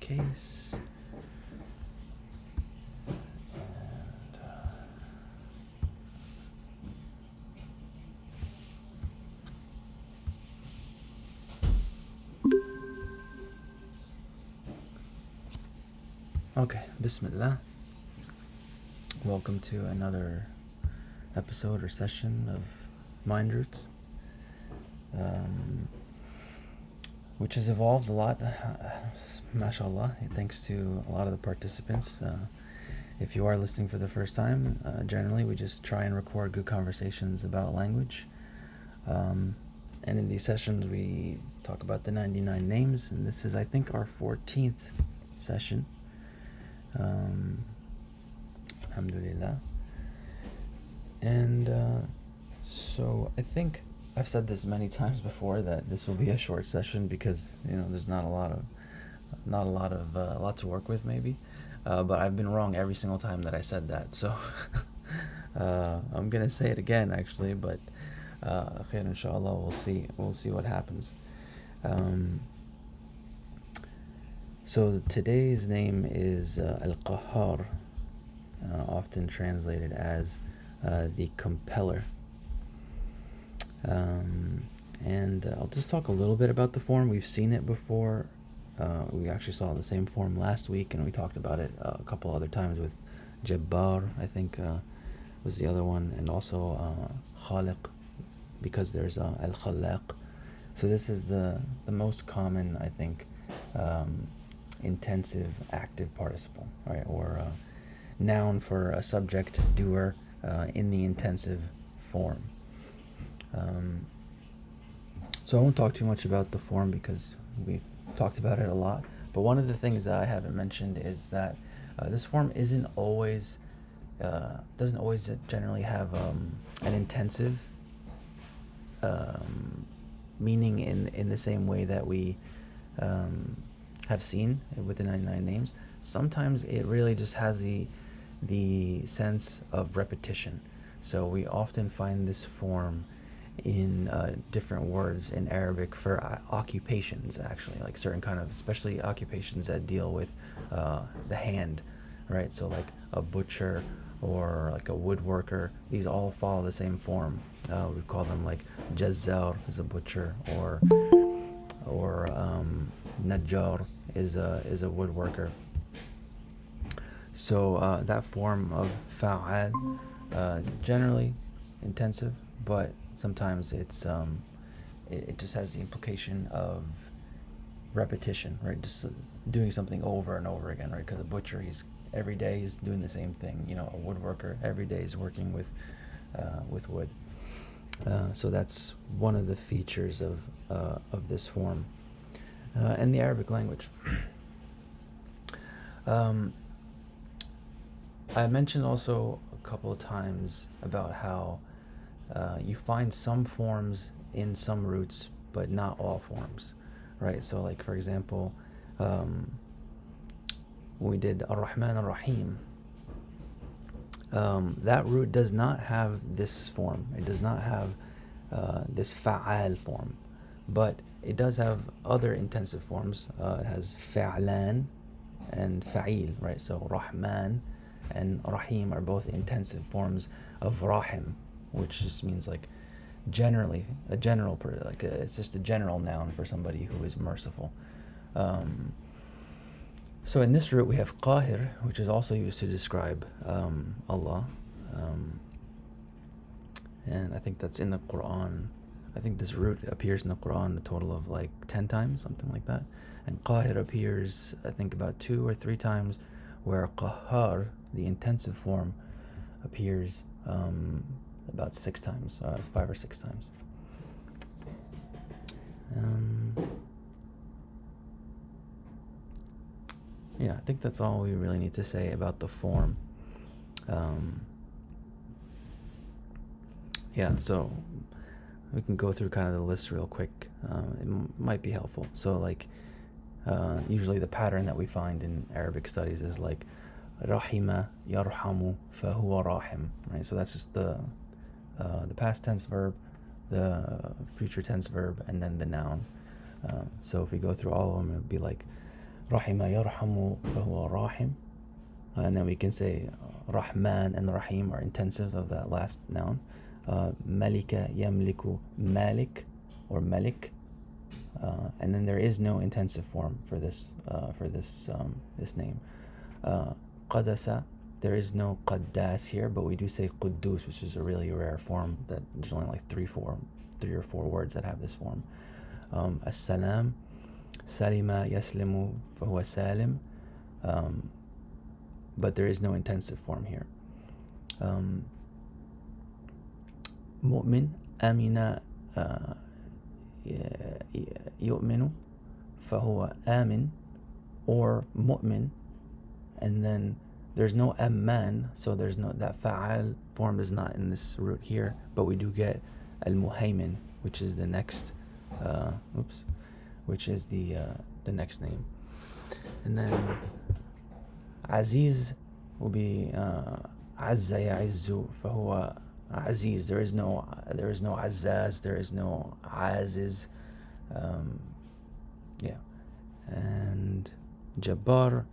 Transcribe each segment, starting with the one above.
case. Okay, Bismillah. Welcome to another episode or session of Mind Roots, which has evolved a lot, mashallah, thanks to a lot of the participants. If you are listening for the first time, generally we just try and record good conversations about language. And in these sessions we talk about the 99 names, and this is, I think, our 14th session. Alhamdulillah. And so I think I've said this many times before that this will be a short session because there's not a lot to work with maybe, but I've been wrong every single time that I said that. So I'm gonna say it again actually, but khair inshallah. We'll see what happens. So today's name is Al-Qahhar, often translated as the Compeller. And I'll just talk a little bit about the form. We've seen it before. We actually saw the same form last week, and we talked about it a couple other times with Jabbar, I think was the other one, and also Khaliq, because there's Al-Khallaq. So this is the most common, I think, intensive active participle, right, or noun for a subject doer in the intensive form. So I won't talk too much about the form because we've talked about it a lot, but one of the things that I haven't mentioned is that this form doesn't always generally have an intensive meaning in the same way that we have seen with the 99 names. Sometimes it really just has the sense of repetition. So we often find this form in different words in Arabic for occupations, actually, like certain kind of, especially occupations that deal with the hand, right? So like a butcher or like a woodworker, these all follow the same form. We call them like Jazzar is a butcher, or Najjar is a woodworker. So that form of fa'al, generally intensive, but sometimes it just has the implication of repetition, right? Just doing something over and over again, right? Because a butcher, every day he's doing the same thing. A woodworker every day is working with wood. So that's one of the features of this form and the Arabic language. I mentioned also a couple of times about how you find some forms in some roots, but not all forms, right? So like, for example, when we did Ar-Rahman Ar-Rahim, that root does not have this form. It does not have this fa'al form, but it does have other intensive forms. It has fa'lan and fa'il, right? So Rahman and Rahim are both intensive forms of Rahim, which just means like generally a general, it's just a general noun for somebody who is merciful. So in this root we have Qahir, which is also used to describe Allah, and I think that's in the Quran. I think this root appears in the Quran a total of like 10 times, something like that. And Qahir appears, I think, about 2 or 3 times, where Qahhar, the intensive form, appears about 6 times, 5 or 6 times. Yeah, I think that's all we really need to say about the form. So we can go through kind of the list real quick. It might be helpful. So like, usually the pattern that we find in Arabic studies is like Rahima yarhamu fahuwa rahim, right? So that's just the past tense verb, the future tense verb, and then the noun. So if we go through all of them, it would be like رحم يرحم فهو راحم. And then we can say Rahman and Rahim are intensives of that last noun. Malika yamliku Malik or Malik. And then there is no intensive form for this this name. Qadasa, there is no Qaddas here, but we do say Quddus, which is a really rare form. That there's only like three or four words that have this form. As-salam, Salima yaslimu fahuwa salim. But there is no intensive form here. Mu'min, amina yu'minu fahuwa amin, or mu'min, and then there's no amman, so there's no, that fa'al form is not in this root here, but we do get al-muhaymin, which is the next which is the next name. And then Aziz will be Azza ya'izzu fahuwa Aziz. There is no Azzaz, there is no Aziz. And Jabbar,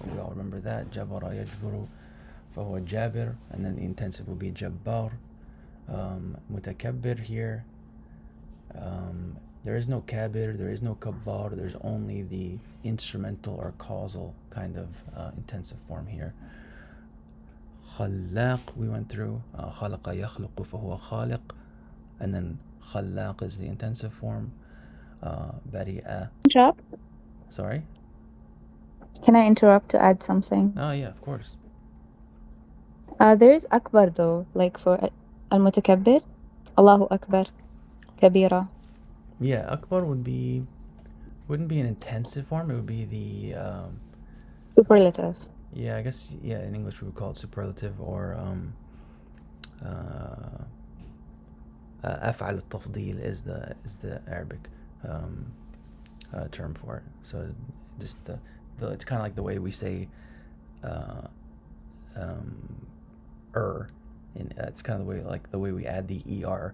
we all remember that. Jabara yajburu fahuwa Jabir, and then the intensive will be Jabbar. Mutakabbir here. There is no kabir, there is no kabbar, there's only the instrumental or causal kind of intensive form here. Khallaq, we went through. Khalaqa yakhluqu fahuwa khaliq, and then khallaq is the intensive form. Bari'a. Interrupt? Sorry? Can I interrupt to add something? Oh yeah, of course. There is akbar though, like for al-mutakabbir. Allahu akbar, kabira. Yeah, akbar wouldn't be an intensive form. It would be the Superlative. yeah, I guess, yeah, in English we would call it superlative, or af'al al-tafdeel is the Arabic term for it. So just the it's kind of like the way we say it's kind of the way we add the er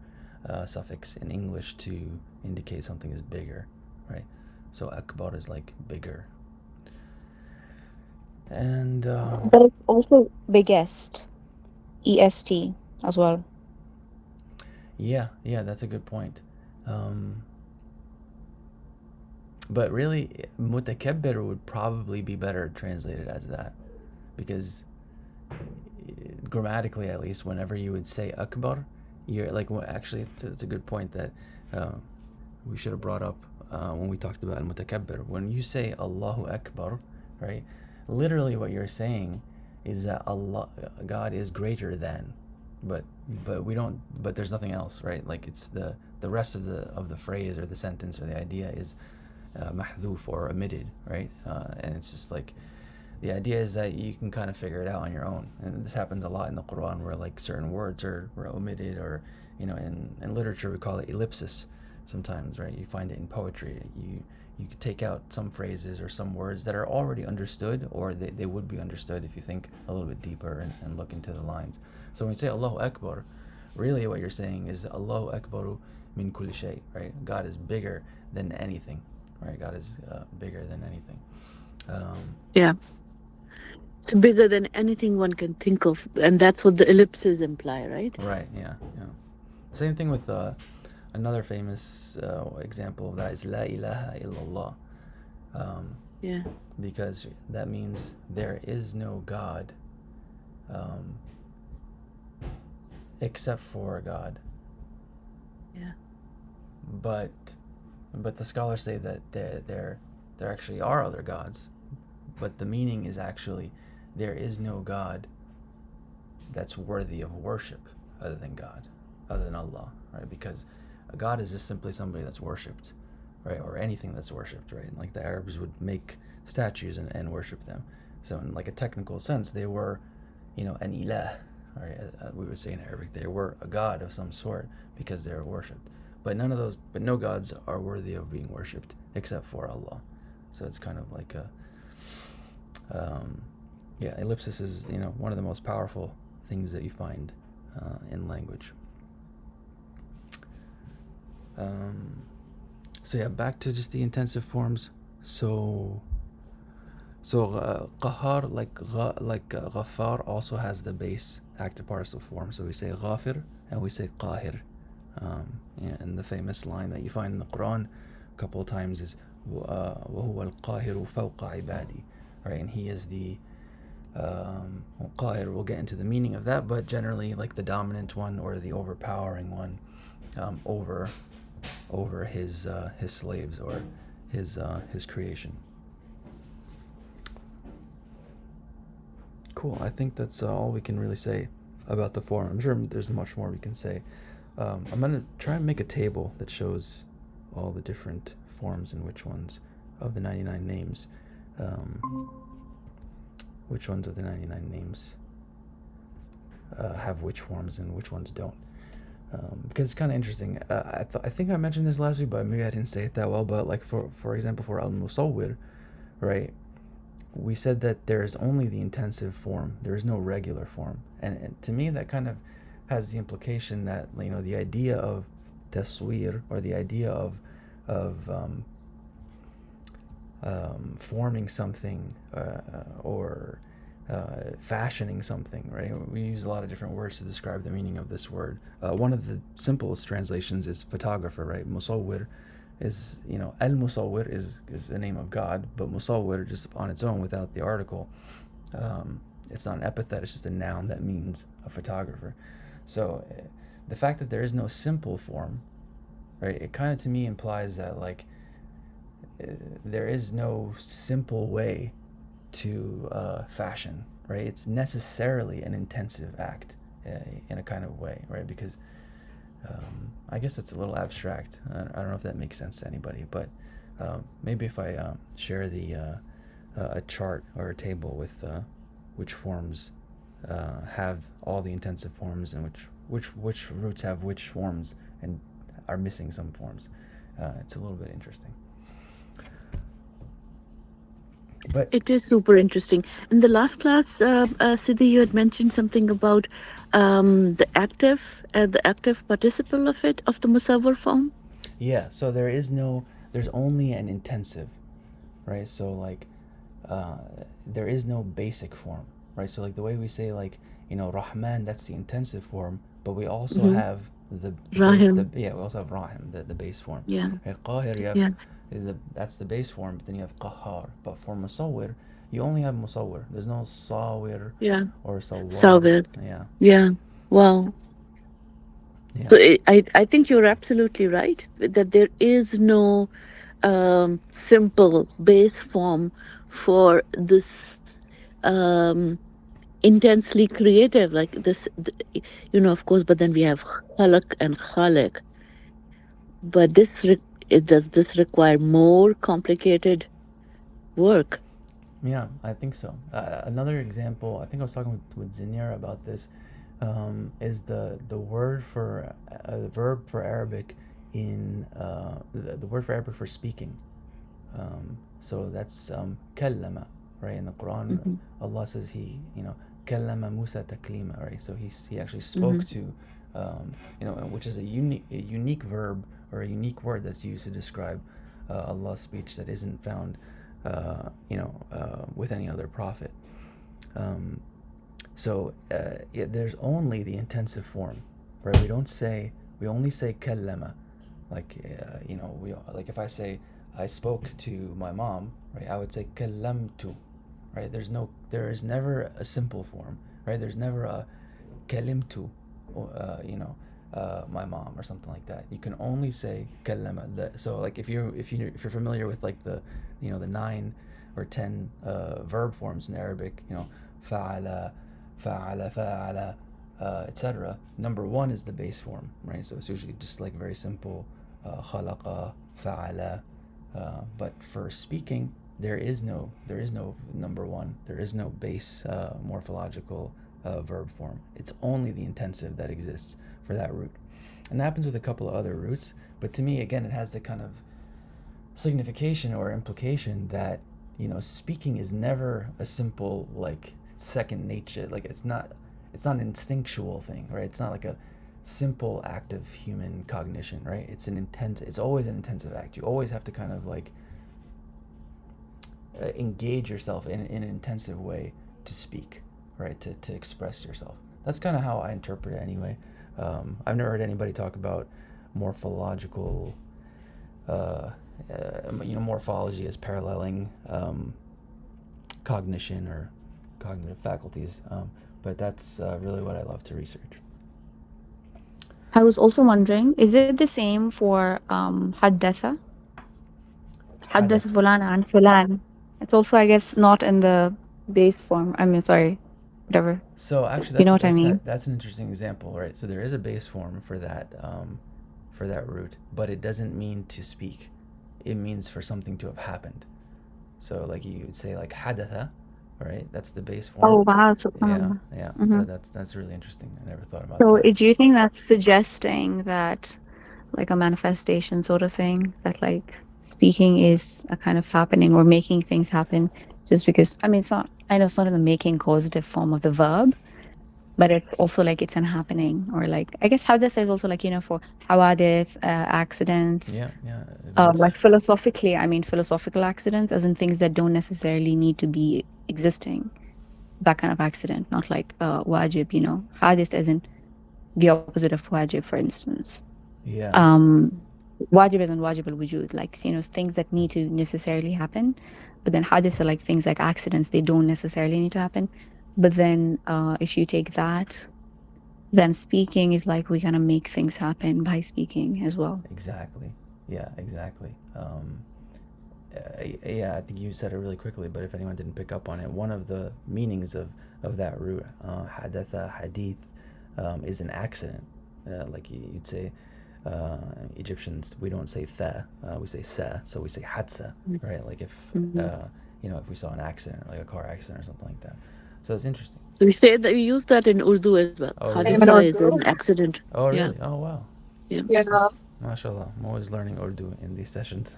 suffix in English to indicate something is bigger, right? So akbar is like bigger. And but it's also biggest, est as well. yeah, that's a good point. But really, mutakabbir would probably be better translated as that, because grammatically, at least, whenever you would say akbar, you're like, well, actually, it's a good point that we should have brought up when we talked about al-mutakabbir. When you say Allahu Akbar, right, literally what you're saying is that God is greater than, but there's nothing else, right? Like, it's the rest of the phrase or the sentence or the idea is mahdhuf or omitted, right? And it's just like, the idea is that you can kind of figure it out on your own. And this happens a lot in the Quran, where like certain words were omitted, or in literature we call it ellipsis sometimes, right? You find it in poetry. You could take out some phrases or some words that are already understood, or they would be understood if you think a little bit deeper and look into the lines. So when you say Allahu Akbar, really what you're saying is Allahu Akbaru min kulli shay, right? God is bigger than anything, right? God is bigger than anything. Yeah. It's bigger than anything one can think of, and that's what the ellipses imply, right? Right, yeah. Same thing with another famous example of that is La ilaha illallah. Yeah. Because that means there is no God except for God. Yeah. But the scholars say that there actually are other gods, but the meaning is actually there is no God that's worthy of worship other than God, other than Allah, right? Because a God is just simply somebody that's worshipped, right? Or anything that's worshipped, right? Like the Arabs would make statues and worship them. So in like a technical sense, they were, an ilah, right? We would say in Arabic, they were a god of some sort because they were worshipped. But no gods are worthy of being worshipped except for Allah. So it's kind of like ellipsis is, one of the most powerful things that you find in language. So back to just the intensive forms. So So qahar, ghaffar, also has the base active participle form. So we say ghafir and we say qahir. And the famous line that you find in the Quran a couple of times is وَهُوَ الْقَاهِرُ فَوْقَ عِبَادِي. Right, and he is the qahir. We'll get into the meaning of that, but generally like the dominant one or the overpowering one over his slaves or his creation. Cool. I think that's all we can really say about the form. I'm sure there's much more we can say. I'm gonna try and make a table that shows all the different forms and which ones of the 99 names, which ones of the 99 names have which forms and which ones don't. Because it's kind of interesting. I think I mentioned this last week, but maybe I didn't say it that well. But like for example, for al-musawwir, right? We said that there is only the intensive form. There is no regular form, and to me that kind of has the implication that the idea of taswir, or the idea of forming something or fashioning something, right? We use a lot of different words to describe the meaning of this word. One of the simplest translations is photographer, right? Musawwir is, al-musawwir is the name of God, but musawwir just on its own without the article, it's not an epithet, it's just a noun that means a photographer. So the fact that there is no simple form, right, it kind of to me implies that there is no simple way to fashion, right? It's necessarily an intensive act in a kind of way, right? Because I guess that's a little abstract. I don't know if that makes sense to anybody, but maybe if I share a chart or a table with which forms have all the intensive forms and which roots have which forms and are missing some forms. It's a little bit interesting. But It is super interesting. In the last class, Siddhi, you had mentioned something about the active participle of the musawwir form. yeah, so there's only an intensive, right? So there is no basic form, right? So the way we say Rahman, that's the intensive form, but we also Mm-hmm. have the base. Rahim. We also have Rahim, the base form. Yeah. Right? Qahir, you have Yeah. that's the base form, but then you have Qahar. But for Musawwir, you only have Musawwir. There's no Sawir Yeah. or Sawwar. Sawir. Yeah. Yeah. Wow. Yeah. So I think you're absolutely right that there is no simple base form for this intensely creative, like this, of course, but then we have khalaq and khaliq. But does this require more complicated work? Yeah, I think so. Another example, I think I was talking with Zinira about this, is the word for the verb for Arabic in the word for Arabic for speaking. So that's kallama, right? In the Quran, Mm-hmm. Allah says kallama Musa taklima, right? So he actually Mm-hmm. spoke to, which is a unique verb or a unique word that's used to describe Allah's speech that isn't found, with any other prophet. There's only the intensive form, right? We only say kallama, if I say I spoke to my mom, right? I would say kallamtu, right? There is never a simple form, right? There's never a kalimtu, my mom or something like that. You can only say kallama. So if you're familiar with the 9 or 10 verb forms in Arabic, fa'ala, fa'ala, etc. Number 1 is the base form, right? So it's usually just very simple, khalaqa, fa'ala. But for speaking, there is no number 1. There is no base morphological verb form. It's only the intensive that exists for that root. And that happens with a couple of other roots, but to me, again, it has the kind of signification or implication that speaking is never a simple second nature. It's not an instinctual thing, right? It's not like a simple act of human cognition, right? It's always an intensive act. You always have to kind of engage yourself in an intensive way to speak, right? To express yourself. That's kind of how I interpret it anyway. I've never heard anybody talk about morphological, morphology as paralleling cognition or cognitive faculties, but that's really what I love to research. I was also wondering, is it the same for حدث حدث. فلان عن فلان? It's also, I guess, not in the base form. I mean, sorry, whatever. So actually, You know what I mean? that's an interesting example, right? So there is a base form for that root, but it doesn't mean to speak. It means for something to have happened. So like you would say like hadatha, right? That's the base form. Oh, wow, Yeah, subhanallah. yeah. Mm-hmm. That's really interesting. I never thought about So that. do you think that's suggesting that, like a manifestation sort of thing, that like speaking is a kind of happening or making things happen just because, I mean, it's not, I know it's not in the making causative form of the verb, but it's also like it's an happening, or like, I guess hadith is also like, for hawadith, accidents, Yeah, events. like philosophically, I mean, philosophical accidents, as in things that don't necessarily need to be existing. That kind of accident, not like wajib, hadith as in the opposite of wajib, for instance. Yeah. Wajib isn't wajib al-wujud, like, things that need to necessarily happen. But then hadith are like things like accidents, they don't necessarily need to happen. But then if you take that, then speaking is like we kind of make things happen by speaking as well. Exactly. Yeah, exactly. Yeah, I think you said it really quickly, but if anyone didn't pick up on it, one of the meanings of that root, hadatha, hadith, is an accident. Like you'd say, Egyptians, we don't say tha, we say sa, so we say hadsa, right? Like if, if we saw an accident, like a car accident or something like that. So it's interesting. So we say that we use that in Urdu as well. Oh, really? Haditha is an accident. Oh, Yeah. really? Oh, wow. Yeah. MashaAllah. I'm always learning Urdu in these sessions.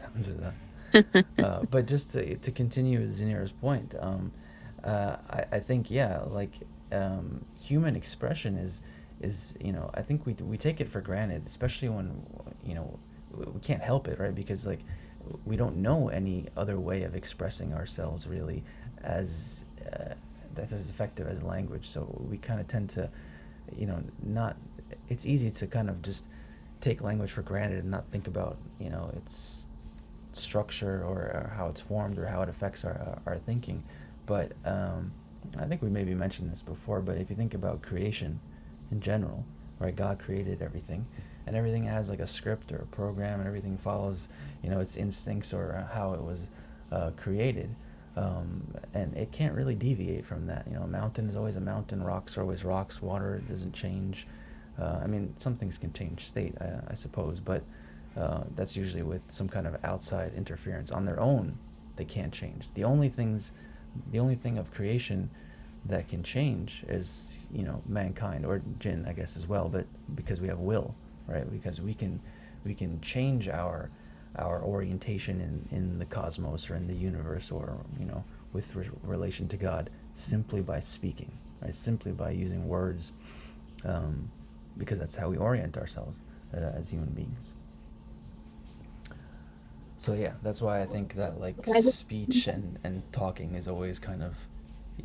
But just to continue Zinira's point, I think, yeah, like human expression is I think we take it for granted, especially when we can't help it, right? Because like we don't know any other way of expressing ourselves really as that's as effective as language. So we kind of tend to not. It's easy to kind of just take language for granted and not think about its structure or how it's formed or how it affects our thinking. But I think we maybe mentioned this before, but if you think about creation in general, right? God created everything, and everything has like a script or a program, and everything follows its instincts or how it was created. And it can't really deviate from that. A mountain is always a mountain, rocks are always rocks, water doesn't change. I mean, some things can change state, I suppose, but that's usually with some kind of outside interference. On their own, they can't change. The only thing of creation that can change is mankind or jinn, I guess, as well. But because we have will, right? Because we can change our orientation in the cosmos or in the universe or with relation to God simply by speaking, right? Simply by using words. Because that's how we orient ourselves as human beings. So yeah, that's why I think that like speech and talking is always kind of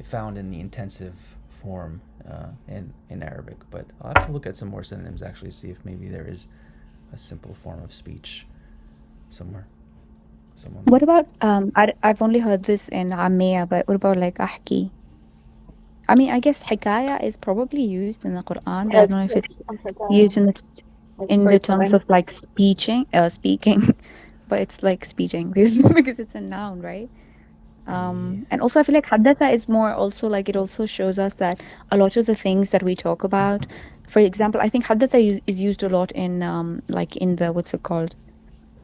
found in the intensive form in Arabic. But I'll have to look at some more synonyms actually, see if maybe there is a simple form of speech somewhere. What about I've only heard this in Ammiya, but what about like ahki? I mean, I guess hikaya is probably used in the Quran, but I don't know if it's used in the terms of like speaking, but it's like speaking because it's a noun, right? And also I feel like haddatha is more also like it also shows us that a lot of the things that we talk about, for example, I think haddatha is used a lot in like in the what's it called,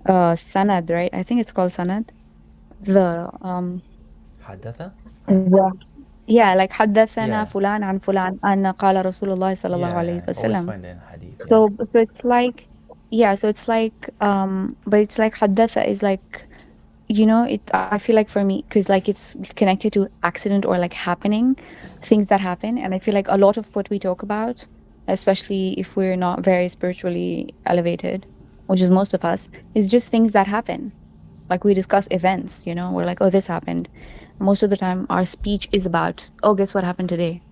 sanad, right? I think it's called sanad. The حدث. yeah, like حدثنا Yeah. فلان عن فلان أن قال رسول الله صلى الله عليه Yeah, always وسلم. find it in hadith. So it's like, yeah, so it's like but it's like حدث is like, I feel like for me, because like it's connected to accident or like happening, things that happen. And I feel like a lot of what we talk about, especially if we're not very spiritually elevated, which is most of us, is just things that happen. Like we discuss events, you know, we're like, oh, this happened. Most of the time, our speech is about, oh, guess what happened today?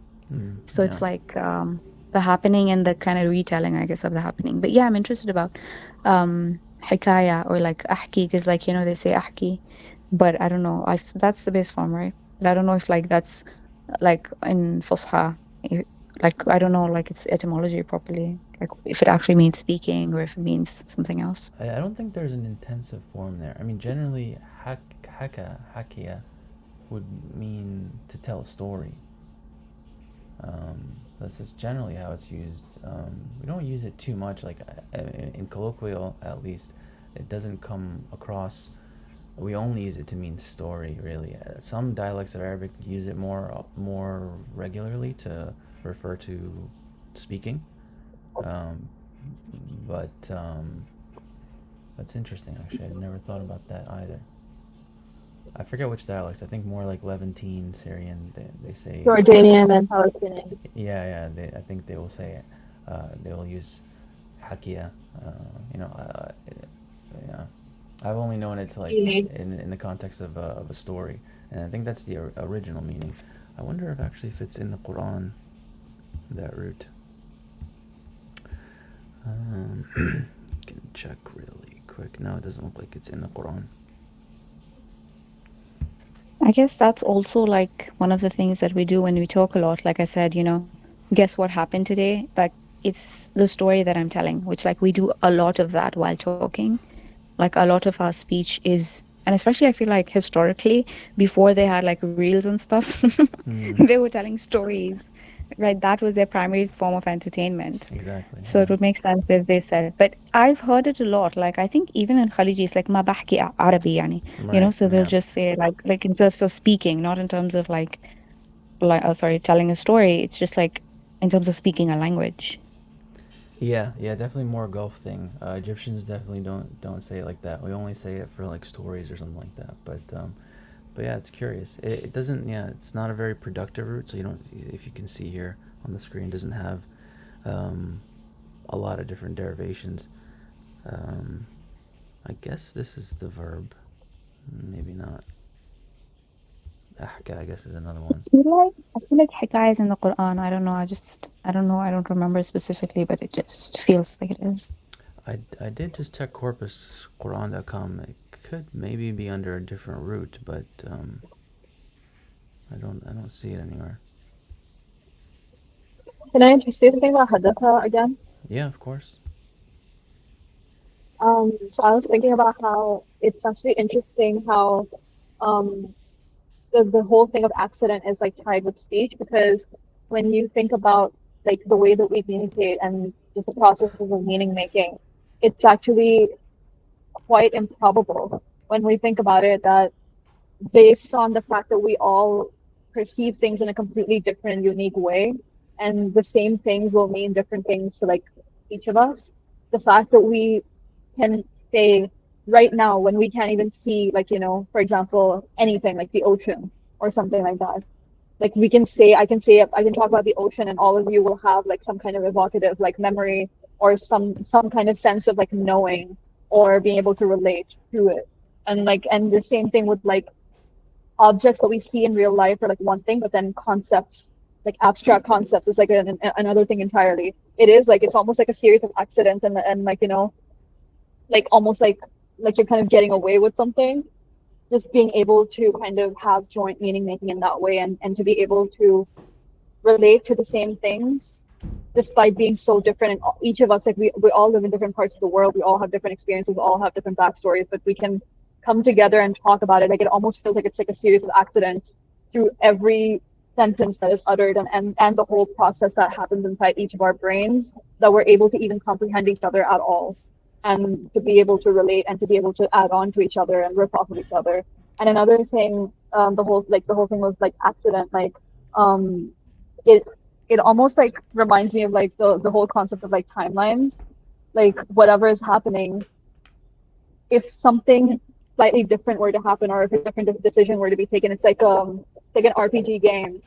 So Yeah. it's like the happening and the kind of retelling, I guess, of the happening. But yeah, I'm interested about hikaya or like ahki, because like, you know, they say ahki, but I don't know. That's the base form, right? But I don't know if like that's like in Fusha, like I don't know like its etymology properly, like if it actually means speaking or if it means something else. I don't think there's an intensive form there. I mean, generally, hakia would mean to tell a story. That's just generally how it's used. We don't use it too much, like in colloquial at least. It doesn't come across. We only use it to mean story, really. Some dialects of Arabic use it more regularly to refer to speaking. Um, but that's interesting, actually. I'd never thought about that either. I forget which dialects. I think more like Levantine, Syrian. They say, Jordanian and Palestinian. yeah. I think they will say it. They will use hakia. You know, yeah. I've only known it to like Really. in the context of a story, and I think that's the original meaning. I wonder if actually fits in the Quran, that root. Can check really quick. No, it doesn't look like it's in the Quran. I guess that's also like one of the things that we do when we talk a lot. Like I said, you know, guess what happened today? Like it's the story that I'm telling, which like we do a lot of that while talking. Like a lot of our speech is, and especially I feel like historically, before they had like reels and stuff, Hmm. they were telling stories, right? That was their primary form of entertainment. Exactly. So Yeah. it would make sense if they said, but I've heard it a lot. Like I think even in Khaliji, it's like ma bahki Arabi, yani, you know. Right. So they'll Yeah. just say like in terms of speaking, not in terms of like oh sorry, telling a story. It's just like in terms of speaking a language. Yeah. Yeah. Definitely more Gulf thing. Egyptians definitely don't say it like that. We only say it for like stories or something like that. But yeah, it's curious. It doesn't. Yeah, it's not a very productive root. So you don't. If you can see here on the screen, doesn't have um, a lot of different derivations. Um, I guess this is the verb. Maybe not. Ahka, I guess, is another one. I feel like hikayah is in the Quran. I don't know. I don't know. I don't remember specifically, but it just feels like it is. I did just check corpus Quran.com. It could maybe be under a different root, but I don't see it anywhere. Can I say something about Hadatha again? Yeah, of course. So I was thinking about how it's actually interesting how um the whole thing of accident is like tied with speech because when you think about like the way that we communicate and just the processes of meaning making, it's actually quite improbable when we think about it that based on the fact that we all perceive things in a completely different, unique way, and the same things will mean different things to like each of us. The fact that we can say right now when we can't even see, like, you know, for example, anything like the ocean or something like that. Like we can say, I can talk about the ocean, and all of you will have like some kind of evocative like memory or some kind of sense of like knowing or being able to relate to it. And the same thing with like objects that we see in real life are like one thing, but then concepts, like abstract concepts, is like another thing entirely. It is like it's almost like a series of accidents, and like you know, like almost like you're kind of getting away with something. Just being able to kind of have joint meaning making in that way, and to be able to relate to the same things despite being so different. And each of us, like we all live in different parts of the world. We all have different experiences. We all have different backstories, but we can come together and talk about it. Like it almost feels like it's like a series of accidents through every sentence that is uttered, and the whole process that happens inside each of our brains, that we're able to even comprehend each other at all, and to be able to relate and to be able to add on to each other and rip off of each other. And another thing, the whole thing was like accident, like um it it almost like reminds me of like the whole concept of like timelines. Like whatever is happening, if something slightly different were to happen, or if a different decision were to be taken, it's like an RPG game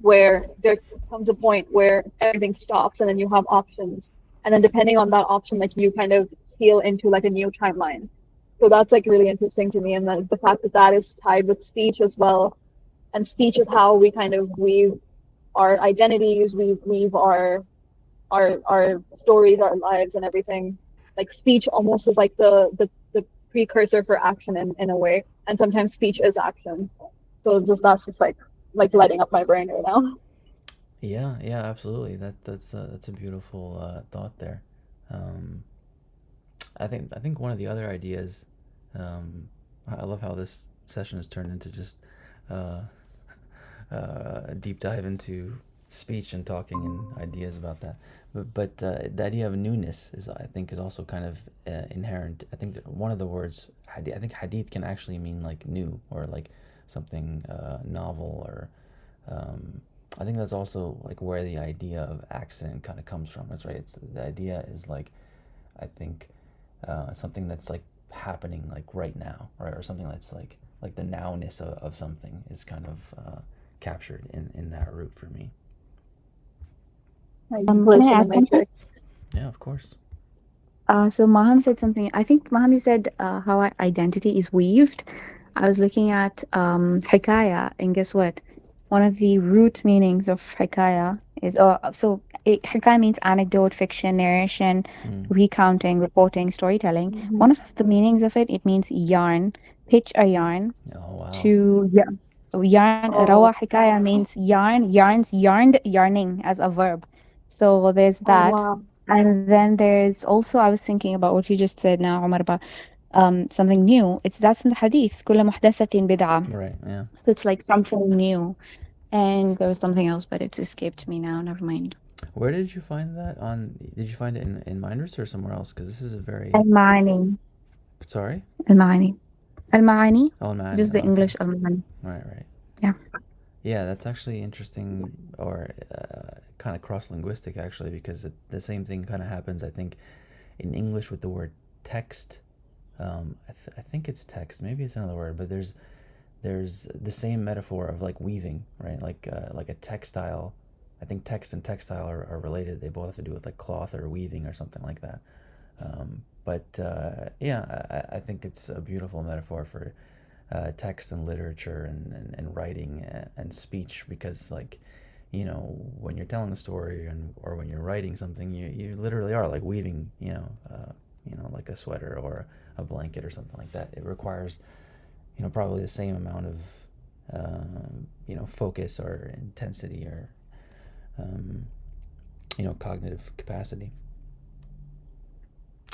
where there comes a point where everything stops and then you have options, and then depending on that option, like you kind of seal into like a new timeline. So that's like really interesting to me, and the fact that that is tied with speech as well, and speech is how we kind of weave our identities, we weave our stories, our lives, and everything. Like speech almost is like the precursor for action in a way, and sometimes speech is action. So just that's just like lighting up my brain right now. Yeah, yeah, absolutely. That's a beautiful thought there. Um, I think one of the other ideas. I love how this session has turned into just uh, a deep dive into speech and talking and ideas about that. But the idea of newness is, I think, is also kind of inherent. I think that one of the words, I think hadith can actually mean like new or like something novel or. Um, I think that's also like where the idea of accident kind of comes from. That's right. It's the idea is like, I think, something that's like happening like right now, right, or something that's like the nowness of something is kind of captured in that root for me. Like Can glitch I in the add something? matrix. Yeah, of course. So Maham said something. I think Maham, you said how our identity is weaved. I was looking at hikaya, and guess what? One of the root meanings of hikaya is hikaya means anecdote, fiction, narration, Mm. recounting, reporting, storytelling. Mm-hmm. One of the meanings of it means yarn. Pitch a yarn Oh wow. to yarn. Oh, Rawa hikaya means yarn, yarns, yarned, yarning as a verb. So there's oh that. wow. And then there's also, I was thinking about what you just said now, Omar, about something new. That's in the hadith. كل محدثة بدعة. Right. Yeah. So it's like something new. And there was something else, but it's escaped me now. Never mind. Where did you find that on? Did you find it in Minders or somewhere else? Because this is a very. المعاني. Sorry. المعاني. المعاني. Oh, man. Just the Okay. English المعاني. Right. Right. Yeah. Yeah, that's actually interesting, or kind of cross-linguistic actually, because the same thing kind of happens, I think, in English with the word text. I think it's text. Maybe it's another word, but there's the same metaphor of like weaving, right? Like a textile. I think text and textile are related. They both have to do with like cloth or weaving or something like that. But yeah, I think it's a beautiful metaphor for text and literature and writing and speech, because like, when you're telling a story or when you're writing something, you literally are like weaving, like a sweater or a blanket or something like that. It requires, probably the same amount of, focus or intensity or, cognitive capacity.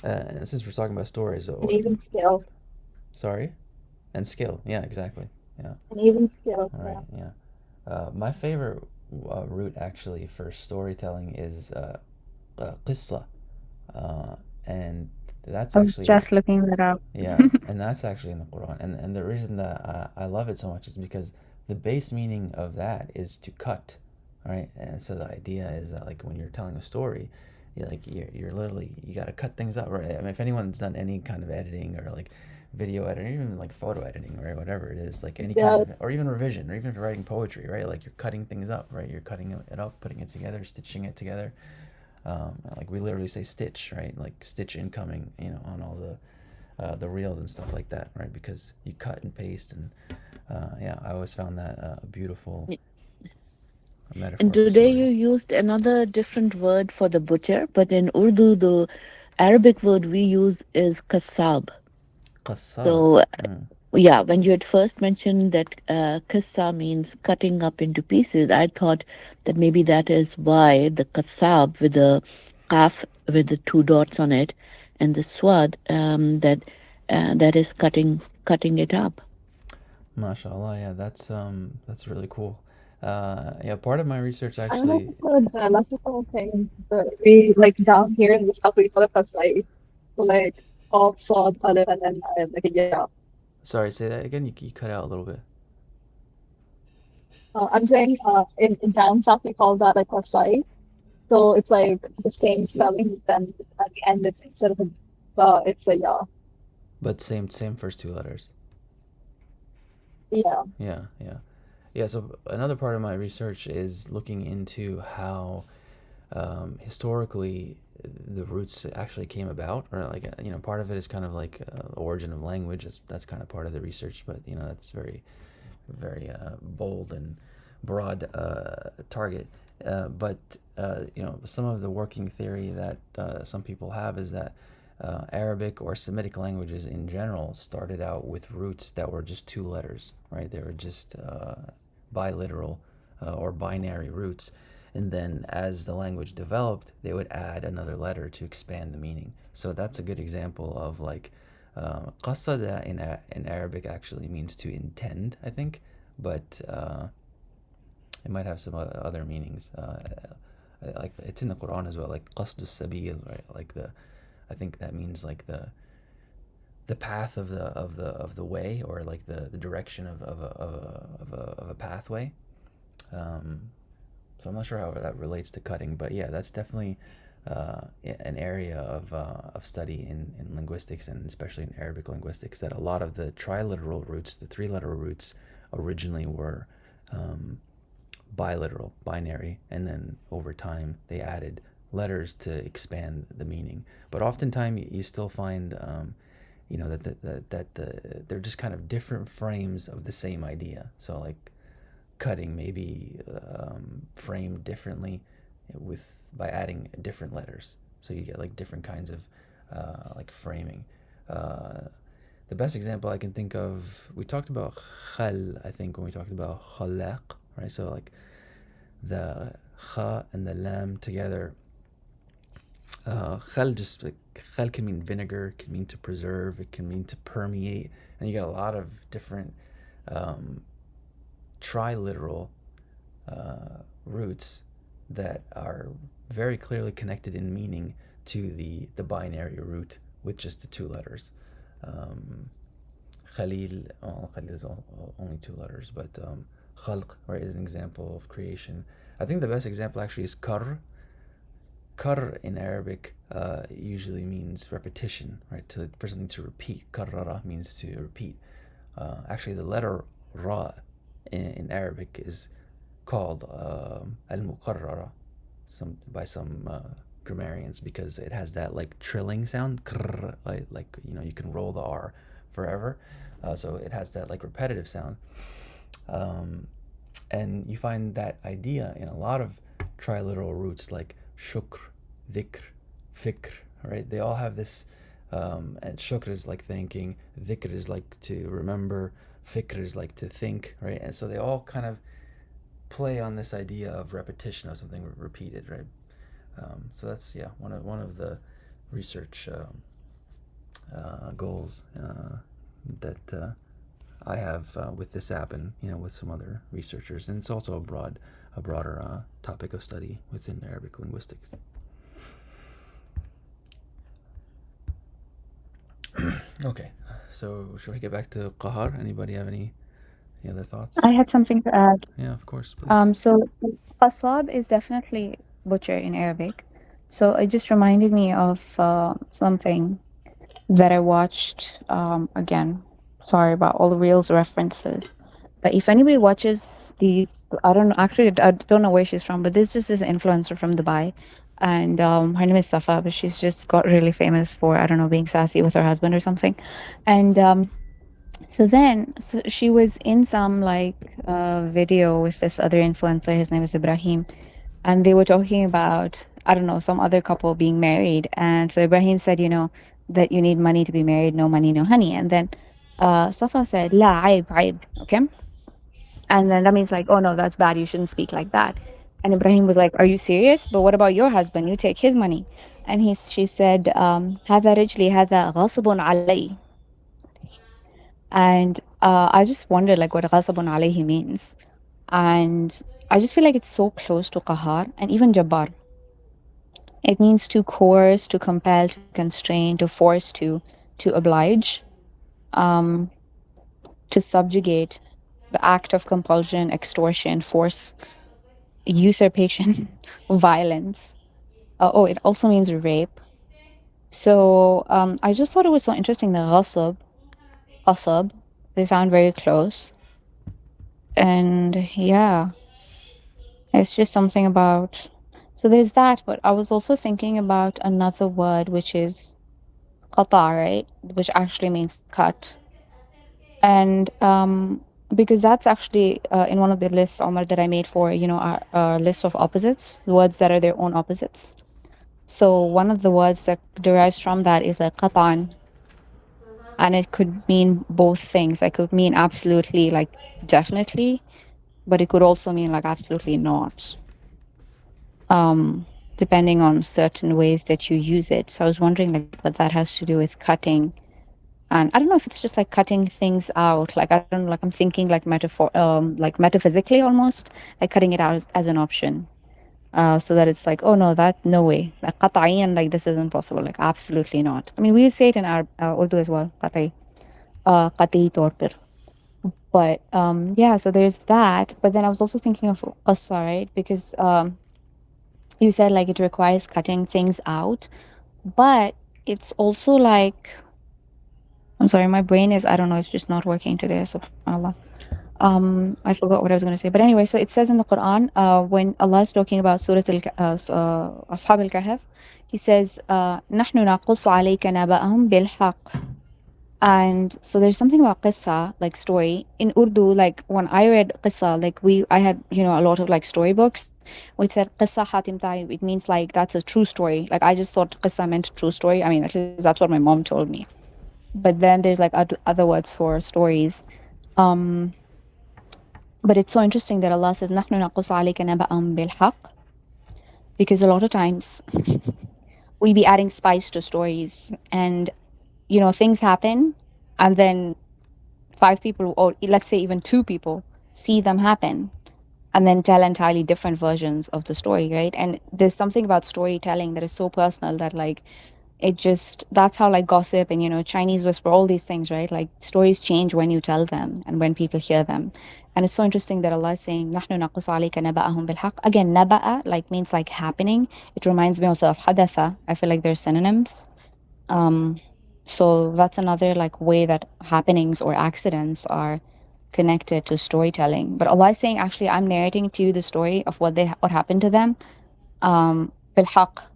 And since we're talking about stories, And even skill. sorry, and skill. Yeah, exactly. Yeah. And even skill. All right. Yeah. Yeah. My favorite route actually for storytelling is qissa, and that's I was actually just looking that up. yeah, and that's actually in the Quran. And the reason that I love it so much is because the base meaning of that is to cut, right? And so the idea is that like when you're telling a story, you're literally, you got to cut things up, right? I mean, if anyone's done any kind of editing or like video editing, even like photo editing, right? Whatever it is, like any kind of, or even revision, or even if you're writing poetry, right? Like you're cutting things up, right? You're cutting it up, putting it together, stitching it together. Like we literally say stitch, right? Like stitch incoming, on all the reels and stuff like that, right? Because you cut and paste, and yeah, I always found that a beautiful metaphor And for today you story. used another different word for the butcher, but in Urdu, the Arabic word we use is kasab. Qassab. So, Mm. yeah, when you had first mentioned that kassa means cutting up into pieces, I thought that maybe that is why the kasab with the kaf with the two dots on it and the swad that is cutting it up. MashaAllah, yeah, that's really cool. Yeah, part of my research I don't know if actually. it's the electrical thing, but we like down here in the south we call it kasai. So like all sod, alif, and then like a yeah. Sorry, say that again. You cut out a little bit. I'm saying in down south we call that like kasai. So it's like the same spelling, then at the end it's instead of it's a yeah. But same first two letters. Yeah. Yeah, yeah. Yeah, so another part of my research is looking into how historically the roots actually came about, or like part of it is kind of like origin of language. That's kind of part of the research, but that's very very bold and broad target. But some of the working theory that some people have is that Arabic or Semitic languages in general started out with roots that were just two letters, right? They were just biliteral or binary roots. And then as the language developed, they would add another letter to expand the meaning. So that's a good example of like qasada in Arabic actually means to intend, I think, but it might have some other meanings. Like it's in the Quran as well, like qasdu sabil, right? Like I think that means like the path of the way, or like the direction of a pathway. So I'm not sure how that relates to cutting, but yeah, that's definitely an area of study in linguistics, and especially in Arabic linguistics, that a lot of the triliteral roots, the three-letter roots, originally were biliteral, binary, and then over time they added letters to expand the meaning. But oftentimes you still find that they're just kind of different frames of the same idea. So like cutting may be framed differently by adding different letters. So you get like different kinds of like framing. The best example I can think of, we talked about khal, I think, when we talked about khalaq, right? So like the kha and the lam together. Khal just like khal can mean vinegar, can mean to preserve, it can mean to permeate, and you get a lot of different triliteral roots that are very clearly connected in meaning to the binary root with just the two letters. Khalil, Khalil is only two letters, but khalq, right, is an example of creation. I think the best example actually is kar. Kar in Arabic usually means repetition, right? For something to repeat. Karrara means to repeat. Actually, the letter ra in Arabic is called al-muqarrara by some grammarians, because it has that like trilling sound, krrr, like you can roll the R forever. So it has that like repetitive sound. And you find that idea in a lot of triliteral roots like shukr, dhikr, fikr, right? They all have this, and shukr is like thanking, dhikr is like to remember, fikr is like to think, right? And so they all kind of play on this idea of repetition of something repeated, right? So that's one of the research goals that I have with this app, and with some other researchers, and it's also a broader topic of study within Arabic linguistics. Okay, so should we get back to qahar? Anybody have any other thoughts? I had something to add. Yeah, of course, please. So qasab is definitely butcher in Arabic. So it just reminded me of something that I watched. Again, sorry about all the reels references. But if anybody watches these, I don't know, actually, I don't know where she's from, but this just is an influencer from Dubai. And her name is Safa, but she's just got really famous for, I don't know, being sassy with her husband or something. And so she was in some like video with this other influencer. His name is Ibrahim. And they were talking about, I don't know, some other couple being married. And so Ibrahim said, that you need money to be married, no money, no honey. And then Safa said, La aib, aib, okay? And then that means like, oh no, that's bad. You shouldn't speak like that. And Ibrahim was like, are you serious? But what about your husband? You take his money. And she said, هذا رجلي هذا غصب علي. And I just wondered like what غصب عليه means. And I just feel like it's so close to qahar and even jabbar. It means to coerce, to compel, to constrain, to force, to oblige, to subjugate, the act of compulsion, extortion, force, usurpation, violence. It also means rape. So I just thought it was so interesting that qasab, they sound very close. And yeah, it's just something about So there's that, but I was also thinking about another word which is qata, right? Which actually means cut. And because that's actually in one of the lists, Omar, that I made for, our list of opposites, words that are their own opposites. So one of the words that derives from that is a qatan, and it could mean both things. It could mean absolutely, like definitely, but it could also mean like absolutely not, depending on certain ways that you use it. So I was wondering like what that has to do with cutting. And I don't know if it's just like cutting things out. Like I don't know, like I'm thinking like like metaphysically almost, like cutting it out as an option. So that it's like, oh no, that no way. Like qat'iyan, like this isn't possible. Like absolutely not. I mean, we say it in our Urdu as well, qat'i taur per. But yeah, so there's that. But then I was also thinking of qassa, right? Because you said like it requires cutting things out, but it's also like, I'm sorry, my brain is, I don't know, it's just not working today, subhanallah. I forgot what I was going to say, but anyway, so it says in the Quran, when Allah is talking about Ashab al-Kahf, he says, "نحن نقص عليك نبأهم بالحق." And so there's something about qissa, like story in Urdu. Like when I read qissa, like I had, a lot of like storybooks which said qissa hatim taib. It means like that's a true story. Like I just thought qissa meant true story. I mean, at least that's what my mom told me. But then there's like other words for stories. Um, but it's so interesting that Allah says نحن نقص عليك نبأهم بالحق, because a lot of times we be adding spice to stories, and things happen, and then 5 people, or let's say even 2 people, see them happen and then tell entirely different versions of the story, right? And there's something about storytelling that is so personal that like that's how like gossip and Chinese whisper, all these things, right? Like stories change when you tell them and when people hear them. And it's so interesting that Allah is saying نحن نقص عليك نبأهم بالحق. Again, naba'a like means like happening. It reminds me also of hadatha. I feel like they're synonyms. So that's another like way that happenings or accidents are connected to storytelling. But Allah is saying, actually, I'm narrating to you the story of what happened to them, bilhaq,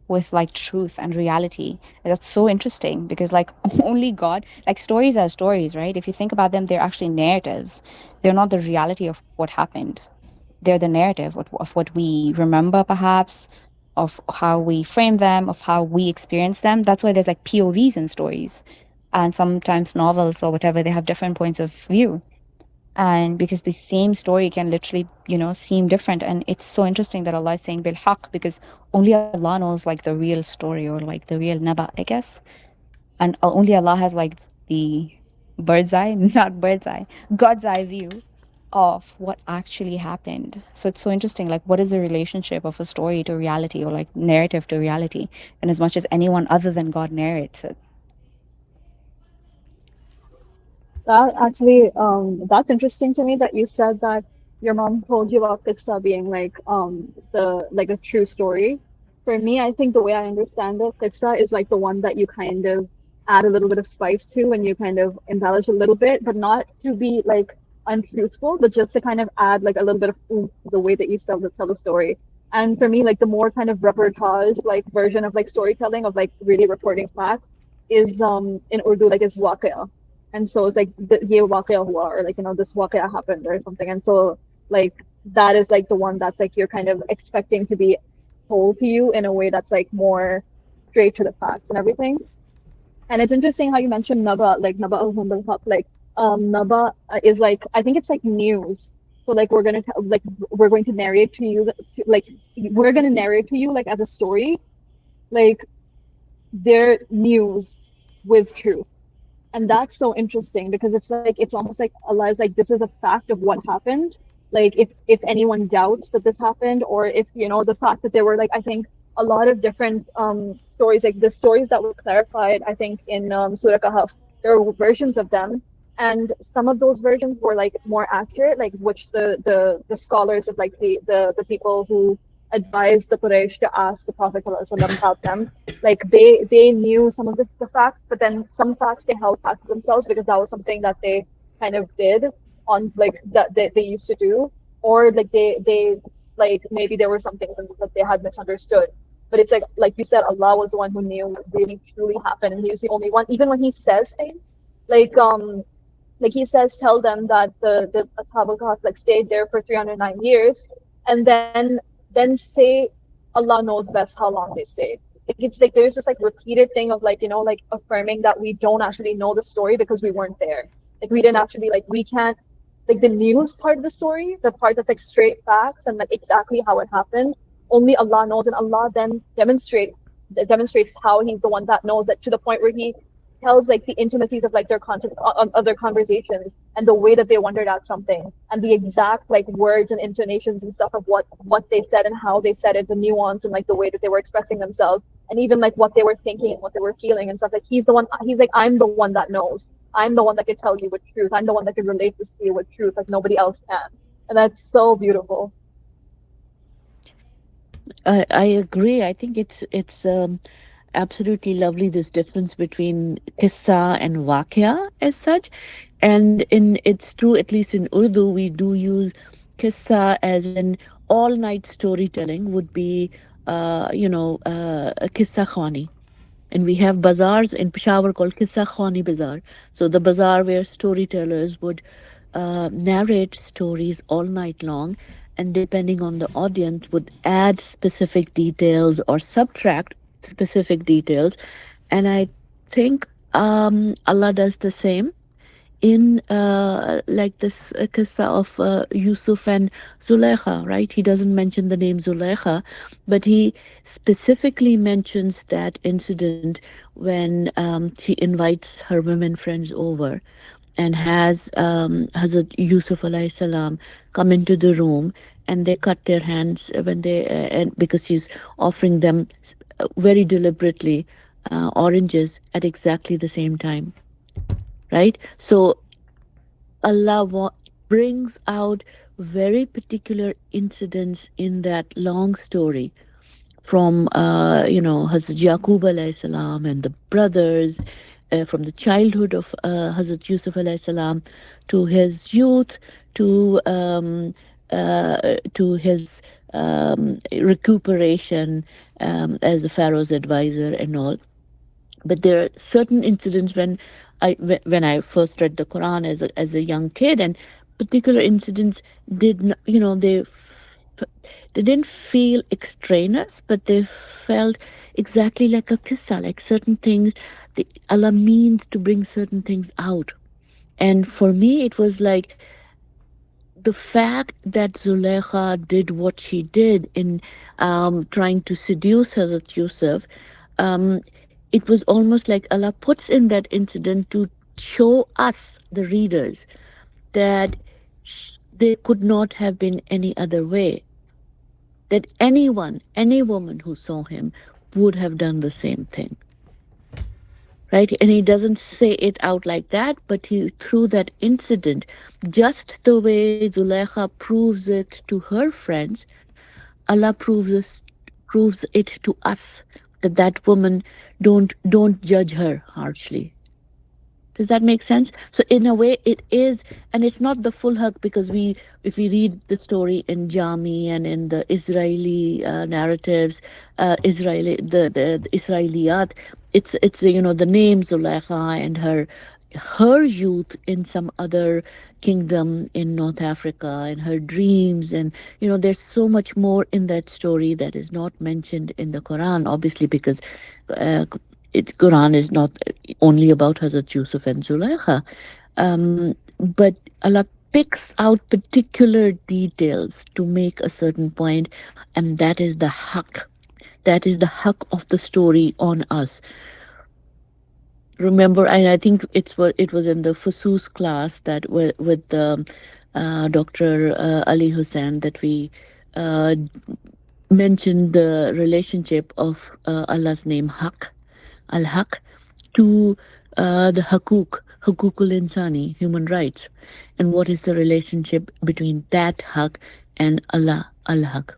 with like truth and reality. And that's so interesting because like only God, like stories are stories, right? If you think about them, they're actually narratives. They're not the reality of what happened. They're the narrative of what we remember, perhaps, of how we frame them, of how we experience them. That's why there's like POVs in stories, and sometimes novels or whatever, they have different points of view. And because the same story can literally, seem different. And it's so interesting that Allah is saying bil haq, because only Allah knows like the real story, or like the real naba, I guess. And only Allah has like the bird's eye, not bird's eye, God's eye view of what actually happened. So it's so interesting. Like, what is the relationship of a story to reality, or like narrative to reality? And as much as anyone other than God narrates it. That actually, that's interesting to me that you said that your mom told you about Qissa being like a true story. For me, I think the way I understand it, Qissa is like the one that you kind of add a little bit of spice to and you kind of embellish a little bit, but not to be like untruthful, but just to kind of add like a little bit of oomph to the way that you tell the story. And for me, like the more kind of reportage like version of like storytelling of like really reporting facts is in Urdu like is waqia. And so it's like ye waqia hua, or like this waqia happened or something. And so like that is like the one that's like you're kind of expecting to be told to you in a way that's like more straight to the facts and everything. And it's interesting how you mentioned naba, like naba al like naba is like, I think it's like news. So like we're going to narrate to you, like we're going to narrate to you like as a story, like their news with truth. And that's so interesting because it's like it's almost like Allah is like, this is a fact of what happened. Like if anyone doubts that this happened, or if the fact that there were like, I think a lot of different stories, like the stories that were clarified, I think in Surah Kahf, there were versions of them, and some of those versions were like more accurate, like which the scholars of like the people who advised the Quraysh to ask the Prophet ﷺ about them, like they knew some of the facts, but then some facts they held back to themselves because that was something that they kind of did on like that they used to do, or like they like maybe there were some things that they had misunderstood. But it's like you said, Allah was the one who knew what really truly happened, and He was the only one. Even when He says things, like like He says, tell them that the Ashab al-Kahf like stayed there for 309 years, and then say, Allah knows best how long they stayed. Like it's like there's this like repeated thing of like like affirming that we don't actually know the story because we weren't there. Like we didn't actually like we can't like the news part of the story, the part that's like straight facts and like exactly how it happened. Only Allah knows, and Allah then demonstrates how He's the one that knows it to the point where He tells like the intimacies of like their content of their conversations and the way that they wondered at something and the exact like words and intonations and stuff of what they said and how they said it, the nuance and like the way that they were expressing themselves, and even like what they were thinking and what they were feeling and stuff. Like He's the one. He's like, I'm the one that knows. I'm the one that can tell you with truth. I'm the one that can relate this to you with truth like nobody else can. And that's so beautiful. I agree. I think it's absolutely lovely, this difference between qissa and waqia as such. And in it's true, at least in Urdu, we do use qissa as in all night storytelling would be a qissa khwani. And we have bazaars in Peshawar called Qissa Khwani Bazaar. So the bazaar where storytellers would narrate stories all night long, and depending on the audience, would add specific details or subtract specific details. And I think Allah does the same in like this qissa of Yusuf and Zulaikha, right? He doesn't mention the name Zulaikha, but he specifically mentions that incident when she invites her women friends over and has Hazrat Yusuf alayhi salam come into the room, and they cut their hands when they and because she's offering them very deliberately oranges at exactly the same time, right? So brings out very particular incidents in that long story from Hazrat Yaqub alayhi salam and the brothers, from the childhood of Hazrat Yusuf alayhi salam to his youth, to his recuperation as the Pharaoh's advisor and all. But there are certain incidents when I first read the Quran as a young kid, and particular incidents did not, they didn't feel extraneous, but they felt exactly like a qissa, like certain things. Allah means to bring certain things out. And for me, it was like the fact that Zulekha did what she did in trying to seduce Hazrat Yusuf. Um, it was almost like Allah puts in that incident to show us, the readers, that there could not have been any other way. That anyone, any woman who saw him would have done the same thing. Right? And he doesn't say it out like that, but he, through that incident, just the way Zulekha proves it to her friends, Allah proves it to us, that that woman, don't judge her harshly. Does that make sense? So in a way, it is, and it's not the full hug, because if we read the story in Jami and in the Israeli narratives, the Israeliyat, it's the name Zulaikha and her youth in some other kingdom in North Africa and her dreams, and there's so much more in that story that is not mentioned in the Quran, obviously, because its Quran is not only about Hazrat Yusuf and Zulaikha. But Allah picks out particular details to make a certain point, and that is the haq. That is the haq of the story on us. Remember, and I think it was in the Fusus class that with Dr. Ali Hussain that we uh, mentioned the relationship of Allah's name Haq, Al Haq, to the Hukukul Insani, human rights, and what is the relationship between that Haq and Allah, Al Haq.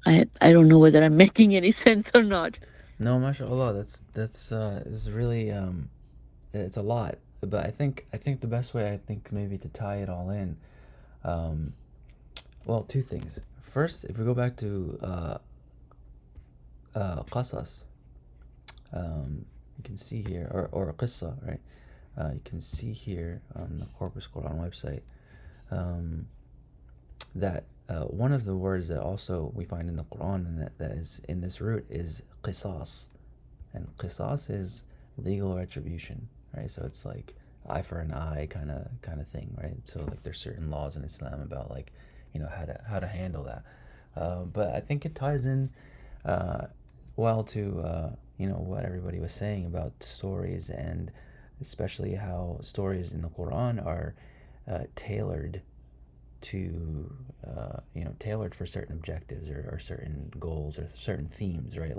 I don't know whether I'm making any sense or not. No, mashallah, that's is really it's a lot, but I think the best way, I think, maybe to tie it all in, um, Well, two things. First, if we go back to qasas, you can see here, or qissa, right? You can see here on the Corpus Quran website that one of the words that also we find in the Quran and that is in this root is qisas. And qisas is legal retribution, right? So it's like eye for an eye kind of thing, right? So like there's certain laws in Islam about like, you know, how to handle that. But I think it ties in well to you know, what everybody was saying about stories, and especially how stories in the Quran are tailored to you know, tailored for certain objectives or certain goals or certain themes, right?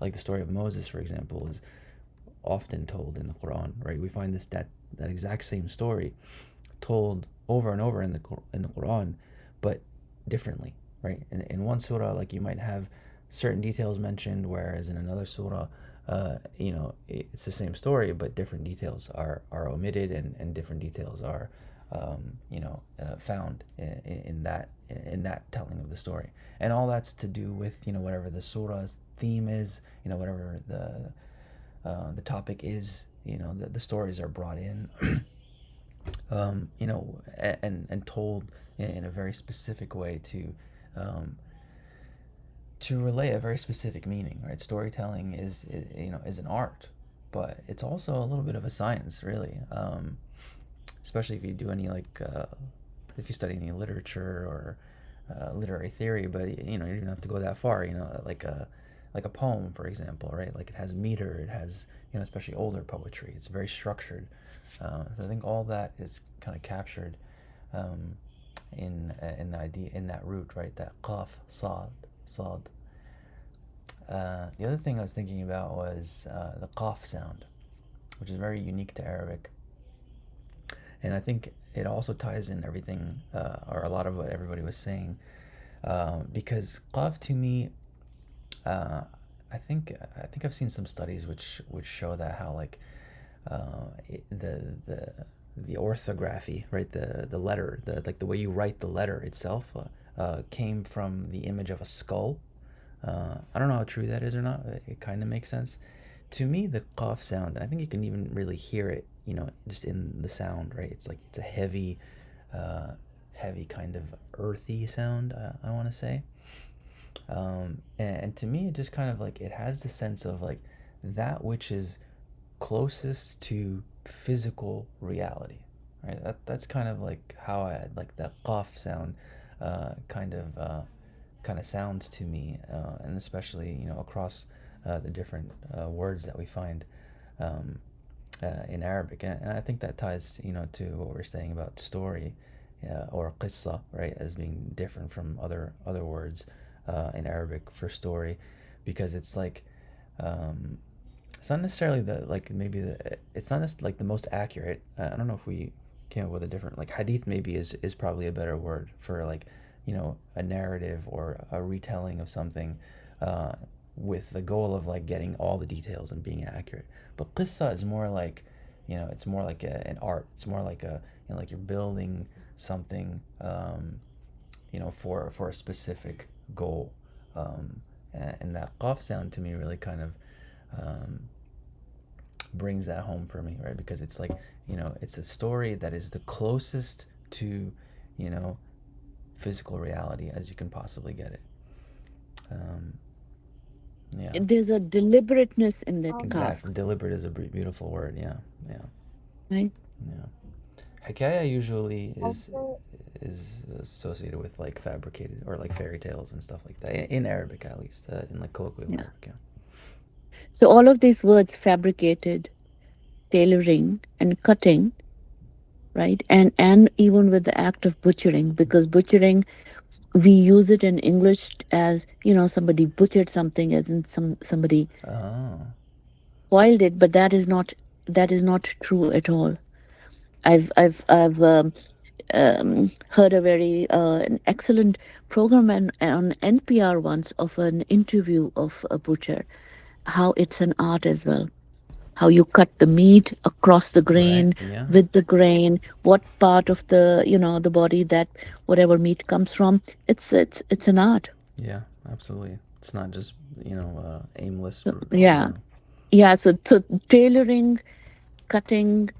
Like the story of Moses, for example, is often told in the Quran, right? We find that exact same story told over and over in the Quran, but differently, right? In one surah, like you might have certain details mentioned, whereas in another surah, you know, it's the same story, but different details are omitted, and different details are you know, found in that telling of the story, and all that's to do with, you know, whatever the surah's theme is, you know, whatever the topic is, you know, the stories are brought in, you know, and told in a very specific way to relay a very specific meaning, right? Storytelling is you know, is an art, but it's also a little bit of a science, really. Especially if you do any like if you study any literature or literary theory, but you know, you don't have to go that far. You know, like a poem, for example, right? Like it has meter, it has, you know, especially older poetry. It's very structured. So I think all that is kind of captured in the idea, in that root, right? That qaf, sad. The other thing I was thinking about was the qaf sound, which is very unique to Arabic. And I think it also ties in everything, or a lot of what everybody was saying, because qaf to me, I think I've seen some studies which show that how like the orthography, right, the letter, like the way you write the letter itself, came from the image of a skull. I don't know how true that is or not. It kind of makes sense to me. The qaf sound, and I think you can even really hear it, you know, just in the sound, right? It's like it's a heavy kind of earthy sound, I want to say. And to me, it just kind of like, it has the sense of like that which is closest to physical reality, right? That's kind of like how I like that qaf sound kind of sounds to me, and especially, you know, across the different words that we find in Arabic, and I think that ties, you know, to what we're saying about story, or qissa, right, as being different from other words in Arabic for story, because it's like it's not necessarily it's not like the most accurate. I don't know if we came up with a different, like hadith maybe is probably a better word for like, you know, a narrative or a retelling of something with the goal of like getting all the details and being accurate. But qissa is more like, you know, it's more like an art. It's more like you know, like you're building something, you know, for a specific goal. And that qaf sound to me really kind of brings that home for me, right? Because it's like, you know, it's a story that is the closest to, you know, physical reality as you can possibly get it. Yeah. There's a deliberateness in that Exactly. Deliberate is a beautiful word. Yeah. right? Yeah. Hikaya usually is associated with like fabricated or like fairy tales and stuff like that, in Arabic at least, in like colloquial Yeah. Arabic. Yeah. So all of these words, fabricated, tailoring, and cutting, right? And even with the act of butchering, because butchering, we use it in English as, you know, somebody butchered something, as in somebody Oh. spoiled it, but that is not true at all. I've heard a very an excellent program on NPR once of an interview of a butcher, how it's an art as well. how you cut the meat across the Right. grain, Yeah. with the grain, what part of the, the body that whatever meat comes from. It's an art. Yeah. Absolutely. It's not just aimless. So, yeah. Yeah, so tailoring, cutting,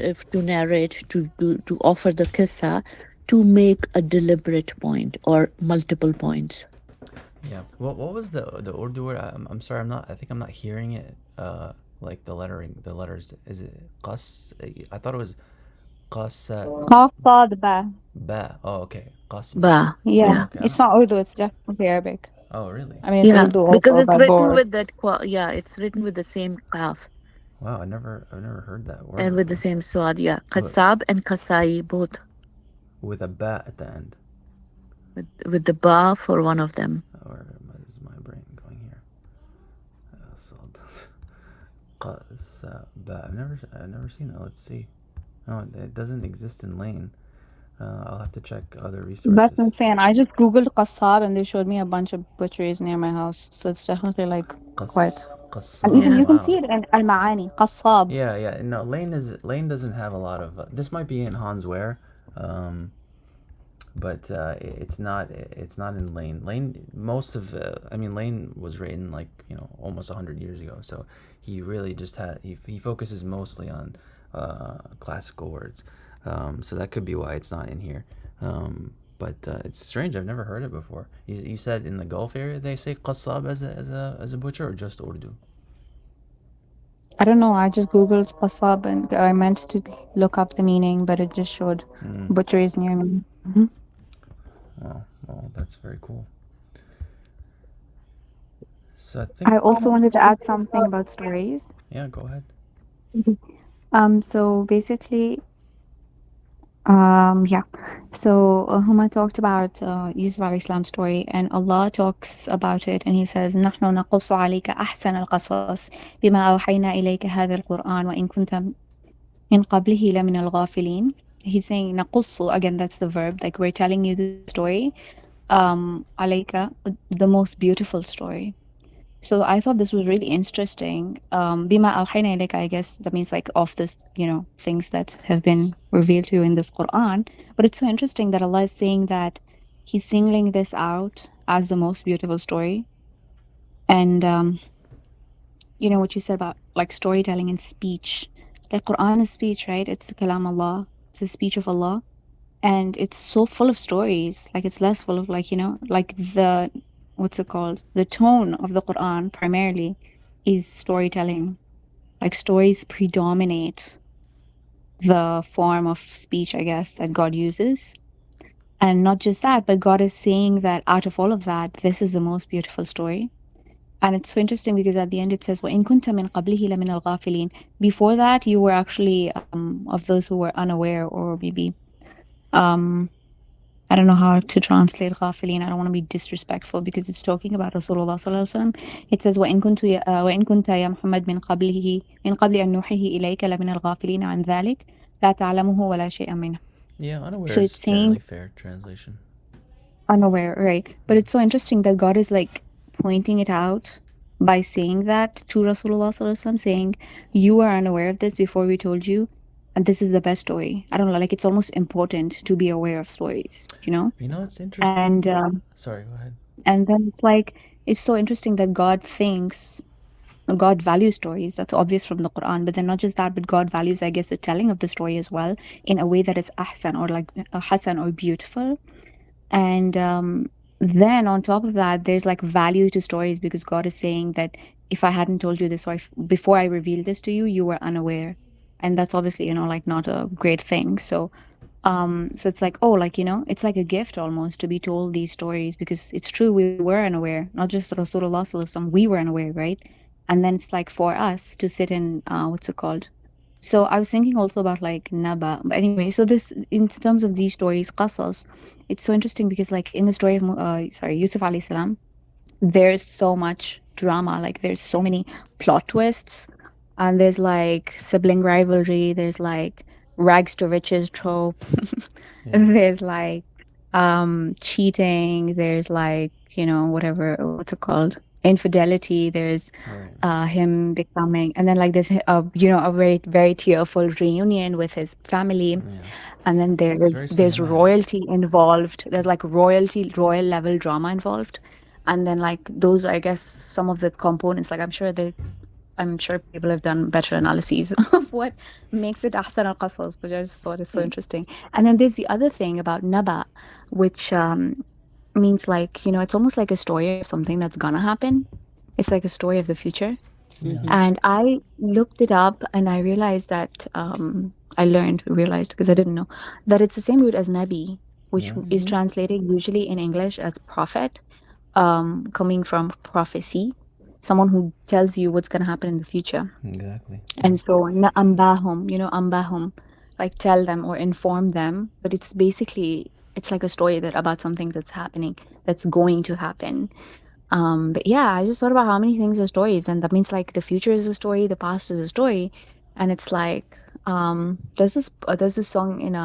if to narrate, to offer the kissa, to make a deliberate point or multiple points. Yeah. What was the Urdu word? I'm sorry. I'm not. I think I'm not hearing it. Like the lettering, the letters. Is it qas? I thought it was qasa Qaf Sad Ba. ba. Oh, okay. Qasba. Ba. Yeah, Oh, Yeah. okay. it's not Urdu, it's definitely Arabic. Oh, really? I mean, it's Yeah, Urdu because also, it's but written bored. with that yeah, it's written with the same kaf Wow. I've never heard that word and with the before. same swad. Yeah, With kasab and kasai both, with a ba at the end. with the ba for one of them. Or is my brain going here? So qasba. I've never seen it. Let's see. No, it doesn't exist in Lane. I'll have to check other That's resources. insane. I just Googled Qassab and they showed me a bunch of butcheries near my house. So it's definitely like quite. And even Qassab. you Yeah. can Wow. see it in Al Maani, Qassab. Yeah. No, Lane doesn't have a lot of. This might be in Hans Ware, um, but it's not in Lane. Lane most of I mean Lane was written like almost 100 years ago. So he really just he focuses mostly on classical words. So that could be why it's not in here. But it's strange. I've never heard it before. You said in the Gulf area they say qassab as a butcher or just Urdu? I don't know. I just Googled Qassab and I meant to look up the meaning, but it just showed Mm. butcheries near me. Mhm. Well, that's very cool. So I think I also wanted to add something about stories. yeah, go ahead. So basically, yeah. So Huma talked about Yusuf alayhi Islam's story, and Allah talks about it, and He says, "نحن نقص عليك أحسن القصص بما أوحينا إليك هذا القرآن وإن كنت من قبله لمن الغافلين." He's saying نقص again. That's the verb. Like we're telling you the story. عليك, the most beautiful story. So I thought this was really interesting. Bima أوحينا إليك, I guess that means like of the things that have been revealed to you in this Quran. But it's so interesting that Allah is saying that He's singling this out as the most beautiful story. And you know what you said about like storytelling and speech. Like Quran is speech, right? It's the kalam Allah. It's the speech of Allah. And it's so full of stories. Like it's less full of like like the what's it called, the tone of the Quran primarily is storytelling. Like stories predominate the form of speech, I guess, that God uses. And not just that, but God is saying that out of all of that, this is the most beautiful story. And it's so interesting because at the end it says, وَإِن كُنْتَ مِنْ قَبْلِهِ لَمِنَ الْغَافِلِينَ. Before that, you were actually of those who were unaware, or maybe I don't know how to translate غافلين. I don't want to be disrespectful because it's talking about Rasulullah صلى الله عليه وسلم. It says وإن كنت يا محمد من قبل أن نوحيه إليك لمن الغافلين عن ذلك لا تعلمه ولا شيئا منه. Yeah, unaware So is it's generally saying fair translation. unaware, right? But it's so interesting that God is like pointing it out by saying that to Rasulullah صلى الله عليه وسلم, saying you are unaware of this before we told you, and this is the best story. I don't know, like it's almost important to be aware of stories, It's interesting. And Sorry, go ahead. and then it's like it's so interesting that God values stories. That's obvious from the Quran. But then not just that, but God values, I guess, the telling of the story as well in a way that is ahsan, or like hasan, or beautiful. And then on top of that, there's like value to stories because God is saying that if I hadn't told you this, or before I revealed this to you, you were unaware. And that's obviously, like not a great thing. So it's like, oh, like, it's like a gift almost to be told these stories because it's true, we were unaware, not just Rasulullah sallallahu alaihi wasallam, we were unaware, right? And then it's like for us to sit in, what's it called? So I was thinking also about like Naba. But anyway, so this, in terms of these stories, qasas, it's so interesting because like in the story of, Yusuf alayhi salam, there's so much drama. Like there's so many plot twists, and there's like sibling rivalry. There's like rags to riches trope. There's like cheating. There's like whatever, what's it called? infidelity, there's Right. him becoming, and then like there's you know, a very very tearful reunion with his family, Yeah. and then It's very there's cinematic. royalty involved. There's like royal level drama involved, and then like those are, I guess, some of the components. Like I'm sure people have done better analyses of what makes it ahsan al qasas, which I just thought is so interesting. And then there's the other thing about naba, which means like, you know, it's almost like a story of something that's gonna happen. It's like a story of the future. Yeah. And I looked it up and I realized that realized because I didn't know that it's the same root as Nabi, which Yeah. is translated usually in English as prophet, coming from prophecy, someone who tells you what's going to happen in the future. Exactly. And so, na ambahum, you know, ambahum, like tell them or inform them. But it's basically, it's like a story that about something that's happening, that's going to happen. But yeah, I just thought about how many things are stories, and that means like the future is a story, the past is a story, and it's like there's this song in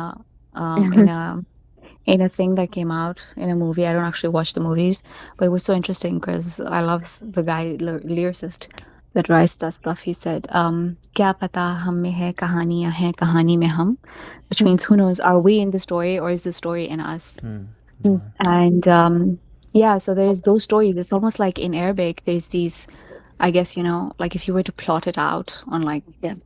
a thing that came out in a movie. I don't actually watch the movies, but it was so interesting because I love the guy lyricist that writes that stuff. He said, "Kya pata hum mein hai kahaniyan hai kahani mein hum," which means who knows, are we in the story or is the story in us? And yeah, so there's those stories. It's almost like in Arabic, there's these, I guess, you know, like if you were to plot it out on like, Yeah.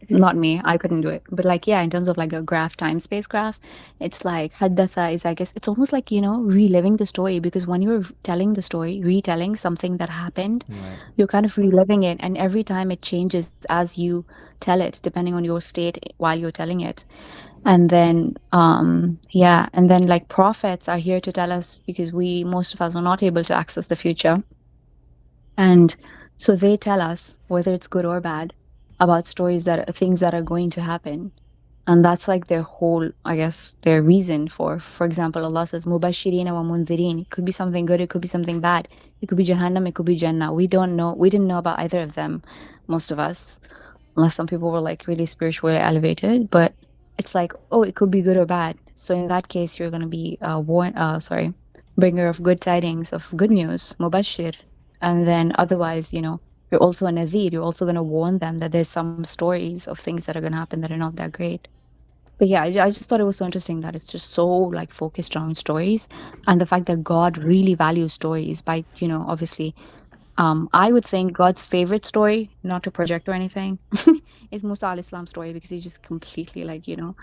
not me, I couldn't do it. But like, yeah, in terms of like a graph, time space graph, it's like haddatha is, I guess, it's almost like, you know, reliving the story, because when you're telling the story, retelling something that happened, Right. you're kind of reliving it. And every time it changes as you tell it, depending on your state while you're telling it. And then, yeah, and then like prophets are here to tell us, because most of us are not able to access the future. And so they tell us, whether it's good or bad, about things that are going to happen. And that's like their whole, I guess, their reason for example, Allah says, Mubashirina wa munzirin. It could be something good, it could be something bad. It could be Jahannam, it could be Jannah. We don't know. We didn't know about either of them, most of us, unless some people were like really spiritually elevated. But it's like, oh, it could be good or bad. So in that case, you're going to be bringer of good tidings, of good news, mubashir. And then otherwise, you know, you're also a nazir. You're also going to warn them that there's some stories of things that are going to happen that are not that great. But yeah, I just thought it was so interesting that it's just so like focused on stories, and the fact that God really values stories by, you know, obviously, I would think God's favorite story, not to project or anything, is Musa al Islam's story, because he just completely, like, you know,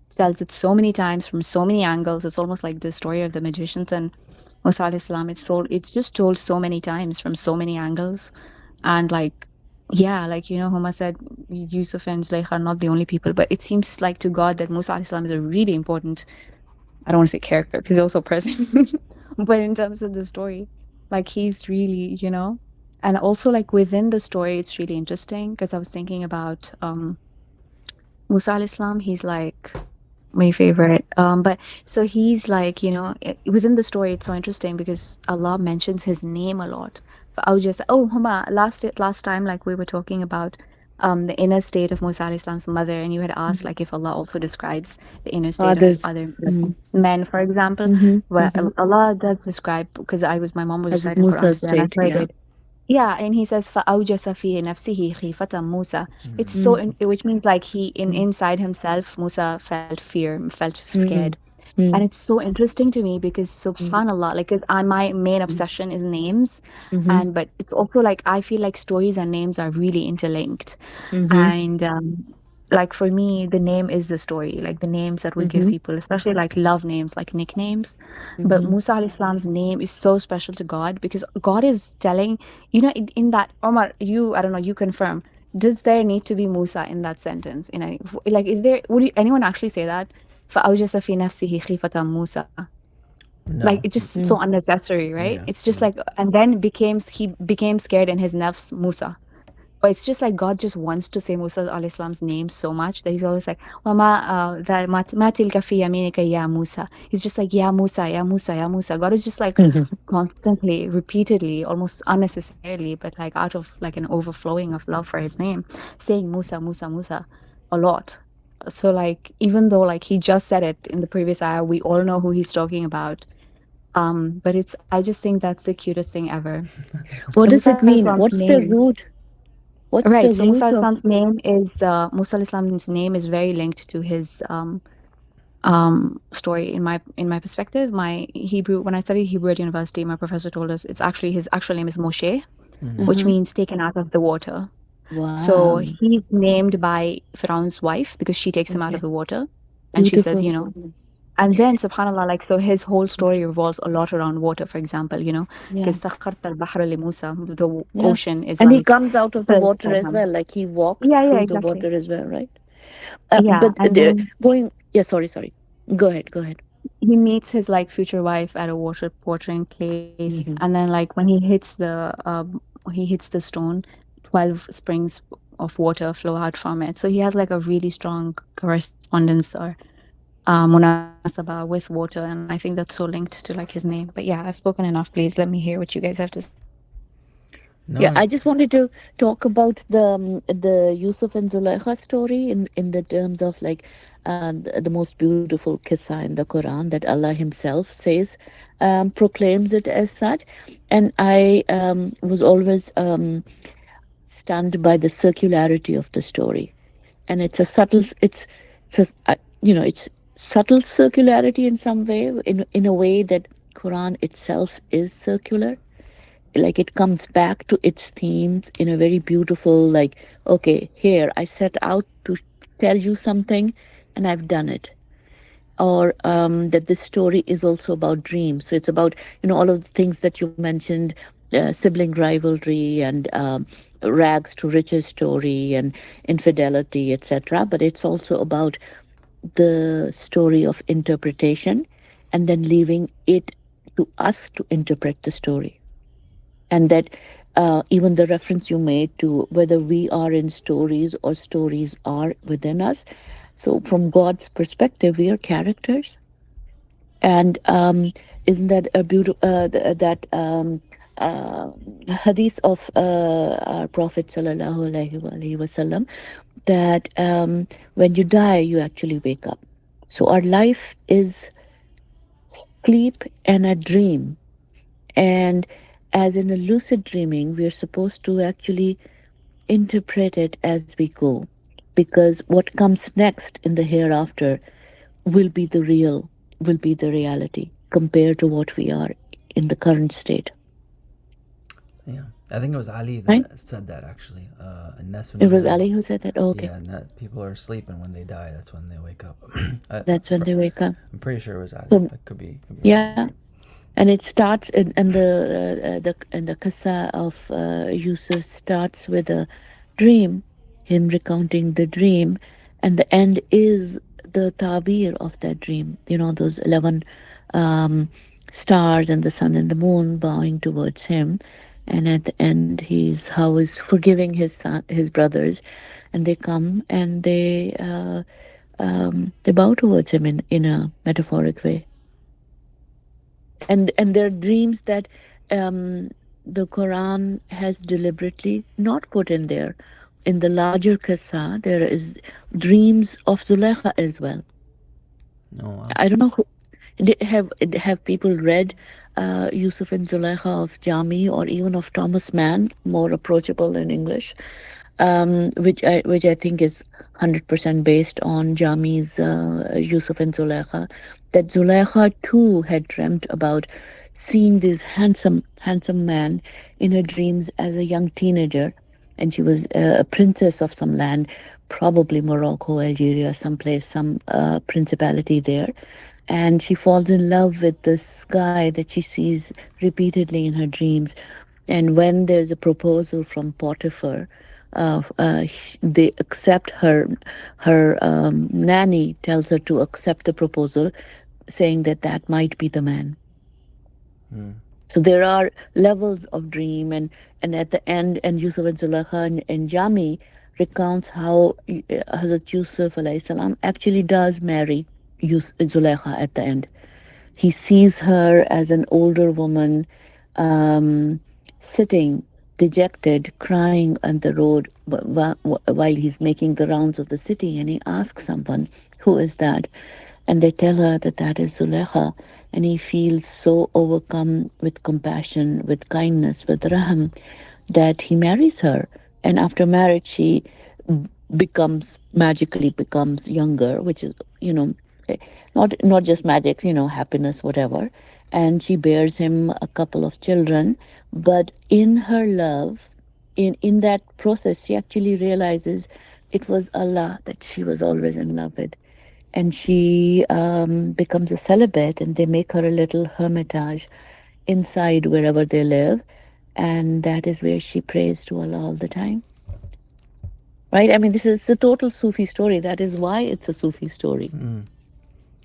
tells it so many times from so many angles. It's almost like the story of the magicians and Musa al Islam. It's just told so many times from so many angles. And like, yeah, like, you know, Huma said, Yusuf and Zulaikha are not the only people, but it seems like to God that Musa al Islam is a really important, I don't want to say character, because he's also present, but in terms of the story, like he's really, you know, and also like within the story, it's really interesting because I was thinking about Musa al Islam. He's like my favorite. But so he's like, you know, within the story, it's so interesting because Allah mentions his name a lot. Huma, last time, like we were talking about the inner state of Musa alayhi Islam's mother, and you had asked like if Allah also describes the inner state of Others. other men, for example. Well, Allah does describe, because my mom was As reciting Quran Musa's today, and I state, heard yeah. it. Yeah, and he says فَأَوْجَسَ فِي نَفْسِهِ خِيفَةً Musa. It's so, which means like inside himself, Musa felt fear, felt scared. And it's so interesting to me because subhanallah, like, because my main obsession is names, but it's also like I feel like stories and names are really interlinked. And like for me, the name is the story, like the names that we give people, especially like love names, like nicknames. But Musa al Islam's name is so special to God because God is telling, you know, in that, Omar, I don't know, you confirm. Does there need to be Musa in that sentence? In any, like, anyone actually say that? فَأَوْجَسَ فِي نَفْسِهِ خِيفَةً Musa. No. Like, it's just so unnecessary, right? Yeah, It's just like, and then he became scared in his nafs, Musa. But it's just like God just wants to say Musa al Islam's name so much that he's always like, Ma tilka fi yaminika ya Musa. He's just like, Ya Musa, Ya Musa, Ya Musa. God is just like constantly, repeatedly, almost unnecessarily, but like out of like an overflowing of love for his name, saying Musa, Musa, Musa a lot. So like, even though like he just said it in the previous ayah, we all know who he's talking about. But it's I just think that's the cutest thing ever. What does Musa it mean? Islam's What's the name, root? What's right? the So Musa root of? Islam's name is Musa Islam's name is very linked to his story in my perspective. My Hebrew When I studied Hebrew at university, my professor told us it's actually his actual name is Moshe, Mm-hmm. which Uh-huh. means taken out of the water. So Wow. he's named by Pharaoh's wife because she takes him out of Okay. the water. And she says, Beautiful. and then subhanallah, like, so his whole story revolves a lot around water, for example, Yeah. because سخرت البحر لموسى, the Yeah. ocean is And he like comes out of the spills water for as him. well. Like he walks Yeah, yeah, through the exactly. water as well, right? Yeah. But And then going. Yeah. Sorry. Sorry. Go ahead. Go ahead. he meets his like future wife at a watering place. And then like when he hits the stone, 12 springs of water flow out from it. So he has like a really strong correspondence or munasaba with water, and I think that's so linked to like his name. But yeah, I've spoken enough. Please let me hear what you guys have to say. Yeah, No. I just wanted to talk about the Yusuf and Zulaikha story in the terms of like the most beautiful kissa in the Quran that Allah Himself says, proclaims it as such, and I was always stunned by the circularity of the story, and it's a subtle, it's subtle circularity in some way, in a way that Quran itself is circular, like it comes back to its themes in a very beautiful, like, okay, here I set out to tell you something and I've done it. Or that this story is also about dreams, so it's about all of the things that you mentioned, sibling rivalry and rags to riches story and infidelity, etc., but it's also about the story of interpretation, and then leaving it to us to interpret the story. And that even the reference you made to whether we are in stories or stories are within us, so from God's perspective we are characters. And isn't that a beautiful that uh, hadith of our Prophet sallallahu alaihi wasallam, that when you die you actually wake up. So our life is sleep and a dream. And as in a lucid dreaming, we are supposed to actually interpret it as we go, because what comes next in the hereafter will be the real, will be the reality compared to what we are in the current state. Yeah, I think it was Ali Right? that said that actually. And that's when It you was know. Ali who said that. Oh, okay. Yeah, and that people are asleep, and when they die, that's when they wake up. That's when they wake up. I'm pretty sure it was Ali. So, I could be wrong. yeah. And it starts in the qissa of Yusuf starts with a dream, him recounting the dream, and the end is the tabir of that dream. Those 11 um, stars and the sun and the moon bowing towards him, and at the end he's forgiving his brothers, and they come and they bow towards him in a metaphoric way. And there are dreams that the Quran has deliberately not put in there. In the larger qissa, there is dreams of Zulaikha as well. Oh wow. I don't know have people read Yusuf and Zulaikha of Jami, or even of Thomas Mann, more approachable in English, which I think is 100% based on Jami's Yusuf and Zulaikha. That Zulaikha too had dreamt about seeing this handsome man in her dreams as a young teenager, and she was a princess of some land, probably Morocco, Algeria, someplace, some principality there. And she falls in love with this guy that she sees repeatedly in her dreams. And when there's a proposal from Potiphar, they accept her nanny tells her to accept the proposal, saying that that might be the man. Hmm. So there are levels of dream, and at the end, and Yusuf and Zulaikha and Jami recounts how Hazrat Yusuf alayhi salam actually does marry Zulaikha at the end. He sees her as an older woman, um, sitting dejected, crying on the road while he's making the rounds of the city, and he asks someone, "Who is that?" And they tell her that that is Zulaikha. and he feels so overcome with compassion, with kindness, with raham, that he marries her. And after marriage, she becomes magically becomes younger, which is, you know, eh, not just magic, happiness, whatever. And she bears him a couple of children, but in her love, in that process, she actually realizes it was Allah that she was always in love with. And she becomes a celibate, and they make her a little hermitage inside wherever they live. And that is where she prays to Allah all the time. Right? I mean, this is a total Sufi story. That is why it's a Sufi story. Mm.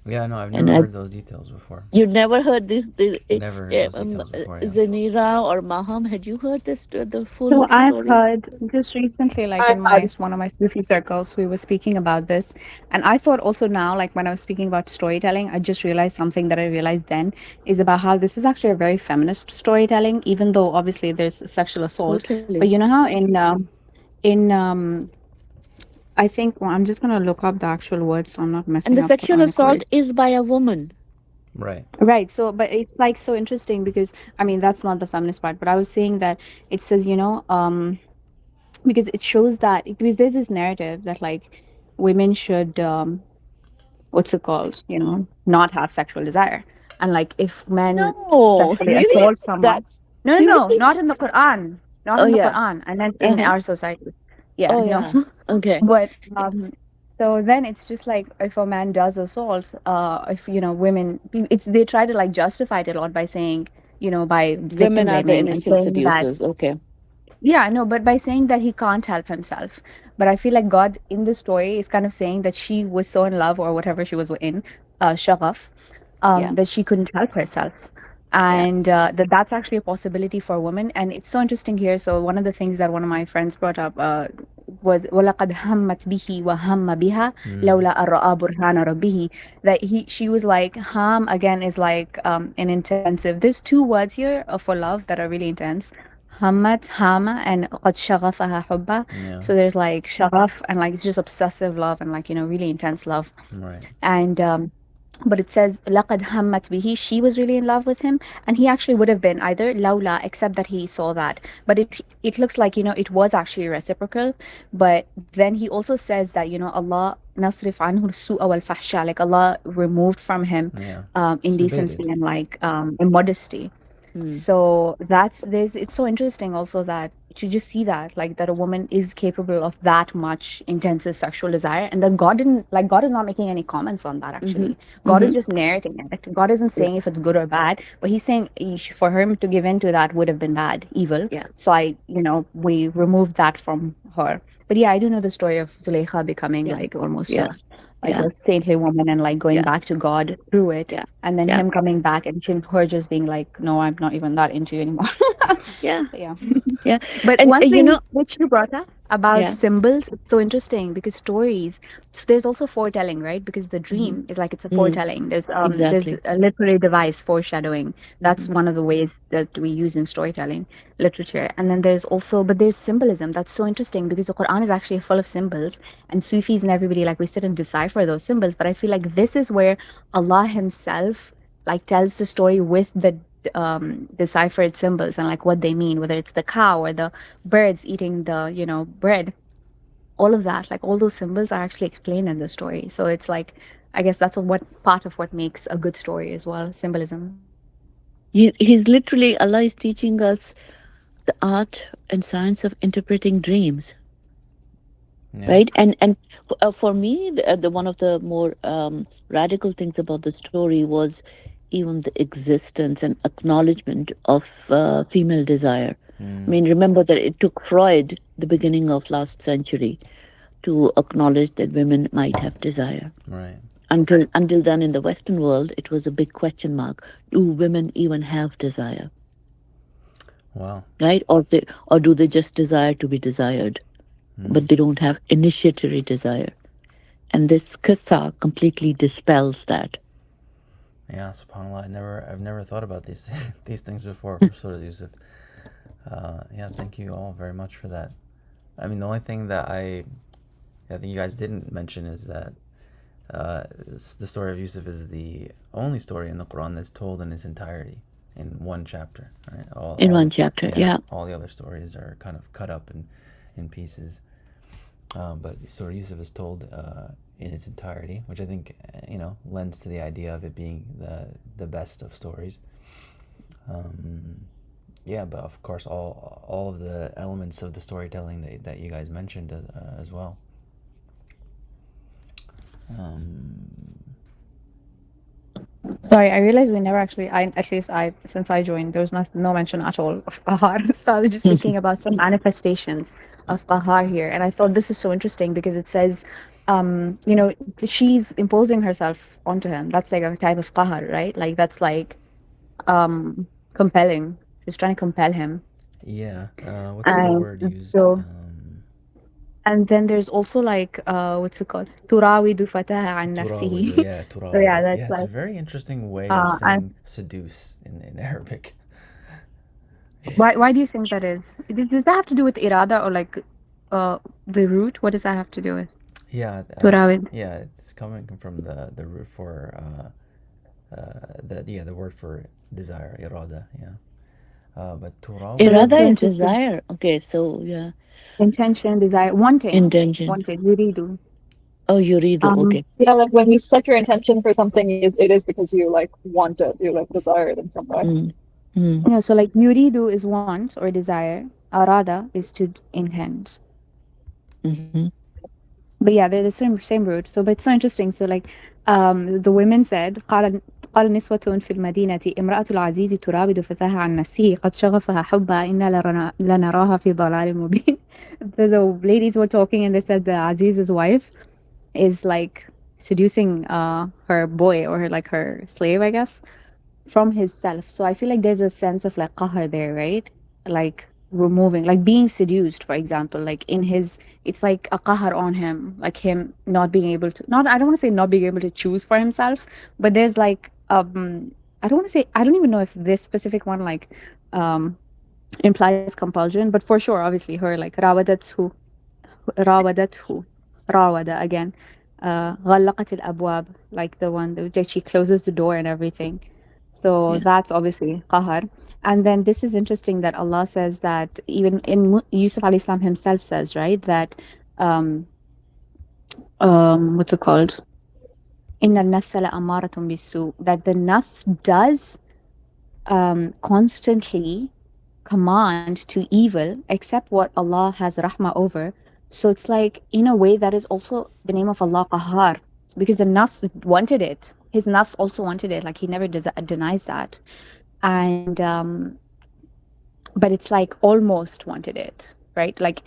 Yeah, no, I've And never heard those details before. you never heard this Never heard those details before, yeah. Zanira or Maham, had you heard this, the full So I've story? heard just recently, like I in had. my one of my Sufi circles, we were speaking about this, and I thought also now, like when I was speaking about storytelling, I just realized something that I realized then is about how this is actually a very feminist storytelling, even though obviously there's sexual assault. Totally. But you know how in I think well, I'm just gonna look up the actual words so I'm not And messing the up sexual Quranic assault words. is by a woman. Right. Right. So, but it's like so interesting because I mean that's not the feminist part, but I was saying that it says because it shows that because there's this narrative that like women should what's it called not have sexual desire, and like if men No, sexually really? assault someone. That's No, no, no, seriously? not in the Quran, not Oh, in the yeah. Quran, I meant in Uh-huh. our society. Yeah, Oh, no. yeah. Okay. But so then it's just like if a man does assault, if women, it's they try to like justify it a lot by saying, by victim Women are the blaming and initial saying that. seducers. Okay. Yeah, I know, but by saying that he can't help himself. But I feel like God in the story is kind of saying that she was so in love or whatever she was in, Shagaf, Yeah. that she couldn't help herself. Yeah. And that's actually a possibility for a woman. And it's so interesting here. So one of the things that one of my friends brought up was وَلَقَدْ هَمَّتْ بِهِ وَهَمَّ بِهَا لَوْلَا أَن رَأَى بُرْهَانَ رَبِّهِ. That she was like, ham again is like an intensive. There's two words here for love that are really intense. Hammat, Hama, and قد شغفها حبا. Yeah. So there's like shagaf and like it's just obsessive love and like really intense love. Right. And but it says لقد همت به, she was really in love with him, and he actually would have been either لولا, except that he saw that. But it looks like it was actually reciprocal. But then he also says that Allah نصرف عنه السوء والفحشاء, like Allah removed from him Yeah. indecency It's and like immodesty. Hmm. So it's so interesting also that to just see that like that a woman is capable of that much intensive sexual desire, and that God is not making any comments on that actually. God is just narrating it. God isn't Yeah. saying if it's good or bad, but he's saying for him to give in to that would have been bad, evil. Yeah. So we removed that from her. But yeah, I do know the story of Zuleika becoming Yeah. like almost Yeah. like Yeah. a saintly woman and like going Yeah. back to God through it. Yeah. And then Yeah. him coming back and her just being like, no, I'm not even that into you anymore. Yeah. Yeah. Yeah. But And one thing which you brought up about yeah. symbols, it's so interesting because stories, so there's also foretelling, right? Because the dream is like it's a foretelling. There's Exactly. a literary device, foreshadowing. That's one of the ways that we use in storytelling literature. And then there's symbolism. That's so interesting because the Quran is actually full of symbols, and Sufis and everybody, like, we sit and decipher those symbols. But I feel like this is where Allah himself like tells the story with the deciphered symbols and like what they mean, whether it's the cow or the birds eating the bread. All of that, like all those symbols are actually explained in the story. So it's like, I guess that's what part of what makes a good story as well, symbolism. He's literally, Allah is teaching us the art and science of interpreting dreams. Yeah. Right. And for me, the one of the more radical things about the story was even the existence and acknowledgement of female desire. I mean, remember that it took Freud the beginning of last century to acknowledge that women might have desire. Right. Until then, in the Western world, it was a big question mark: do women even have desire? Wow. Right? Or do they just desire to be desired, but they don't have initiatory desire? And this qissa completely dispels that. Yeah, subhanAllah. I've never thought about these these things before, Surah Yusuf. Yeah, thank you all very much for that. I mean, the only thing that I think you guys didn't mention is that the story of Yusuf is the only story in the Quran that's told in its entirety in one chapter. Right? In one chapter, yeah. All the other stories are kind of cut up in pieces. But Surah Yusuf is told in its entirety, which I think lends to the idea of it being the best of stories. Yeah, but of course, all of the elements of the storytelling that you guys mentioned as well. Sorry, I realized we never actually. At least since I joined, there was no mention at all of qahar. So I was just thinking about some manifestations of qahar here, and I thought this is so interesting because it says, she's imposing herself onto him. That's like a type of qahar, right? Like that's like compelling. She's trying to compel him. Yeah. What's the And word used? so, and then there's also like what's it called? تراود فتاها عن Turawidu, نفسه. yeah, So turawidu. yeah, that's Yeah, it's a like very interesting way of and saying seduce in Arabic. why do you think that is? Does that have to do with irada or like the root? What does that have to do with? Yeah, تراود. yeah, it's coming from the root for the word for desire, irada. Yeah, but So turawidu. that's Irada so is interesting. desire. Okay, so yeah. Intention, desire, wanting, Intention. yuridu. Oh, yuridu. Okay. Yeah, like when you set your intention for something, it is because you like want it, you like desire it in some way. So like yuridu is want or desire. Arada is to intend. Mm-hmm. But yeah, they're the same root. So, but it's so interesting. So, like, the women said, قال نسوة في المدينة امرأة العزيز تراود فتاها عن نفسه قد شغفها حبا إنا لنراها في ضلال مبين. The ladies were talking and they said the Aziz's wife is like seducing her boy or her slave, I guess, from his self. So I feel like there's a sense of like qahar there, right? Like removing, like being seduced, for example, like in his, it's like a qahar on him, like him not being able to, not, I don't want to say not being able to choose for himself, but there's like, I don't want to say, I don't even know if this specific one like implies compulsion, but for sure, obviously her like راودته راودة again غلقت الأبواب, like the one that she closes the door and everything. So Yeah. that's obviously qahar. And then this is interesting that Allah says that even in Yusuf alayhi salam himself says, right, that what's it called? إن النفس لأمارة بالسوء, that the nafs does constantly command to evil except what Allah has rahmah over. So it's like in a way that is also the name of Allah qahar, because the nafs wanted it. His nafs also wanted it, like he never denies that. And but it's like almost wanted it, right? Like,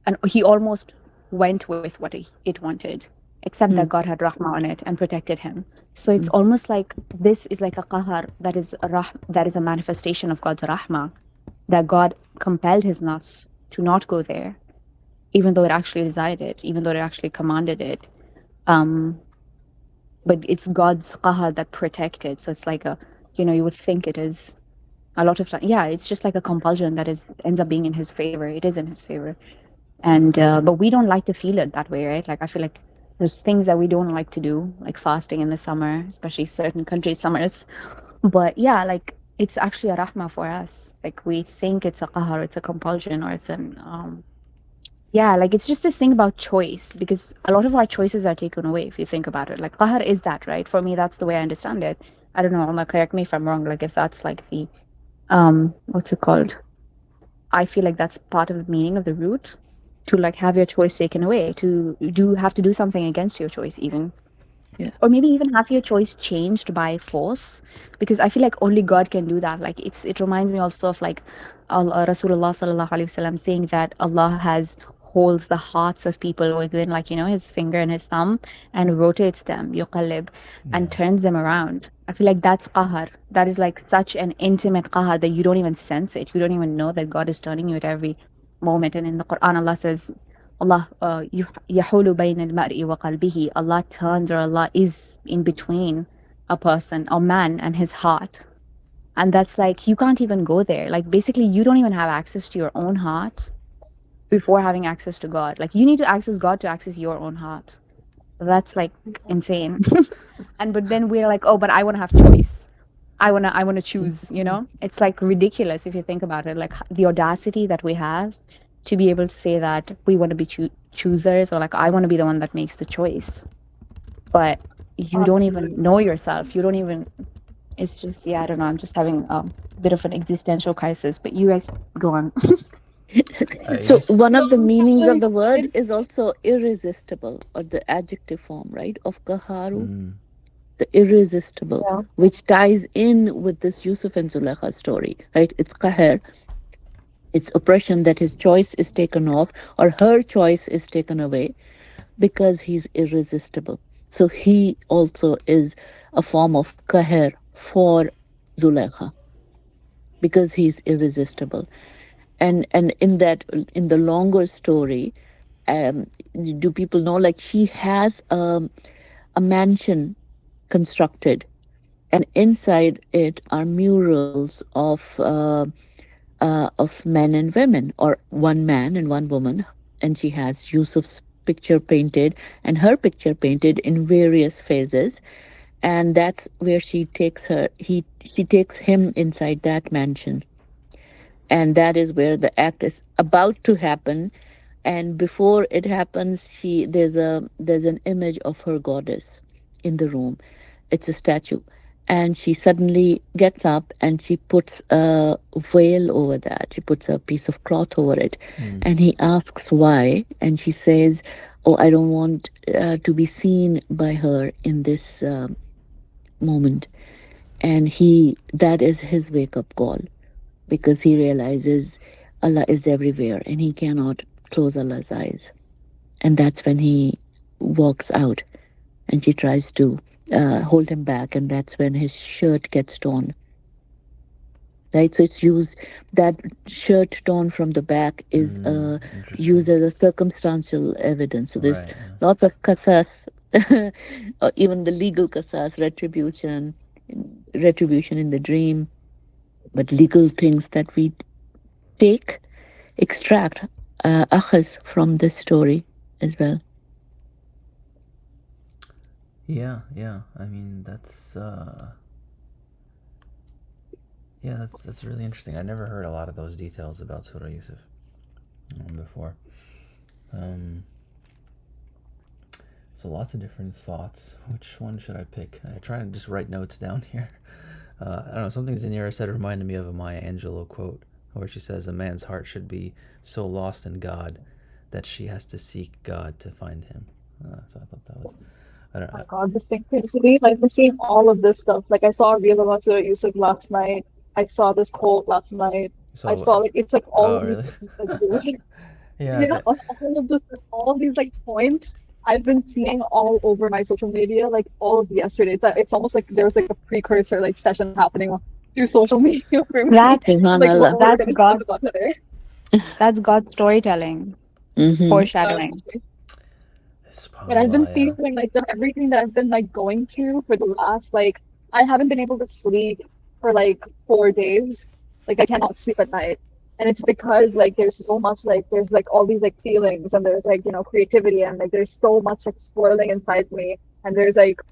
and he almost went with what it wanted, except that God had rahmah on it and protected him. So it's almost like this is like a qahar that is a manifestation of God's rahmah, that God compelled his nafs to not go there, even though it actually desired, even though it actually commanded it. But it's God's qahar that protected. So it's like you would think it is a lot of time. Yeah, it's just like a compulsion that ends up being in his favor. It is in his favor. And but we don't like to feel it that way, right? Like I feel like there's things that we don't like to do, like fasting in the summer, especially certain countries' summers. But yeah, like it's actually a rahmah for us. Like we think it's a qahar, it's a compulsion, or it's an yeah, like it's just this thing about choice, because a lot of our choices are taken away if you think about it. Like qahar is that, right? For me, that's the way I understand it. I don't know, Omar, correct me if I'm wrong. Like if that's like the what's it called? I feel like that's part of the meaning of the root, to like have your choice taken away, to have to do something against your choice even. Yeah. Or maybe even have your choice changed by force, because I feel like only God can do that. Like it reminds me also of like Rasulullah sallallahu alaihi wasallam saying that Allah holds the hearts of people within his finger and his thumb and rotates them, yuqallib, and turns them around. I feel like that's qahar. That is like such an intimate qahar that you don't even sense it. You don't even know that God is turning you at every moment. And in the Quran, Allah says, Allah يحول بين المرء وقلبه. Allah turns, or Allah is in between a person or man and his heart. And that's like, you can't even go there. Like basically you don't even have access to your own heart before having access to God. Like you need to access God to access your own heart. That's like insane. But then we're like, oh, but I want to have choice. I want to choose, you know? It's like ridiculous if you think about it, like the audacity that we have to be able to say that we want to be choosers, or like I want to be the one that makes the choice. But you don't even know yourself. You don't even, it's just, yeah, I don't know. I'm just having a bit of an existential crisis, but you guys go on. So one of the No, meanings of actually, the word it, is also irresistible, or the adjective form, right, of kaharu, Mm. the irresistible, yeah. which ties in with this Yusuf and Zulekha story, right? It's kahar, it's oppression, that his choice is taken off or her choice is taken away because he's irresistible. So he also is a form of kahar for Zulekha because he's irresistible. And in that, in the longer story, um do people know, like, she has a mansion constructed, and inside it are murals of men and women, or one man and one woman, and she has Yusuf's picture painted and her picture painted in various phases, and that's where she takes him inside that mansion, and that is where the act is about to happen. And before it happens, there's an image of her goddess in the room. It's a statue, and she suddenly gets up and she puts a veil over that. She puts a piece of cloth over it, Mm. and he asks why, and she says, oh, I don't want to be seen by her in this moment. And he that is his wake up call, because he realizes Allah is everywhere and he cannot close Allah's eyes. And that's when he walks out, and she tries to hold him back, and that's when his shirt gets torn. Right, so it's used, that shirt torn from the back is Mm. used Interesting. as a circumstantial evidence. So there's Right. Yeah. lots of qasas, or even the legal qasas, retribution in the dream, but legal things that we take, extract akhas from this story as well. Yeah. Yeah. I mean, that's really interesting. I never heard a lot of those details about Surah Yusuf before. Um, so lots of different thoughts. Which one should I pick? I try to just write notes down here. I don't know. Something Zanira said reminded me of a Maya Angelou quote, where she says, "A man's heart should be so lost in God that she has to seek God to find Him." So I thought that was. I don't. Oh my God, the synchronicities. I've been seeing all of this stuff. Like I saw a reel about Surah Yusuf last night. I saw this quote last night. I So. saw like it's like all Oh of these really? things like dude. Yeah. Yeah, all of this, all these like points I've been seeing all over my social media, like all of yesterday. It's almost like there was like a precursor like session happening through social media for me. That's Like what Subhanallah. we're that's gonna talk God's about today. that's God's storytelling, Mm-hmm. foreshadowing. And I've been Subhanallah. Yeah. feeling like everything that I've been like going through for the last like I haven't been able to sleep for like 4 days. Like I cannot sleep at night. And it's because like there's so much like there's like all these like feelings and there's like, you know, creativity and like there's so much like swirling inside me and there's like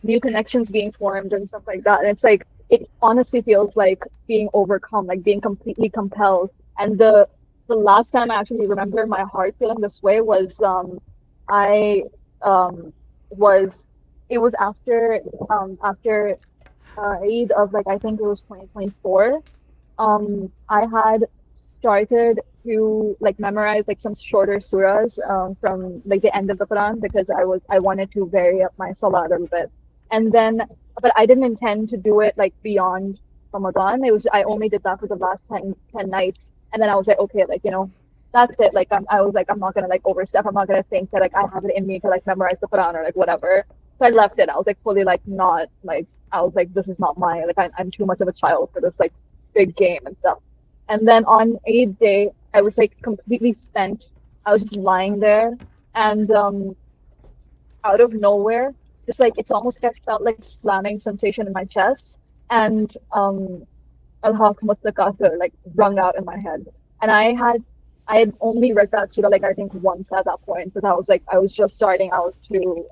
new connections being formed and stuff like that. And it's like it honestly feels like being overcome, like being completely compelled. And the last time I actually remember my heart feeling this way was I was it was after Eid of like I think it was 2024. I had started to like memorize like some shorter surahs from like the end of the Quran because I wanted to vary up my salah a little bit. And then but I didn't intend to do it like beyond Ramadan. It was I only did that for the last 10 nights. And then I was like, okay, like you know, that's it. Like I was like, I'm not gonna like overstep. I'm not gonna think that like I have it in me to like memorize the Quran or like whatever. So I left it. I was like fully like not like I was like, this is not my like I'm too much of a child for this like big game and stuff. And then on Eid day, I was like completely spent. I was just lying there, and out of nowhere, just like it's almost like I felt like slamming sensation in my chest, and Al-Haq Mutlaqat like rung out in my head, and I had I had only read that surah like I think once at that point because I was just starting out to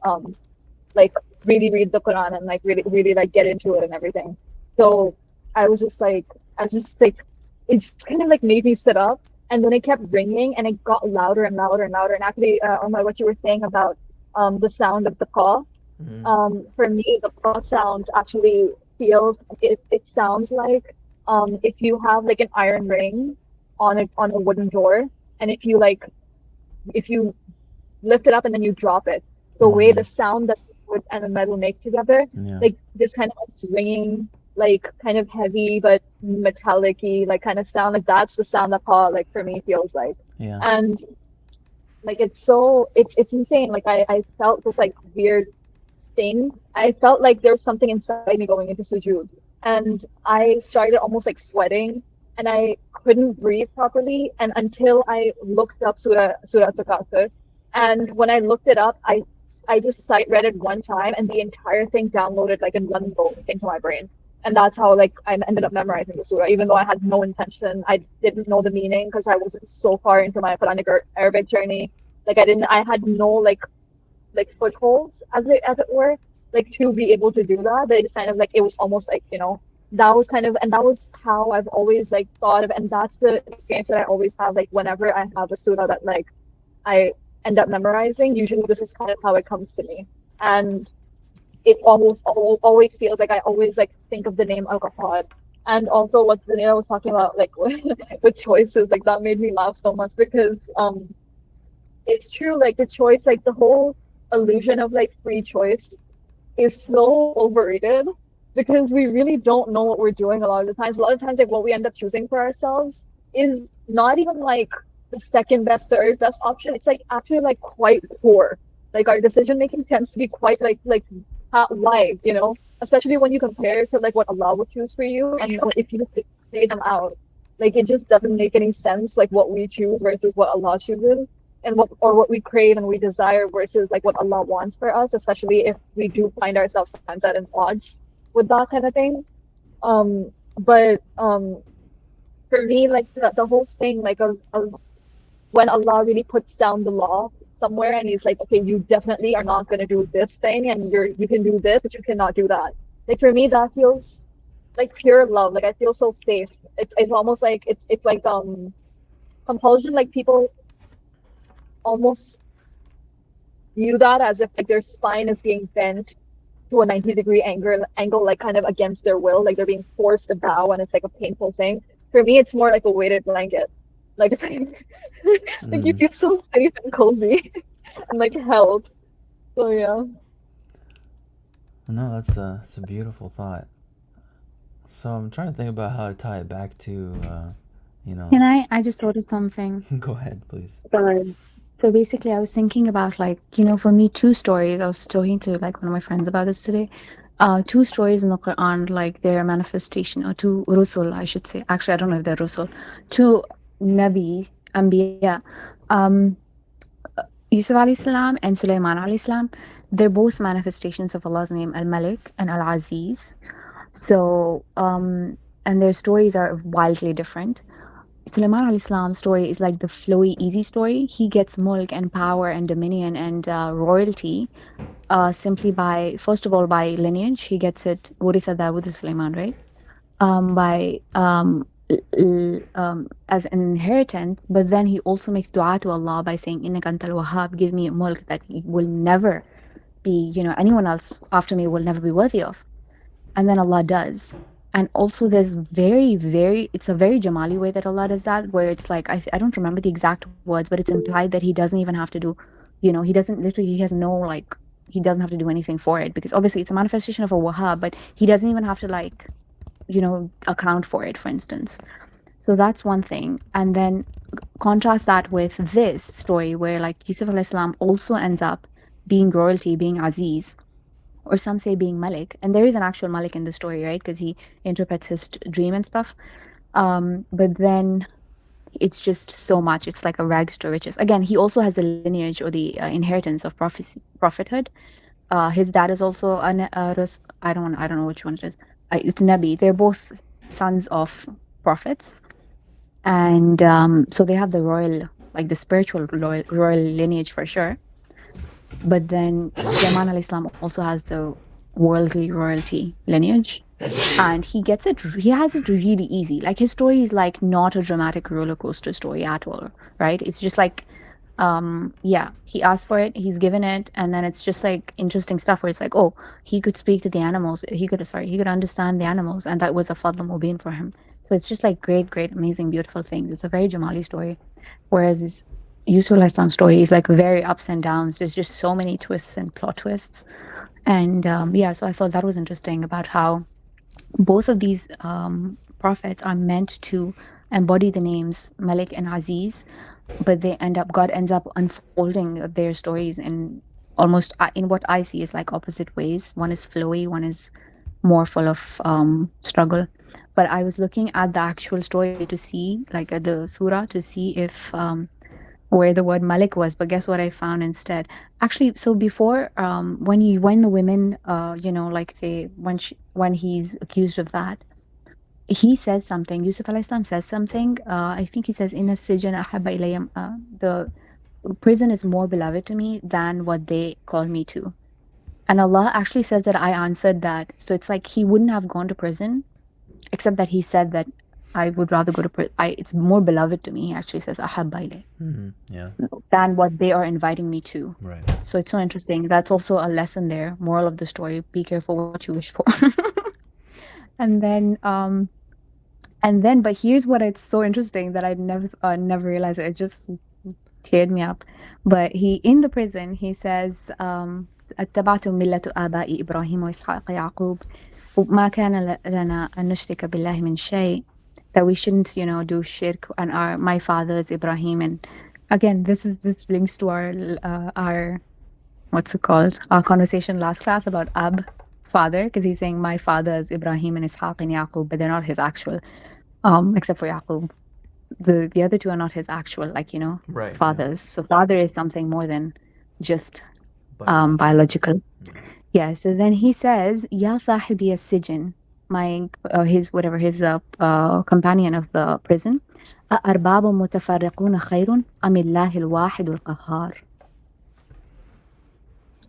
like really read the Quran and like really like get into it and everything. So I was just like I just like it just kind of like made me sit up and then it kept ringing and it got louder and louder and louder. And actually, Omar, what you were saying about the sound of the call, Mm-hmm. for me, the call sound actually it sounds like if you have like an iron ring on a wooden door, and if you lift it up and then you drop it, the way Mm-hmm. the sound that the wood and the metal make together, Yeah. like this kind of like ringing, like kind of heavy but metallic-y, like kind of sound, like that's the sound that Paul like for me feels like. Yeah. And like it's insane. Like I felt this like weird thing. I felt like there was something inside me going into sujood. And I started almost like sweating and I couldn't breathe properly. And until I looked up Surah Takathur. And when I looked it up, I just sight read it one time and the entire thing downloaded like in one go into my brain. And that's how like I ended up memorizing the surah, even though I had no intention. I didn't know the meaning because I wasn't so far into my Quranic or Arabic journey. Like I had no like footholds as it were, like to be able to do that. But it's kind of like it was almost like, that was kind of and that was how I've always like thought of, and that's the experience that I always have like whenever I have a surah that like I end up memorizing. Usually this is kind of how it comes to me. And it always feels like I always like think of the name Al-Qur'an. And also what Zanina was talking about, like with choices, like that made me laugh so much because it's true, like the choice, like the whole illusion of like free choice is so overrated because we really don't know what we're doing a lot of the times. A lot of times, like what we end up choosing for ourselves is not even like the second best, third best option. It's like actually like quite poor. Like our decision making tends to be quite like wide, especially when you compare it to like what Allah would choose for you, and if you just lay them out, like it just doesn't make any sense. Like what we choose versus what Allah chooses and what we crave and we desire versus like what Allah wants for us, especially if we do find ourselves sometimes at an odds with that kind of thing. But for me, like the whole thing, like of when Allah really puts down the law somewhere and He's like, okay, you definitely are not gonna do this thing, and you can do this, but you cannot do that. Like for me, that feels like pure love. Like I feel so safe. It's almost like it's like compulsion. Like people almost view that as if like their spine is being bent to a 90-degree angle, like kind of against their will, like they're being forced to bow, and it's like a painful thing. For me, it's more like a weighted blanket. Like it's like like you Mm. feel so safe and cozy and like held. So yeah. No, that's a beautiful thought. So I'm trying to think about how to tie it back to, you know. Can I just thought of something. Go ahead, please. Sorry. So basically, I was thinking about like, for me, two stories. I was talking to like one of my friends about this today. Two stories in the Quran, like their manifestation, or two Rusul, I should say. Actually, I don't know if they're Rusul. Two Nabi, Anbiya. Um, Yusuf alayhi salam and Sulaiman alayhi salam, they're both manifestations of Allah's name, Al Malik and Al Aziz. So, and their stories are wildly different. Sulaiman alayhi salam's story is like the flowy, easy story. He gets mulk and power and dominion and royalty simply by, first of all, by lineage. He gets it, Waritha Dawud Sulaiman, right? By as an inheritance, but then he also makes dua to Allah by saying, Innaka antal wahhab, give me a mulk that will never be, anyone else after me will never be worthy of. And then Allah does. And also there's it's a very Jamali way that Allah does that, where it's like, I don't remember the exact words, but it's implied that he doesn't even have to do, he doesn't literally, he has no like, he doesn't have to do anything for it, because obviously it's a manifestation of a wahhab, but he doesn't even have to like, account for it, for instance. So that's one thing. And then contrast that with this story where like Yusuf alayhi salam also ends up being royalty, being Aziz, or some say being Malik. And there is an actual Malik in the story, right? Because he interprets his dream and stuff. But then it's just so much. It's like a rags to riches. Again, he also has the lineage or the inheritance of prophethood. His dad is also I don't know which one it is. It's Nabi. They're both sons of prophets. And so they have the royal, like the spiritual royal lineage for sure. But then Sulaiman al-Islam also has the worldly royalty lineage. And he has it really easy. Like his story is like not a dramatic roller coaster story at all, right? It's just like, yeah, he asked for it, he's given it, and then it's just like interesting stuff where it's like, oh, he could speak to the animals, he could understand the animals, and that was a fadl mubin for him. So it's just like great, amazing, beautiful things. It's a very Jamali story. Whereas Yusuf Islam's story is like very ups and downs. There's just so many twists and plot twists. And yeah, so I thought that was interesting about how both of these prophets are meant to embody the names Malik and Aziz, but God ends up unfolding their stories in almost, in what I see, is like opposite ways. One is flowy, one is more full of struggle. But I was looking at the actual story to see, like at the surah, to see if where the word Malik was. But guess what I found instead? Actually, so before, when the women, like when he's accused of that, he says something. Yusuf alayhi salam says something. I think he says, "Inna sijana ahabba ilayya." The prison is more beloved to me than what they call me to. And Allah actually says that I answered that. So it's like he wouldn't have gone to prison, except that he said that I would rather go to prison. It's more beloved to me. He actually says ahabba ilayya, Yeah. than what they are inviting me to. Right. So it's so interesting. That's also a lesson there. Moral of the story: be careful what you wish for. And then, but here's what it's so interesting that I never realized. It just teared me up. But in the prison, he says, اتبعت ملة آبائي إبراهيم وإسحاق يعقوب وما كان لنا أن نشرك بالله من شيء. That we shouldn't, do shirk, and my father is Ibrahim. And again, this links to our what's it called? Our conversation last class about Ab, father, because he's saying my father is Ibrahim and Ishaq and Yaqub, but they're not his actual, except for Yaqub. The other two are not his actual, Right, fathers. So father is something more than just biological. biological. Yeah. So then he says, Ya sahibi as-sijn, his companion of the prison. أأرباب متفرقون خير أم الله الواحد القهار.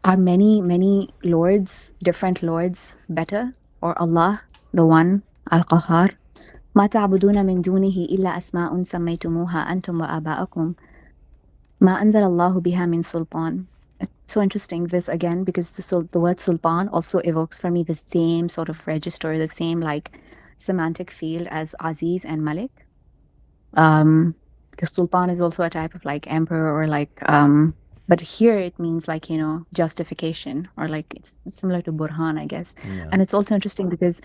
Are many lords, different lords, better, or Allah, the one, Al-Qahhar? ما تعبدون من دونه إلا أسماء سميتموها أنتم وآباؤكم ما أنزل الله بها من سلطان. It's so interesting, this again, because the word sultan also evokes for me the same sort of register, the same like semantic field as Aziz and Malik. Because sultan is also a type of like emperor, or like but here it means like, justification, or like it's similar to Burhan, I guess. Yeah. And it's also interesting because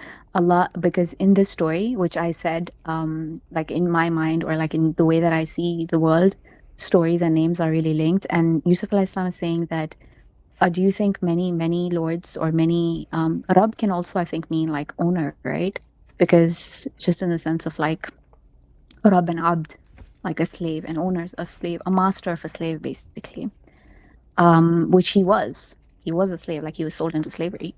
because in this story, which I said, like in my mind, or like in the way that I see the world, stories and names are really linked. And Yusuf alayhi salam is saying that, do you think many lords, or many, Rab can also, I think, mean like owner, right? Because just in the sense of like Rab and Abd, like a slave, and owner, a slave, a master of a slave, basically. Which he was a slave, like he was sold into slavery.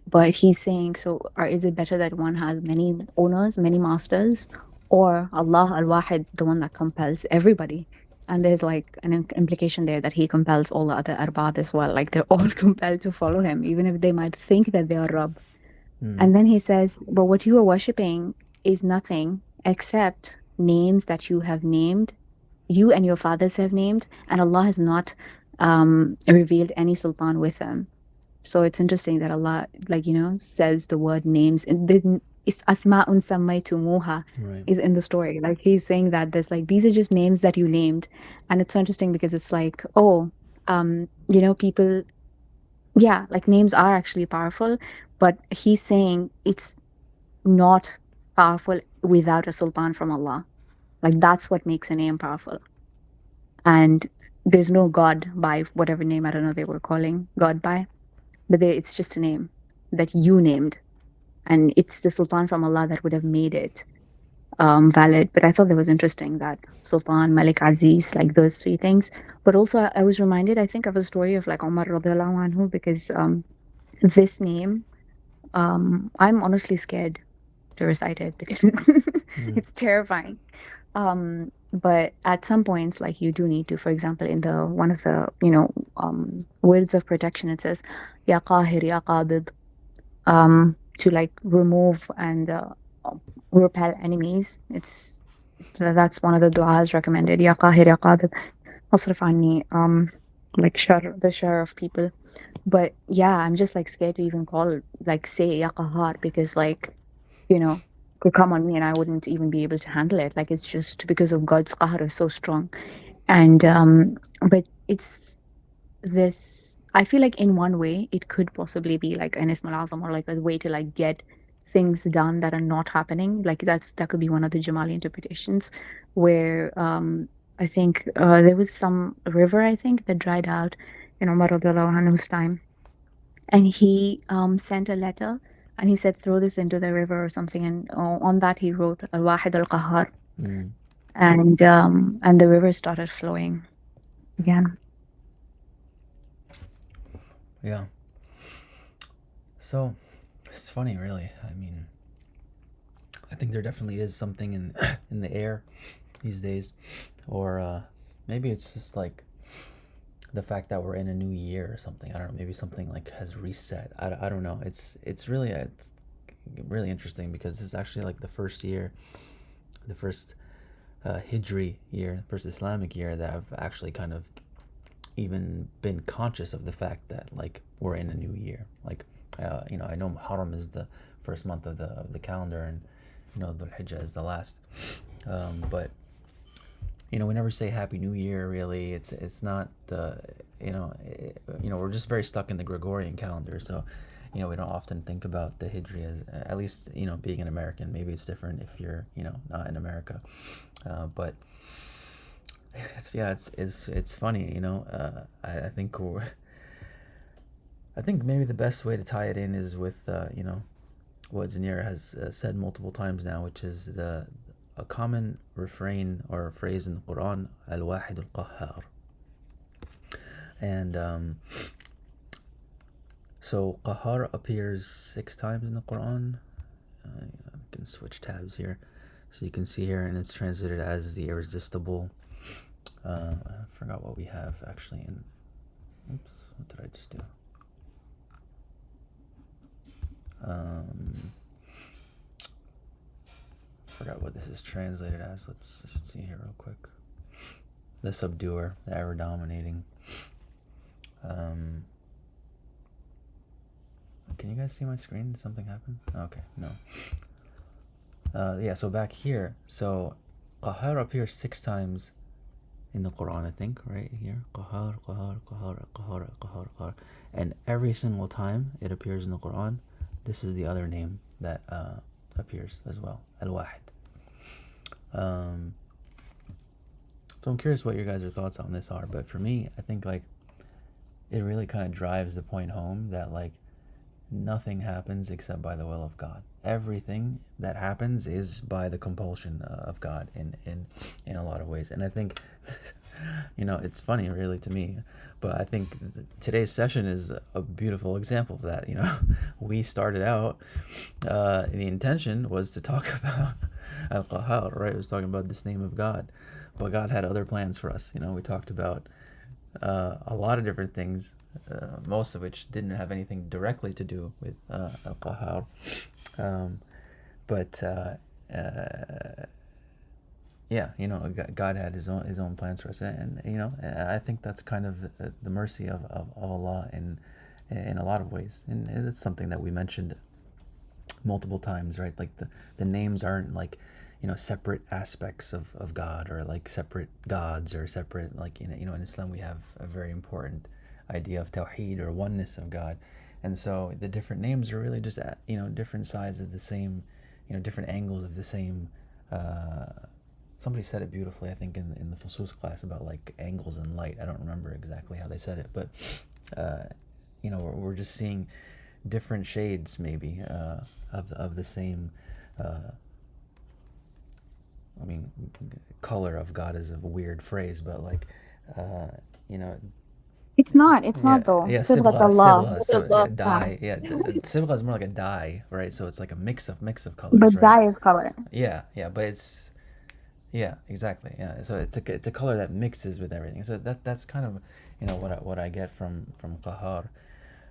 But he's saying, so is it better that one has many owners, many masters, or Allah al-Wahid, the one that compels everybody? And there's like an implication there that he compels all the other arbab as well. Like they're all compelled to follow him, even if they might think that they are Rabb. And then he says, but what you are worshipping is nothing except names that you have named, you and your fathers have named, and Allah has not revealed any sultan with them. So it's interesting that Allah, like, says the word names. It's asma'un sammaytumuha is in the story. Like he's saying that there's like, these are just names that you named. And it's so interesting because it's like, people, yeah, like names are actually powerful, but he's saying it's not powerful without a sultan from Allah. Like that's what makes a name powerful. And there's no God by whatever name, I don't know, they were calling God by, but it's just a name that you named. And it's the sultan from Allah that would have made it valid. But I thought that was interesting, that Sultan, Malik, Aziz, like those three things. But also I was reminded, I think, of a story of like Umar radiallahu anhu, because this name, I'm honestly scared to recite it because it's terrifying. But at some points, like you do need to, for example, in the one of the words of protection, it says Ya Qahir Ya Qabid, to like remove and repel enemies. That's one of the du'as recommended. Ya Qahir Ya Qabid, asrif anni, like the shar of people. But yeah, I'm just like scared to even say Ya Qahar, because like, could come on me and I wouldn't even be able to handle it. Like, it's just because of God's qahar is so strong. And but it's this, I feel like in one way it could possibly be like an Ism al-Azam, or like a way to like get things done that are not happening. Like that could be one of the Jamali interpretations, where I think there was some river, I think, that dried out in Umar radiallahu anhu's time, and he sent a letter and he said, throw this into the river or something, and on that he wrote Al-Wahid Al-Qahar, and the river started flowing again. Yeah. So it's funny, really. I mean, I think there definitely is something in the air these days, or maybe it's just like the fact that we're in a new year or something. I don't know. Maybe something like has reset. I don't know. It's really interesting, because this is actually like the first year, the first Hijri year, first Islamic year that I've actually kind of even been conscious of the fact that like we're in a new year. Like I know Muharram is the first month of the calendar, and Dhul Hijjah is the last. But we never say Happy New Year, really. It's not we're just very stuck in the Gregorian calendar, so we don't often think about the Hijri as, at least being an American. Maybe it's different if you're not in America, but it's funny. I think maybe the best way to tie it in is with what Zanira has said multiple times now, which is a common refrain or phrase in the Quran, Al-Wahid Al-Qahhar. And so Qahar appears 6 times in the Quran. I can switch tabs here, so you can see here, and it's translated as the irresistible. I forgot what we have actually in. Oops, what did I just do? Forgot what this is translated as. Let's just see here real quick. The subduer, the ever dominating. Can you guys see my screen? Did something happen? Okay, no. Yeah, so back here, so Qahar appears 6 times in the Quran, I think, right here. Qahar, Qahar, Qahar, Qahar, Qahar, Qahar. And every single time it appears in the Quran, this is the other name that appears as well, Al-Wahid. So I'm curious what your guys' thoughts on this are, but for me, I think like it really kind of drives the point home that like nothing happens except by the will of God. Everything that happens is by the compulsion of God in a lot of ways. And I think it's funny really to me, but I think today's session is a beautiful example of that. We started out, the intention was to talk about Al-Qahar, right? It was talking about this name of God, but God had other plans for us. We talked about a lot of different things, most of which didn't have anything directly to do with Al-Qahar, but yeah, God had his own plans for us, and I think that's kind of the mercy of Allah in a lot of ways, and it's something that we mentioned multiple times, right? Like the names aren't like separate aspects of God, or like separate gods, or separate, like in Islam we have a very important idea of Tawheed, or oneness of God, and so the different names are really just different sides of the same, different angles of the same. Somebody said it beautifully, I think, in the Fusus class about like angles and light. I don't remember exactly how they said it, but we're just seeing different shades maybe of the same. I mean, color of God is a weird phrase, but like It's not. It's Yeah, not though. yeah, Sibghat sibgha, Allah. sibgha. So yeah, Allah. dye. Yeah, the sibgha is more like a dye, right? So it's like a mix of colors, But right? dye is color. Yeah, yeah, but it's yeah, exactly. Yeah, so it's a color that mixes with everything. So that's kind of what I get from qahar.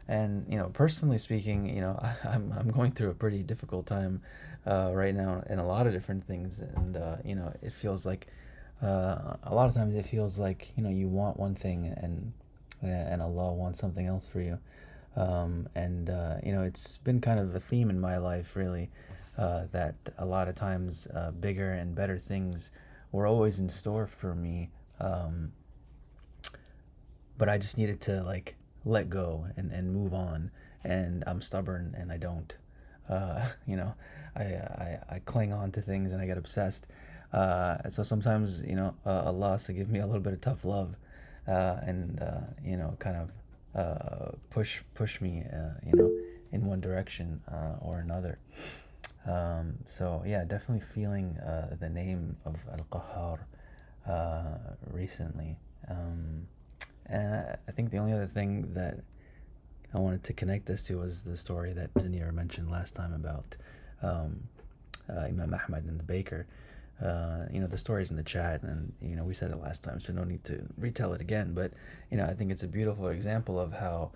And personally speaking, I'm going through a pretty difficult time right now in a lot of different things, and it feels like a lot of times it feels like you want one thing and Allah wants something else for you, and it's been kind of a theme in my life really, that a lot of times bigger and better things were always in store for me, but I just needed to like let go and move on. And I'm stubborn and I don't. You know, I cling on to things and I get obsessed. So sometimes, Allah has to give me a little bit of tough love, and kind of push me, in one direction or another. So yeah, definitely feeling the name of Al Qahar recently. And I think the only other thing that I wanted to connect this to was the story that Zanir mentioned last time about Imam Ahmad and the baker. The story's in the chat, and we said it last time, so no need to retell it again. But I think it's a beautiful example of how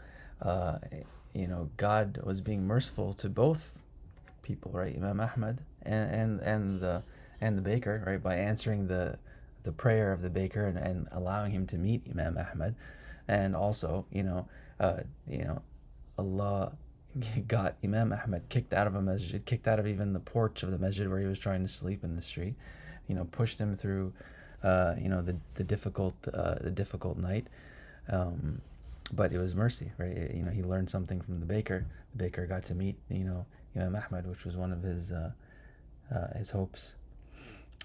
God was being merciful to both people, right? Imam Ahmad and the baker, right? By answering the prayer of the baker and allowing him to meet Imam Ahmad, and also Allah got Imam Ahmad kicked out of a masjid, kicked out of even the porch of the masjid where he was trying to sleep in the street, pushed him through the difficult night, but it was mercy, right? He learned something from the baker. The baker got to meet Imam Ahmad, which was one of his hopes.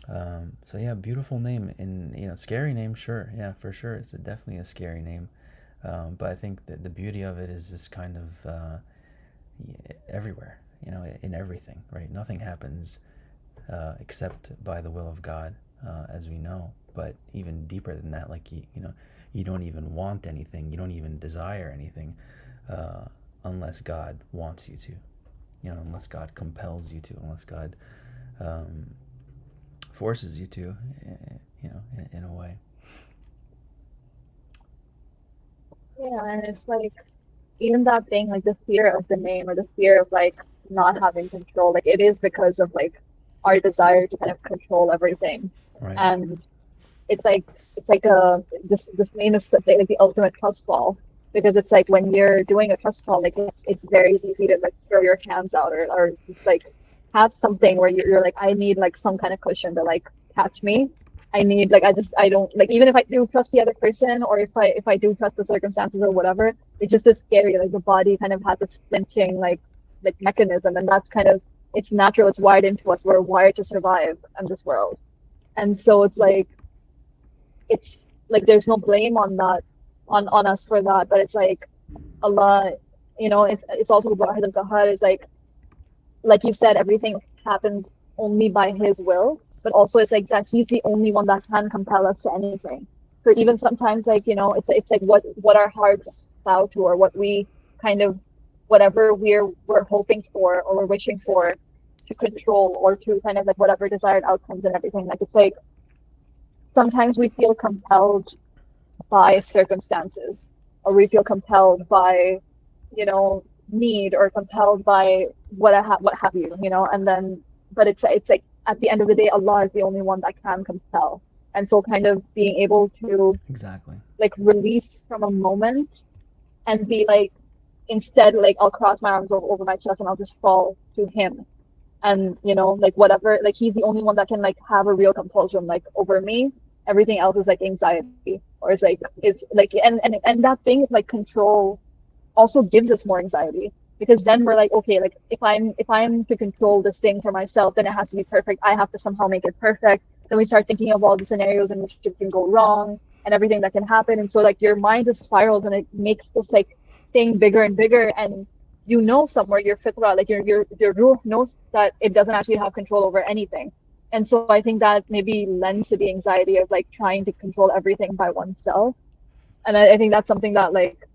So yeah, beautiful name, and scary name, sure, yeah, for sure, it's definitely a scary name, but I think that the beauty of it is just kind of everywhere, in everything, right? Nothing happens except by the will of God, as we know. But even deeper than that, like you don't even want anything, you don't even desire anything, unless God wants you to, unless God compels you to, unless God forces you to, in a way. Yeah, and it's like even that thing, like the fear of the name or the fear of like not having control, like it is because of like our desire to kind of control everything. Right. And it's like this name is like the ultimate trust fall, because it's like when you're doing a trust fall, like it's very easy to like throw your hands out, or it's like have something where you're like, I need like some kind of cushion to like catch me. I need like I don't like, even if I do trust the other person, or if I do trust the circumstances or whatever, it just is scary. Like the body kind of has this flinching like mechanism, and that's kind of, it's natural, it's wired into us. We're wired to survive in this world. And so it's like there's no blame on that, on us for that, but it's like Allah, it's also about Hidden Qahar is like you said, everything happens only by His will, but also it's like that He's the only one that can compel us to anything. So even sometimes, like it's like what our hearts bow to, or what we kind of, whatever we're hoping for or we're wishing for to control, or to kind of like whatever desired outcomes and everything. Like it's like sometimes we feel compelled by circumstances, or we feel compelled by need, or compelled by what have you, and then, but it's like at the end of the day, Allah is the only one that can compel. And so kind of being able to Exactly. like release from a moment and be like, instead, like I'll cross my arms over my chest and I'll just fall to Him. And like whatever, like He's the only one that can like have a real compulsion like over me. Everything else is like anxiety, or is like and that thing of like control also gives us more anxiety, because then we're like, okay, like if I'm to control this thing for myself, then it has to be perfect. I have to somehow make it perfect. Then we start thinking of all the scenarios in which it can go wrong and everything that can happen. And so like your mind just spirals, and it makes this like thing bigger and bigger. And somewhere your fitra, like your ruh knows that it doesn't actually have control over anything. And so I think that maybe lends to the anxiety of like trying to control everything by oneself. And I think that's something that like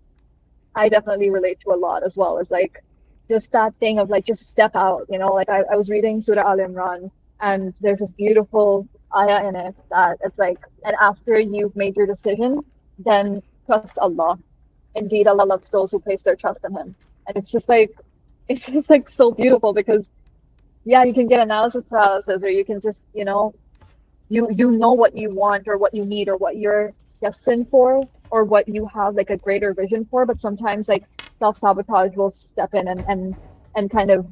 I definitely relate to a lot as well, is like just that thing of like just step out, you know, like I was reading Surah Al Imran, and there's this beautiful ayah in it that it's like, and after you've made your decision, then trust Allah. Indeed, Allah loves those who place their trust in Him. And it's just like so beautiful because yeah, you can get analysis paralysis, or you can just, you know, you know what you want or what you need or what you're destined for or what you have like a greater vision for, but sometimes like self-sabotage will step in and kind of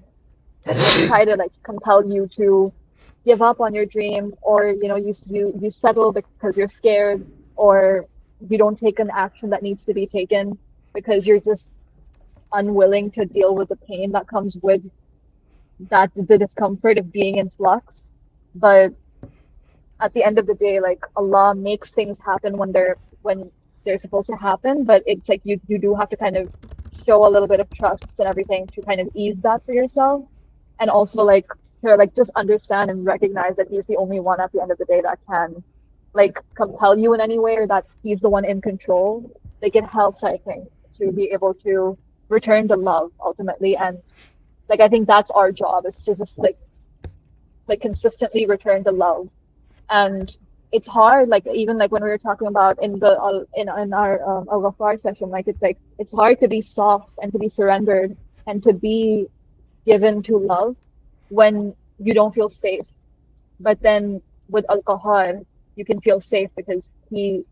try to like compel you to give up on your dream, or you know, you settle because you're scared, or you don't take an action that needs to be taken because you're just unwilling to deal with the pain that comes with that, the discomfort of being in flux. But at the end of the day, like Allah makes things happen when they're supposed to happen, but it's like you do have to kind of show a little bit of trust and everything to kind of ease that for yourself, and also like to like just understand and recognize that He's the only one at the end of the day that can like compel you in any way, or that He's the one in control. Like it helps, I think, to be able to return to love ultimately, and like I think that's our job, is to just like consistently return to love. And it's hard, like even like when we were talking about in the in our al-Ghafar session, like it's hard to be soft and to be surrendered and to be given to love when you don't feel safe. But then with al-Qahar, you can feel safe because He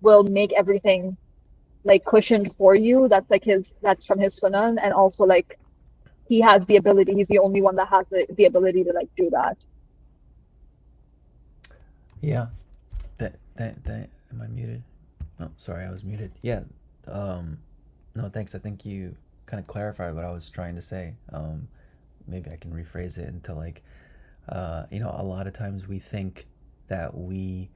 will make everything like cushioned for you. That's like that's from His sunnah, and also like He has the ability, He's the only one that has the ability to like do that. Yeah. That am I muted? Oh, sorry, I was muted. Yeah. No, thanks. I think you kind of clarified what I was trying to say. Maybe I can rephrase it into like, you know, a lot of times we think that we,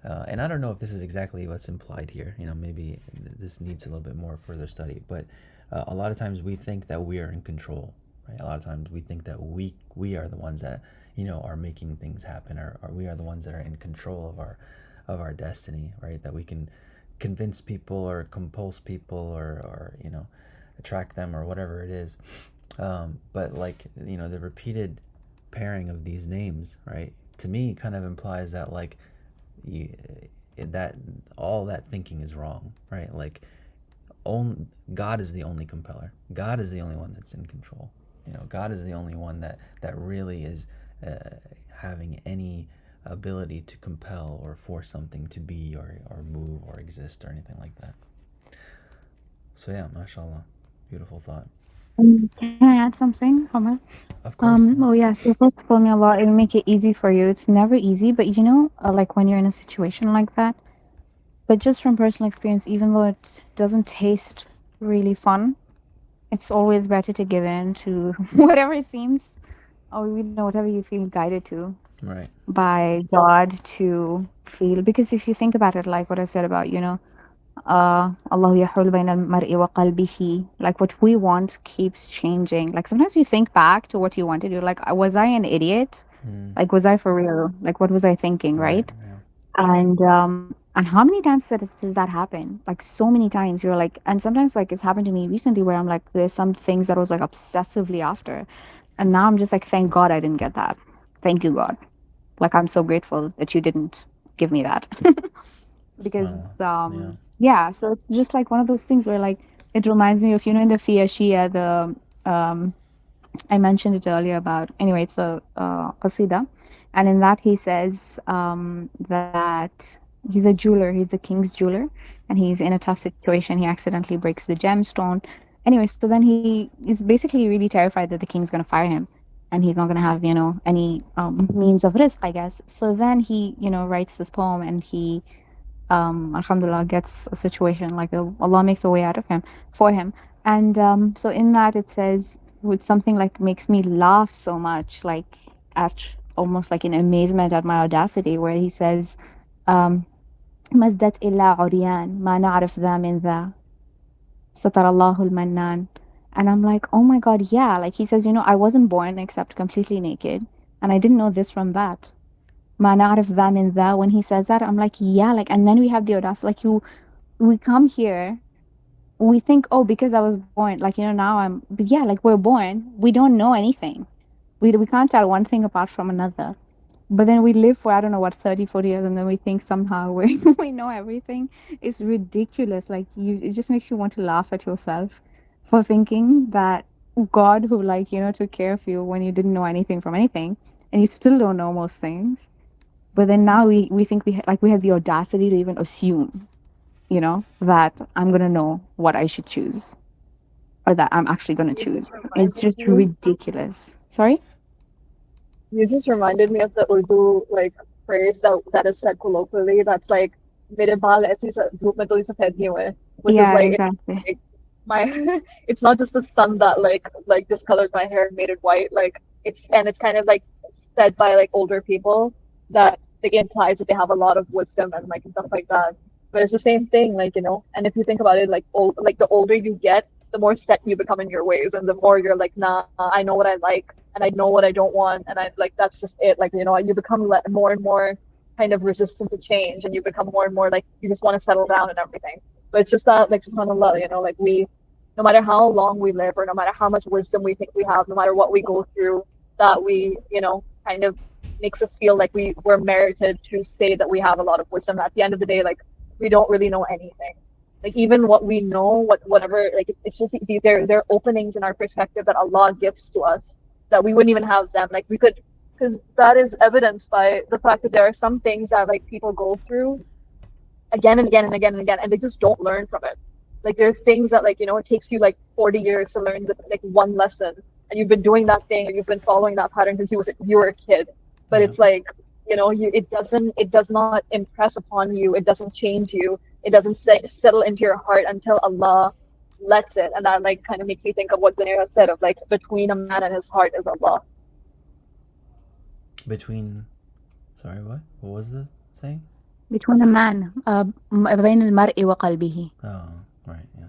and I don't know if this is exactly what's implied here. You know, maybe this needs a little bit more further study. But a lot of times we think that we are in control. Right? A lot of times we think that we are the ones that, you know, are making things happen, or we are the ones that are in control of our destiny, right? That we can convince people or compulse people, or you know, attract them or whatever it is. But like, you know, the repeated pairing of these names, right, to me kind of implies that like that all that thinking is wrong, right? Like God is the only compeller. God is the only one that's in control. You know, God is the only one that really is having any ability to compel or force something to be, or move or exist or anything like that. So yeah, mashallah, beautiful thought. Can I add something, Omar? Of course. Oh yeah. So first of all, may Allah, it'll make it easy for you. It's never easy, but you know, like when you're in a situation like that. But just from personal experience, even though it doesn't taste really fun, it's always better to give in to whatever seems, or you know, whatever you feel guided to Right. by God to feel. Because if you think about it, like what I said about, you know, Allah yahul bayna al-mar'i wa qalbihi, like what we want keeps changing. Like sometimes you think back to what you wanted, you're like, was I an idiot? Like, was I for real? Like, what was I thinking, right? Yeah. And how many times does that happen? Like so many times you're like, and sometimes like it's happened to me recently where I'm like, there's some things that I was like obsessively after, and now I'm just like, thank God I didn't get that. Thank you, God. Like I'm so grateful that you didn't give me that. Because Yeah. yeah, so it's just like one of those things where like it reminds me of, you know, in the Fia Shia, the I mentioned it earlier about, anyway, it's a qasida. And in that he says that he's a jeweler, he's the king's jeweler, and he's in a tough situation. He accidentally breaks the gemstone. Anyway, so then he is basically really terrified that the king's going to fire him and he's not going to have, you know, any means of risk, I guess. So then he, you know, writes this poem, and he alhamdulillah gets a situation like Allah makes a way out of him for him. And so in that it says, with something like makes me laugh so much, like at almost like in amazement at my audacity, where he says مزدت إلا عريان ما نعرف ذا من ذا ستر الله المنان. And I'm like, oh my God, yeah. Like he says, you know, I wasn't born except completely naked, and I didn't know this from that. ما نعرف ذا من ذا. When he says that, I'm like, yeah, like, and then we have the audacity, like we come here, we think, oh, because I was born, like, now but yeah, like, we're born, we don't know anything. We can't tell one thing apart from another. But then we live for, I don't know what, 30, 40 years, and then we think somehow we know everything. It's ridiculous. Like, it just makes you want to laugh at yourself for thinking that God, who, like, took care of you when you didn't know anything from anything, and you still don't know most things. But then now we think we have the audacity to even assume, that I'm going to know what I should choose, or that I'm actually going to You just choose. It's reminded just me. ridiculous. Sorry? You just reminded me of the Urdu like phrase that is said colloquially. That's like "मेरे बाल ऐसे धूप में तो सफेद नहीं हुए," which is Yeah, like exactly. like my it's not just the sun that like discolored my hair and made it white. Like it's kind of like said by like older people that like implies that they have a lot of wisdom and like stuff like that. But it's the same thing, like And if you think about it, like the older you get, the more set you become in your ways, and the more you're like, nah, I know what I like, and I know what I don't want, and I like that's just it. Like you become more and more kind of resistant to change, and you become more and more like you just want to settle down and everything. But it's just that, like, subhanallah, like no matter how long we live, or no matter how much wisdom we think we have, no matter what we go through, that we, kind of makes us feel like we're merited to say that we have a lot of wisdom. At the end of the day, like, we don't really know anything. Like, even what we know, whatever, like, it's just they're openings in our perspective that Allah gives to us that we wouldn't even have them. Like, we could, because that is evidenced by the fact that there are some things that like people go through again and again and again and again, and they just don't learn from it. Like, there's things that, like, it takes you like 40 years to learn like one lesson, and you've been doing that thing, or you've been following that pattern since you were a kid. But Yeah. it's like, it does not impress upon you, it doesn't change you, it doesn't settle into your heart until Allah lets it. And that like kind of makes me think of what Zanira said of like, between a man and his heart is Allah. Sorry, what was the saying? Between a man, بين المرء وقلبه. Oh, right, yeah.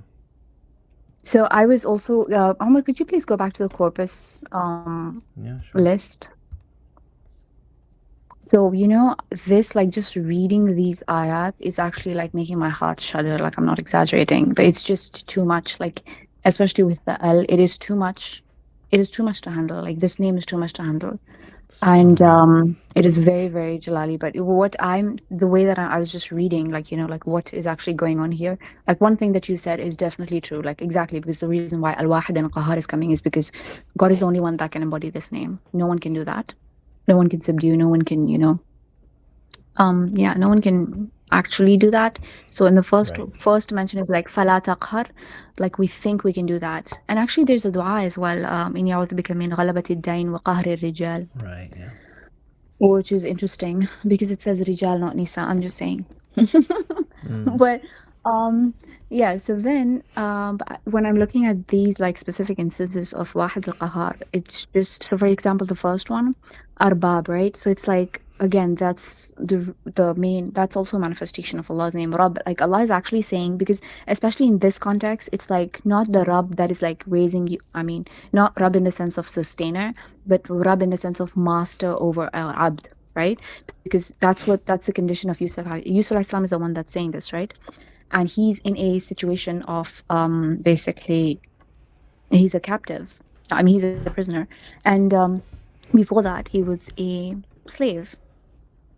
So I was also, Omar, could you please go back to the corpus Yeah, sure. list? So, this, like, just reading these ayat is actually like making my heart shudder. Like, I'm not exaggerating, but it's just too much. Like, especially with the L, it is too much. It is too much to handle. Like, this name is too much to handle. And it is very, very Jalali. But the way that I was just reading, like, like what is actually going on here. Like, one thing that you said is definitely true. Like, exactly, because the reason why Al-Wahid and Qahar is coming is because God is the only one that can embody this name. No one can do that. No one can subdue. No one can, no one can actually do that. So in the first mention is like فَلَا تَقْهَرْ, like we think we can do that. And actually there's a dua as well, إِنِّي أَعُوذُ بِكَ مِنْ غَلَبَةِ الدَّيْنِ وَقَهْرِ الرِّجَالِ. Right, yeah. Which is interesting because it says rijal, not nisa. I'm just saying. Mm. But yeah, so then when I'm looking at these like specific instances of Wahid al-Qahar, it's just, so for example, the first one, Arbab, right? So it's like, again, that's the main, that's also a manifestation of Allah's name, Rabb. Like, Allah is actually saying, because especially in this context, it's like not the Rabb that is like raising you, not Rabb in the sense of sustainer, but Rabb in the sense of master over Abd, right? Because that's the condition of Yusuf. Yusuf Islam is the one that's saying this, right? And he's in a situation of basically he's a captive. He's a prisoner. And before that, he was a slave.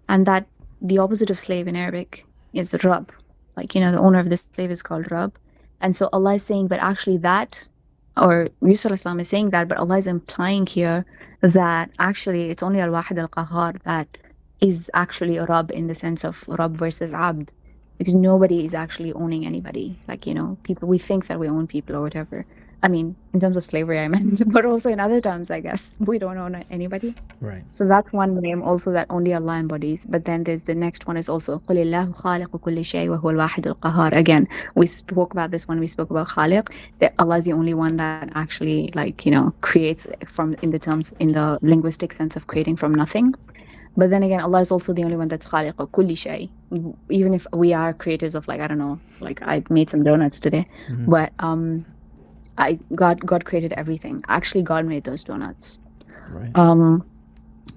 And that the opposite of slave in Arabic is Rab. Like, the owner of the slave is called Rab. And so Allah is saying, but actually that, or Yusuf Islam is saying that, but Allah is implying here that actually it's only Al-Wahid Al-Qahar that is actually a Rab in the sense of Rab versus Abd. Because nobody is actually owning anybody. Like, people, we think that we own people or whatever. In terms of slavery, I meant, but also in other terms, I guess, we don't own anybody. Right. So that's one name also that only Allah embodies. But then there's the next one is also قُلِ اللَّهُ خَالِقُ كُلِّ شَيْءٍ وَهُوَ الْوَاحِدُ الْقَهَّارُ. Again, we spoke about this when we spoke about Khaliq, that Allah is the only one that actually, like, creates in the linguistic sense of creating from nothing. But then again, Allah is also the only one that's khaliq of kulli shay. Even if we are creators of, like, I don't know, like I made some donuts today, but God created everything. Actually, God made those donuts. Right.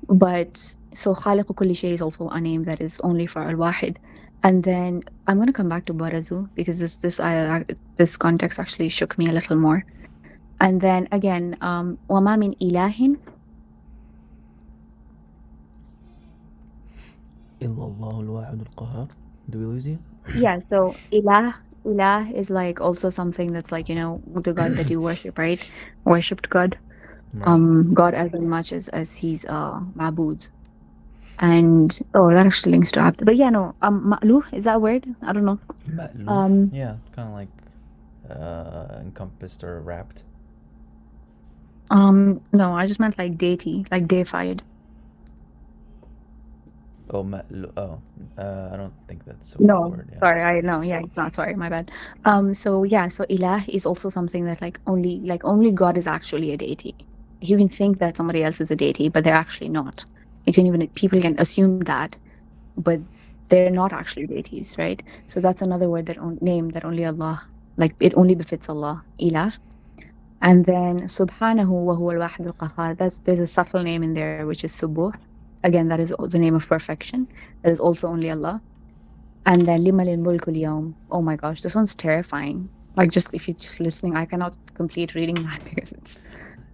But so khaliq kulli shay is also a name that is only for al-wahid. And then I'm going to come back to barazu because this context actually shook me a little more. And then again, وَمَا مِنْ إِلَهٍ إلا الله الواحد القهار. Do we lose you? Yeah, so ilah is like also something that's like, the God that you worship, right? Worshipped God. Right. God as much as he's ma'bud. And that actually links to abd. But yeah, no, ma'luh, is that a word? I don't know. Ma'luf. Yeah, kind of like encompassed or wrapped. No, I just meant like deity, like deified. Oh, I don't think that's a No, word. Yeah. sorry, yeah, it's not. Sorry, my bad. So yeah, so ilah is also something that only God is actually a deity. You can think that somebody else is a deity, but they're actually not. People can assume that, but they're not actually deities, right? So that's another word name that only Allah, like it only befits Allah, ilah. And then subhanahu wa huwa al-wahid al-qahhar. There's a subtle name in there which is subuh. Again, that is the name of perfection. That is also only Allah. And then lima lil mulku al-yawm. Oh my gosh, this one's terrifying. Like just if you're just listening, I cannot complete reading that because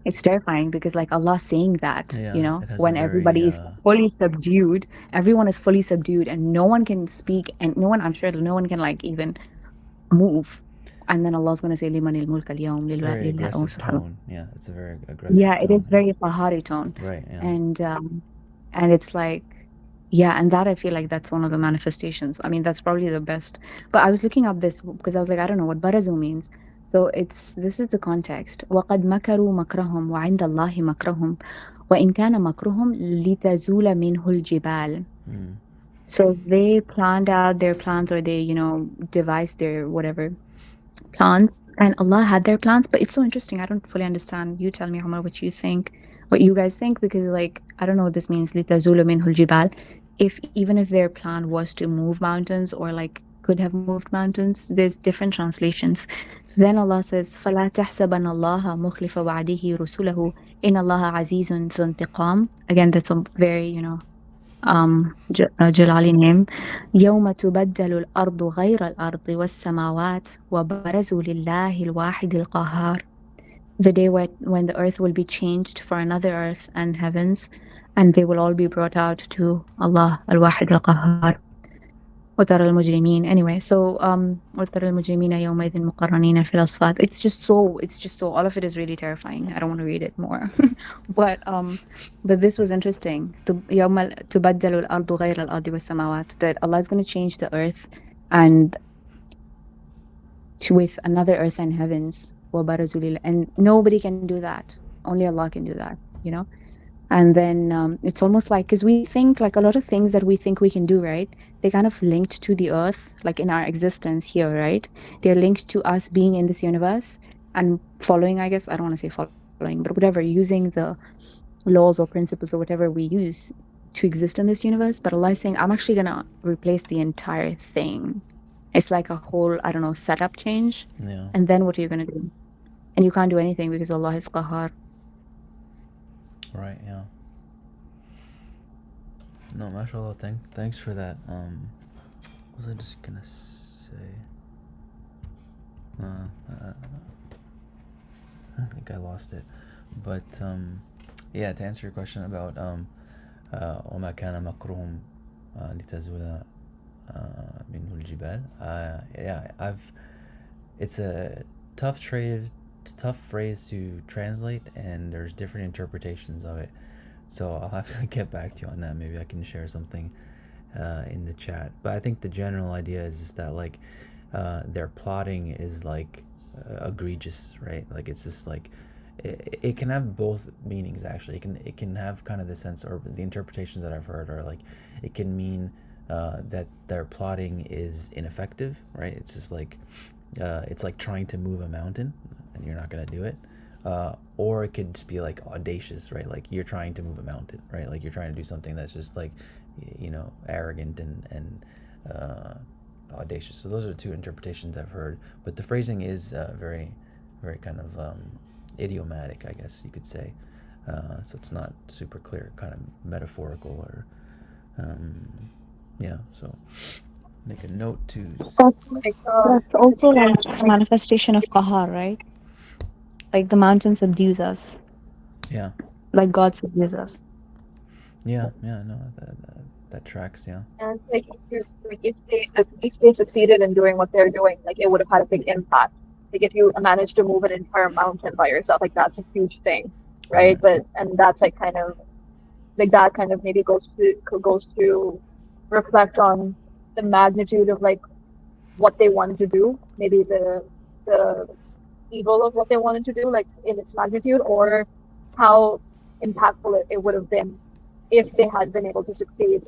it's terrifying because like Allah saying that, Yeah, it has a when very everybody is fully subdued, everyone is fully subdued and no one can speak and I'm sure no one can like even move. And then Allah's going to say limanil mulk al-yawm it's a very aggressive subhanallah. tone. Yeah, it's a very aggressive Yeah, tone. it is very Pahari tone. Right, yeah. And it's like, yeah, and that I feel like that's one of the manifestations. I mean, that's probably the best. But I was looking up this because I was like, I don't know what barazu means. So this is the context. وَقَدْ مَكَرُوا مَكْرَهُمْ وَعِنْدَ اللَّهِ مَكْرَهُمْ وَإِنْ كَانَ مَكْرُهُمْ لِتَزُولَ مِنْهُ الْجِبَالِ. So they planned out their plans or they, devised their whatever plans and Allah had their plans. But it's so interesting. I don't fully understand. You tell me, Omar, what you guys think, because like I don't know what this means. لِتَزُولَ مِنْهُ الْجِبَالِ. Even if their plan was to move mountains or like could have moved mountains, there's different translations. Then Allah says, فَلَا تَحْسَبَنَ اللَّهَ مُخْلِفَ وَعْدِهِ رُسُلَهُ إِنَّ اللَّهَ عَزِيزٌ ذُو انتقام. Again, that's a very, جلالي name. يوم تبدل الأرض غير الأرض والسماوات وبرزوا لله الواحد القهار. The day when the earth will be changed for another earth and heavens, and they will all be brought out to Allah al-Wahid al-Qahhar. وترى المجرمين. Anyway, so وترى المجرمين يومئذ مقرنين في الأصفاد. It's just so all of it is really terrifying. I don't want to read it more. But this was interesting. يوم تبدل الأرض غير الأرض والسماوات. That Allah is going to change the earth and with another earth and heavens. وبرزوا لله. And nobody can do that. Only Allah can do that, And then it's almost like, because we think like a lot of things that we think we can do, right? They kind of linked to the earth, like in our existence here, right? They're linked to us being in this universe and following, I guess, I don't want to say following, but whatever, using the laws or principles or whatever we use to exist in this universe. But Allah is saying, I'm actually going to replace the entire thing. It's like a whole, I don't know, setup change. Yeah. And then what are you going to do? And you can't do anything because Allah is Qahar. Right, yeah. No, mashallah, thanks for that. What was I just gonna say? I think I lost it. But yeah, to answer your question about وما كان مكرهم لتزول منه الجبال. Yeah, it's a tough phrase to translate, and there's different interpretations of it. So I'll have to get back to you on that. Maybe I can share something in the chat. But I think the general idea is just that like their plotting is like egregious, right? Like it's just like it can have both meanings actually. It can have kind of the sense, or the interpretations that I've heard are like it can mean that their plotting is ineffective, right? It's just like it's like trying to move a mountain and you're not gonna do it. Or it could just be like audacious, right? Like you're trying to move a mountain, right? Like you're trying to do something that's just like, arrogant and audacious. So those are the two interpretations I've heard. But the phrasing is very, very kind of idiomatic, I guess you could say. So it's not super clear, kind of metaphorical or, yeah. So Make a note to. Like, That's also like a manifestation of qahar, right? Like the mountains subdues us, Yeah. like God subdues us. Yeah. Yeah. No, that tracks. Yeah. and it's like if they succeeded in doing what they're doing, like it would have had a big impact. Like if you manage to move an entire mountain by yourself, like that's a huge thing, right? Right. But and that's like kind of like that kind of maybe goes to reflect on the magnitude of like what they wanted to do, maybe the evil of what they wanted to do, like in its magnitude, or how impactful it would have been if they had been able to succeed.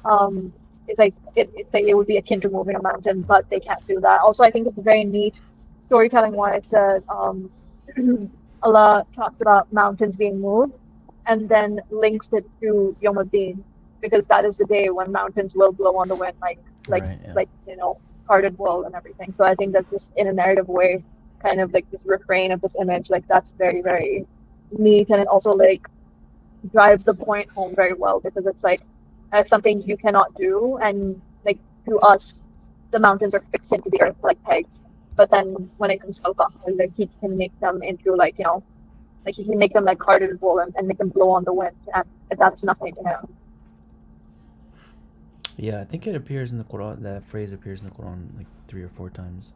Um, it's like it would be akin to moving a mountain, but they can't do that. Also, I think it's very neat storytelling wise that Allah talks about mountains being moved and then links it to Yom Ad-Din because that is the day when mountains will blow on the wind, like Right. Yeah. like carded wool and everything. So I think that just in a narrative way, kind of like this refrain of this image, like that's very, very neat. And it also like drives the point home very well because it's like as something you cannot do. And like to us, the mountains are fixed into the earth like pegs. But then when it comes to alcohol, like he can make them into like he can make them like carded wool and make them blow on the wind. And that's nothing to him. Yeah. I think it appears in the Quran. That phrase appears in the Quran like 3 or 4 times.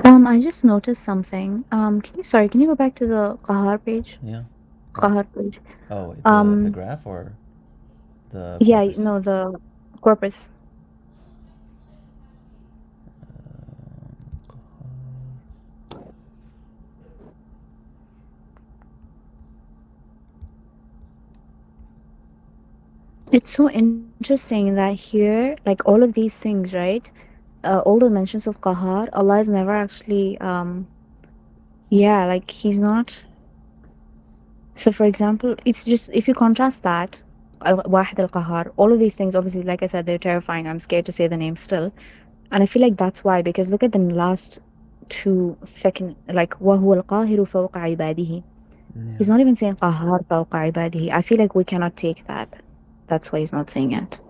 I just noticed something. Can you go back to the qahar page? Yeah. What? Qahar page. Oh, the Um, graph or the yeah, corpus? no, the corpus. It's so interesting that here, like all of these things, right? All the mentions of qahar, Allah is never actually, yeah, like he's not. So, for example, it's just if you contrast that, Wahid al Qahar, all of these things, obviously, like I said, they're terrifying. I'm scared to say the name still. And I feel like that's why, because look at the last 2 second, like, وَهُوَ الْقَاهِرُ فَوْقَ عِبَادِهِ. Yeah. He's not even saying قَهَّارُ فَوْقَ عِبَادِهِ. I feel like we cannot take that. That's why he's not saying it.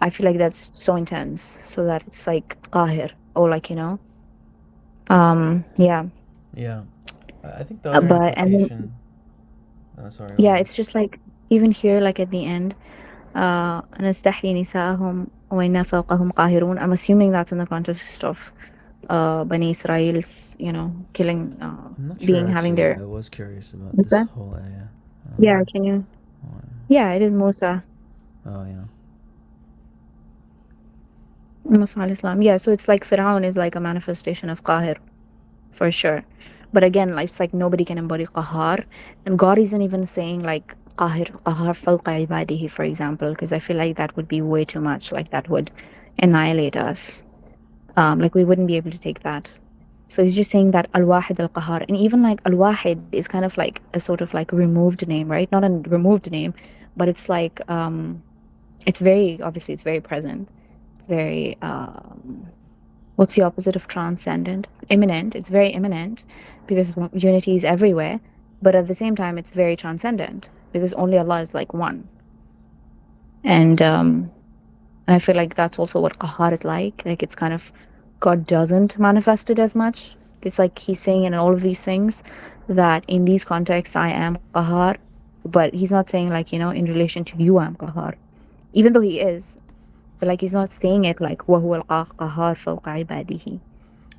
I feel like that's so intense, so that it's like qahir, or like, yeah. Yeah. I think the other But, and then, implication. Sorry. Go yeah, ahead. it's just like, even here, like at the end, نستحيي نساءهم وإنا فوقهم قاهرون. I'm assuming that's in the context of Bani Israel's, killing, I'm not sure having actually. their. I was curious about Is this that? whole area. Yeah, can you? Hold on. Yeah, it is Musa. Oh yeah. Musa al Islam. Yeah, so it's like Fir'aun is like a manifestation of Qahir, for sure. But again, like, it's like nobody can embody Qahar. And God isn't even saying like Qahar fawqa ibadihi, for example, because I feel like that would be way too much. Like that would annihilate us. Like we wouldn't be able to take that. So he's just saying that Al-Wahid Al-Qahar. And even like Al-Wahid is kind of like a sort of like removed name, right? Not a removed name, but it's like, it's very, obviously it's very present. It's very, what's the opposite of transcendent? Imminent. It's very imminent because unity is everywhere. But at the same time, it's very transcendent because only Allah is like one. And I feel like that's also what qahar is like. Like it's kind of, God doesn't manifest it as much. It's like he's saying in all of these things that in these contexts I am qahar, but he's not saying like, in relation to you I'm qahar. Even though he is, but like he's not saying it like وَهُوَ الْقَهَّارُ فَوْقَ عِبَادِهِ.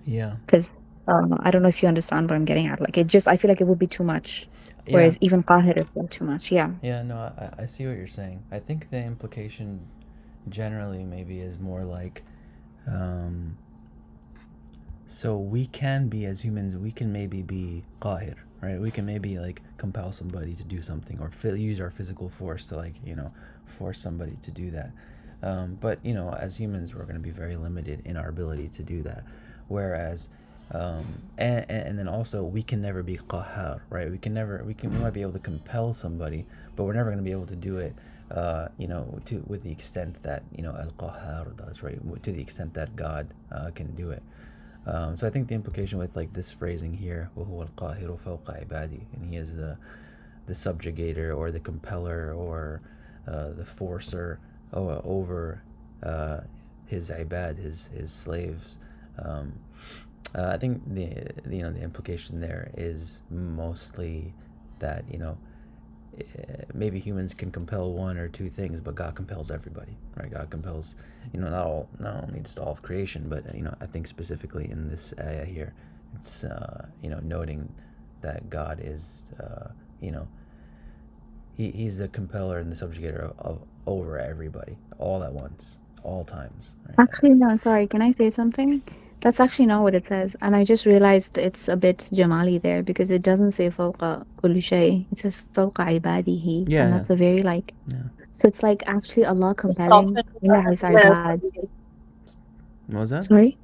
Yeah. Because I don't know if you understand what I'm getting at. Like I feel like it would be too much. Yeah. Whereas even qahir is like too much. Yeah. Yeah. No, I see what you're saying. I think the implication generally maybe is more like, so we can be as humans. We can maybe be qahir, right? We can maybe like compel somebody to do something or use our physical force to like force somebody to do that. But as humans, we're going to be very limited in our ability to do that. Whereas, and then also we can never be qahar, right? We might be able to compel somebody, but we're never going to be able to do it, with the extent that al-qahar does, right? To the extent that God can do it. So I think the implication with like this phrasing here, وَهُوَ الْقَاهِرُ فَوْقَ عِبَادِهِ, and he is the the subjugator or the compeller or the forcer over his ibad, his slaves. I think the implication there is mostly that maybe humans can compel one or two things, but God compels everybody, right? God compels not only just all of creation, but I think specifically in this ayah here, it's noting that God is he's the compeller and the subjugator of over everybody all at once, all times, right? Actually, no, sorry. Can I say something? That's actually not what it says. And I just realized it's a bit Jamali there because it doesn't say فوق كل شيء. It says فوق عباده. Yeah, And that's a very yeah. so it's like actually Allah It's compelling softened his by ibad. What was that? Sorry?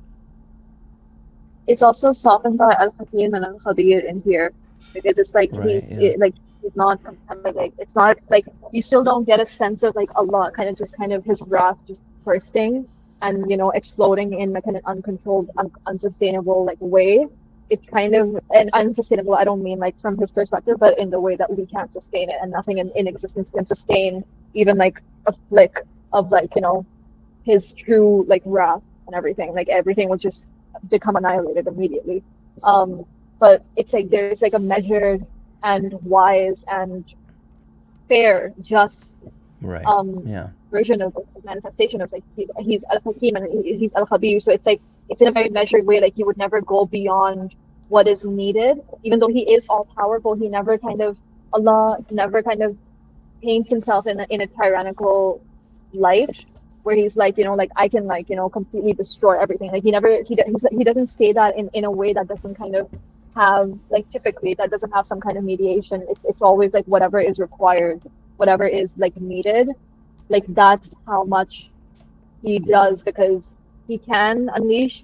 It's also softened by Al-Hakim and Al-Khabir in here because it's like Right, he's not like it's not like you still don't get a sense of like Allah kind of his wrath just bursting and exploding in like an uncontrolled, unsustainable like way. It's kind of an unsustainable. I don't mean like from his perspective, but in the way that we can't sustain it, and nothing in existence can sustain even like a flick of like his true like wrath and everything. Like everything would just become annihilated immediately. But it's like there's like a measured and wise and fair, just right. Yeah. version of the manifestation of like he's Al-Hakim and he's Al-Khabir. So it's like it's in a very measured way. Like he would never go beyond what is needed, even though he is all powerful. He never Allah never kind of paints himself in a tyrannical light where he's like like I can like completely destroy everything. Like he doesn't say that in a way that doesn't kind of have like typically that doesn't have some kind of mediation. It's always like whatever is required, whatever is like needed, like that's how much he does, because he can unleash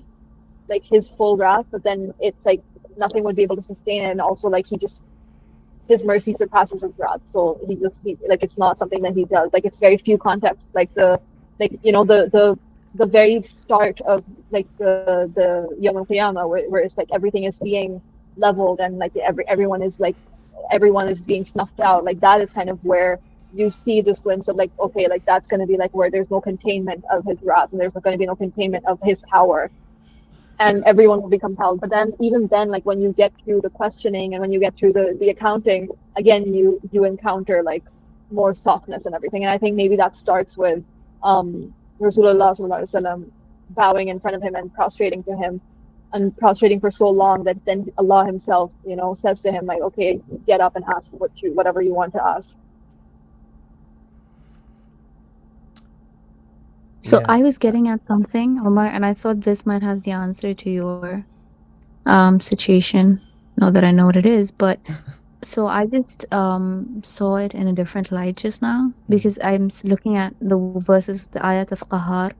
like his full wrath, but then it's like nothing would be able to sustain it. And also like his mercy surpasses his wrath, so he like it's not something that he does. Like it's very few contexts, like the very start of like the Yawm al-Qiyamah where it's like everything is being leveled and like everyone is being snuffed out. Like that is kind of where you see this glimpse of like, okay, like that's going to be like where there's no containment of his wrath and there's going to be no containment of his power, and everyone will be compelled. But then even then, like when you get through the questioning and when you get through the accounting, again you encounter like more softness and everything. And I think maybe that starts with Rasulullah sallallahu alaihi wasallam bowing in front of him and prostrating to him, and prostrating for so long that then Allah himself says to him like, okay, get up and ask whatever you want to ask. So Yeah. I was getting at something, Omar, and I thought this might have the answer to your situation. Not that I know what it is, but so I just saw it in a different light just now because I'm looking at the verses, the ayat of Qahar,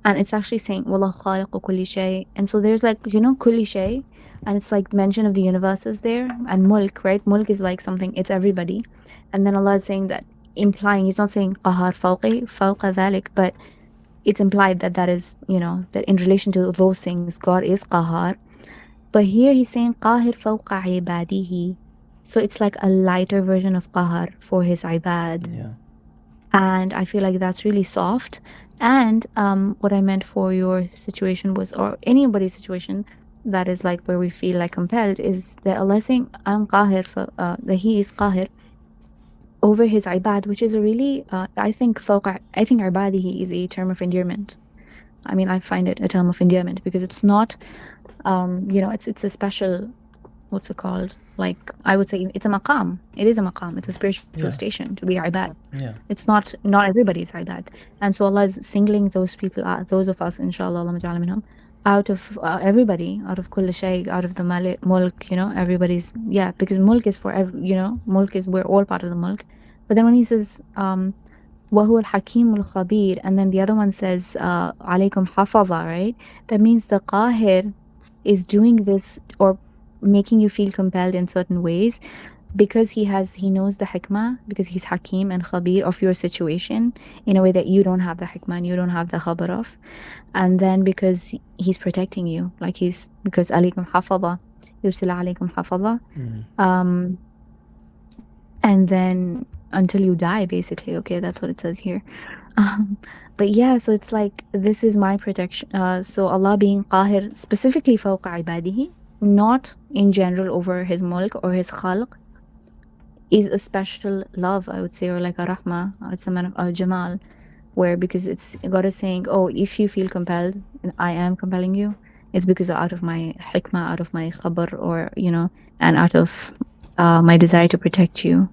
and it's actually saying Wallah khaliqu kulli shay. And so there's like kulli shay, and it's like mention of the universes there, and mulk, right? Mulk is like something, it's everybody. And then Allah is saying that, implying, he's not saying Qahar fawqa dhalik, but it's implied that is, that in relation to those things, God is Qahar. But here he's saying Qahir fawqa ibadihi. So it's like a lighter version of Qahar for his ibad. Yeah. And I feel like that's really soft. And what I meant for your situation was, or anybody's situation that is like where we feel like compelled, is that Allah is saying I'm Qahir, that he is Qahir over his ibad, which is a really, I think ibadihi is a term of endearment. I mean, I find it a term of endearment because it's not, it's a special, what's it called? Like, I would say it's a maqam. It is a maqam. It's a spiritual station to be ibad. Yeah. It's not everybody's ibad. And so Allah is singling those people out, those of us, inshallah, Allah maj'ala minhum, out of everybody, out of kull shay, out of the mulk, everybody's, because mulk is for mulk is, we're all part of the mulk. But then when he says وَهُوَ الْحَكِيمُ الْخَبِيرُ, and then the other one says عَلَيْكُمْ حَفَظًا, right? That means the Qahir is doing this or making you feel compelled in certain ways because he knows the hikmah, because he's Hakim and Khabir of your situation in a way that you don't have the hikmah and you don't have the khabar of. And then because he's protecting you, like because alaykum hafadha, yursila alaykum hafadha. and then until you die, basically. Okay, that's what it says here. But yeah, so it's like this is my protection. So Allah being qahir specifically فوق عباده, not in general over his mulk or his khalq, is a special love, I would say, or like a rahmah. It's a jamal, where because it's God is saying, oh, if you feel compelled, and I am compelling you, it's because out of my hikmah, out of my khabar, or and out of my desire to protect you.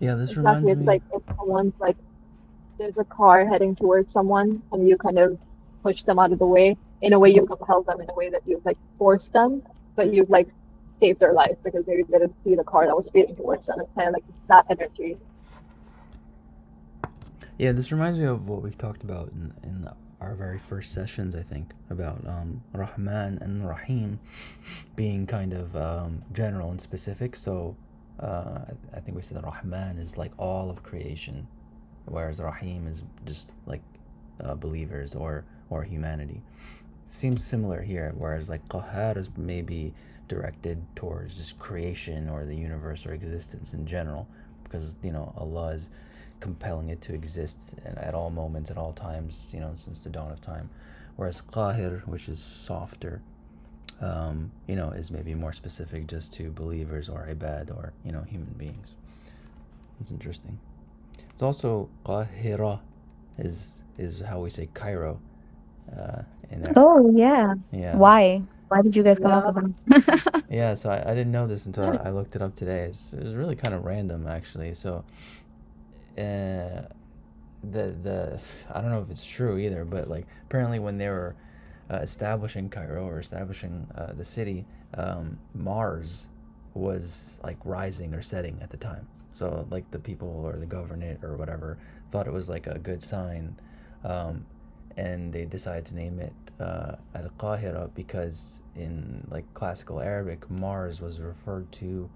Yeah, this Exactly. reminds It's me. like if someone's like, there's a car heading towards someone and you kind of push them out of the way. In a way, you compel them, in a way that you've like forced them, but you've like saved their life because they didn't see the car that was speeding towards them. It's kind of like that energy. Yeah, this reminds me of what we talked about in our very first sessions, I think, about Rahman and Rahim being kind of general and specific. So I think we said that Rahman is like all of creation, whereas Rahim is just like believers or humanity. Seems similar here, whereas like Qahar is maybe directed towards just creation or the universe or existence in general, because Allah is compelling it to exist at all moments, at all times, since the dawn of time. Whereas Qahir, which is softer, is maybe more specific just to believers or ibad or human beings. It's interesting. It's also Qahira is how we say Cairo. Oh yeah. Yeah. Why did you guys come up with that? Yeah, so I didn't know this until I looked it up today. It was really kind of random, actually. So, the I don't know if it's true either, but like apparently when they were establishing Cairo or establishing the city, Mars was like rising or setting at the time. So like the people or the governorate or whatever thought it was like a good sign, and they decided to name it Al-Qahira because in like classical Arabic, Mars was referred to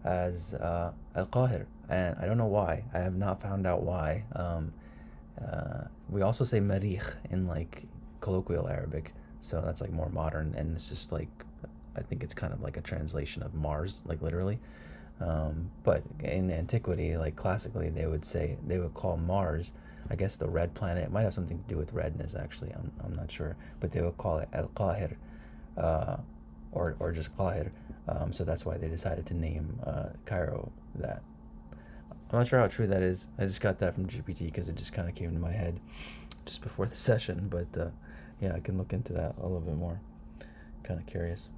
as Al-Qahir, and I don't know why. I have not found out why. We also say Marikh in like colloquial Arabic, so that's like more modern, and it's just like I think it's kind of like a translation of Mars, like literally. But in antiquity, like classically, they would call Mars, I guess, the red planet. It might have something to do with redness, actually. I'm not sure, but they would call it Al-Qahir, or just Qahir. So that's why they decided to name Cairo that. I'm not sure how true that is. I just got that from GPT because it just kind of came to my head just before the session. But yeah, I can look into that a little bit more. Kind of curious.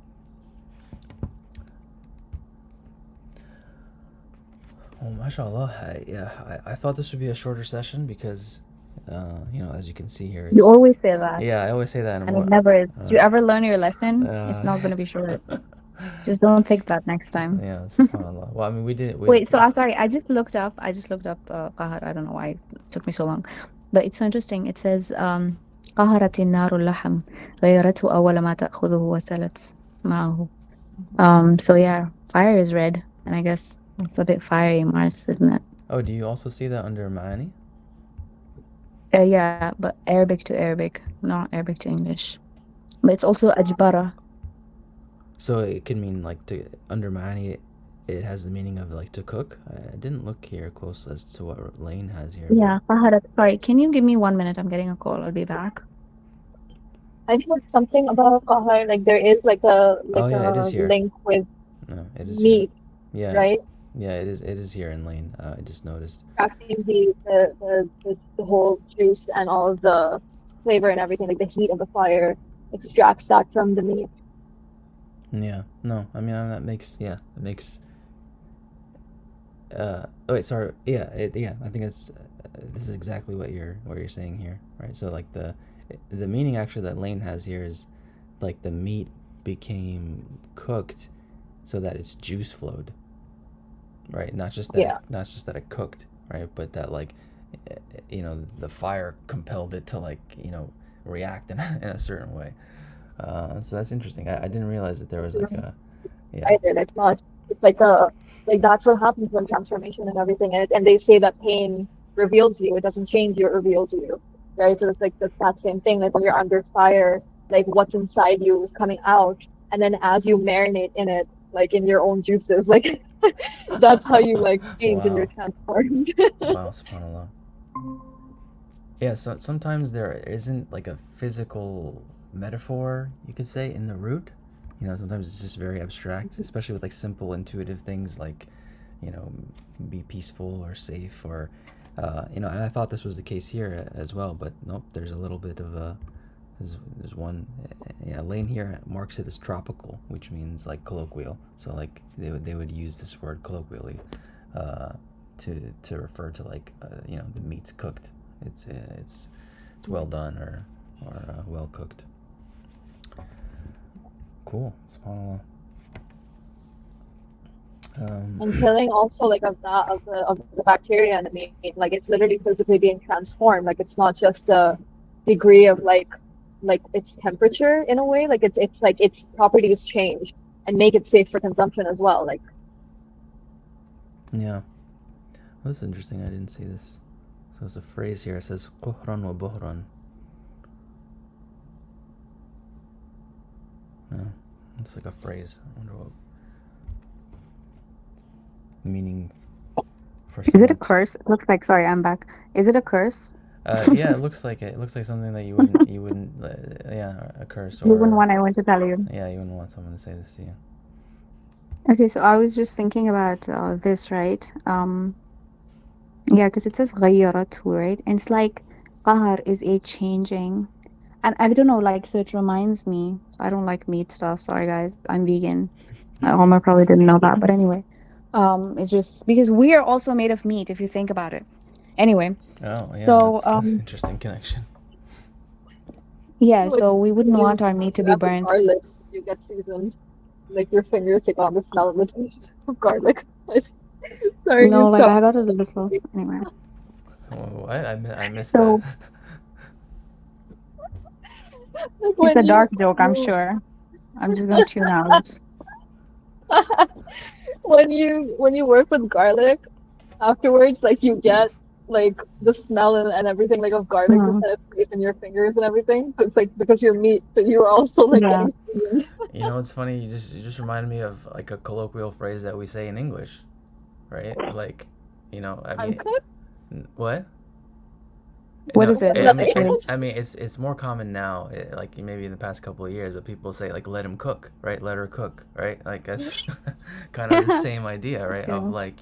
Oh, mashallah. I thought this would be a shorter session because, as you can see here, You always say that. Yeah, I always say that. And it never is. Do you ever learn your lesson? It's not going to be short. Just don't think that next time. Yeah, subhanAllah. Well, I mean, we did. Wait, so I'm sorry. I just looked up Qahar. I don't know why it took me so long. But it's so interesting. It says, قهرت النار اللحم غيرته أول ما تأخذه وسلت معه. So yeah, fire is red. And I guess it's a bit fiery, Mars, isn't it? Oh, do you also see that under Ma'ani? Yeah, but Arabic to Arabic, not Arabic to English. But it's also ajbara. So it can mean like under Ma'ani, it has the meaning of like to cook. I didn't look here close as to what Lane has here. Yeah, sorry, can you give me 1 minute? I'm getting a call. I'll be back. I heard something about Qahar, like there is like a it is here. link with it is meat, here. Yeah, right? Yeah, it is here in Lane. I just noticed. Crafting the whole juice and all of the flavor and everything, like the heat of the fire extracts that from the meat. Yeah, no, I mean that makes it makes. Oh wait, sorry. Yeah, I think this is exactly what you're saying here, right? So like the meaning actually that Lane has here is like the meat became cooked so that its juice flowed, right? Not just that it cooked, right? But that like the fire compelled it to like react in a certain way. So that's interesting. I didn't realize that there was like a. Yeah. I did. It's not. It's like that's what happens when transformation and everything. And they say that pain reveals you. It doesn't change you. It reveals you, right? So it's like that same thing. Like when you're under fire, like what's inside you is coming out, and then as you marinate in it, like in your own juices, like That's how you like change and you're Wow. transformed. Wow, subhanAllah. Yeah, so sometimes there isn't like a physical metaphor, you could say, in the root. Sometimes it's just very abstract, especially with like simple, intuitive things like, be peaceful or safe or, and I thought this was the case here as well, but nope, there's a little bit of there's one, yeah, Lane here marks it as tropical, which means like colloquial. So like they would use this word colloquially, to refer to like, the meat's cooked. It's well done or well cooked. Cool, subhanallah. And killing also like of the bacteria in the meat, like it's literally physically being transformed. Like it's not just a degree of like its temperature in a way. Like it's like its properties change and make it safe for consumption as well. Like Yeah, well, this is interesting. I didn't see this. So there's a phrase here. It says "quhran wa buhran." Yeah, it's like a phrase. I wonder what meaning for Is it a someone. curse? It looks like, sorry, I'm back. Is it a curse? Yeah, it looks like it. It looks like something that you wouldn't, yeah, a curse You wouldn't or want anyone to tell you. yeah, you wouldn't want someone to say this to you. Okay, so I was just thinking about this, right? Yeah, because it says غيرته, right? And it's like qahar is a changing. And I don't know, like, so it reminds me, I don't like meat stuff. Sorry, guys, I'm vegan. Omar probably didn't know that, but anyway, it's just because we are also made of meat, if you think about it. Anyway, Oh yeah, so that's interesting connection. yeah, when so we wouldn't you want our meat to you be have the burnt. garlic, you get seasoned. Like your fingers take on the smell and the taste of garlic. Sorry, you No, like stop. I got a little. Anyway, What? I missed that. so Like it's when a dark joke, I'm you sure. I'm just gonna tune out. when you work with garlic, afterwards, like you get like the smell and everything like of garlic just Mhm. kind of stays in your fingers and everything. So it's like because you're meat, but you're also like Yeah. getting seasoned. You know what's funny? You just reminded me of like a colloquial phrase that we say in English, right? Like, I I'm mean, cooked. what? What No, is it? Is What's that the what it phrase? is? I mean, it's more common now, like maybe in the past couple of years, but people say like let him cook, right? Let her cook, right? Like that's kind of the same idea, right? Of So, like,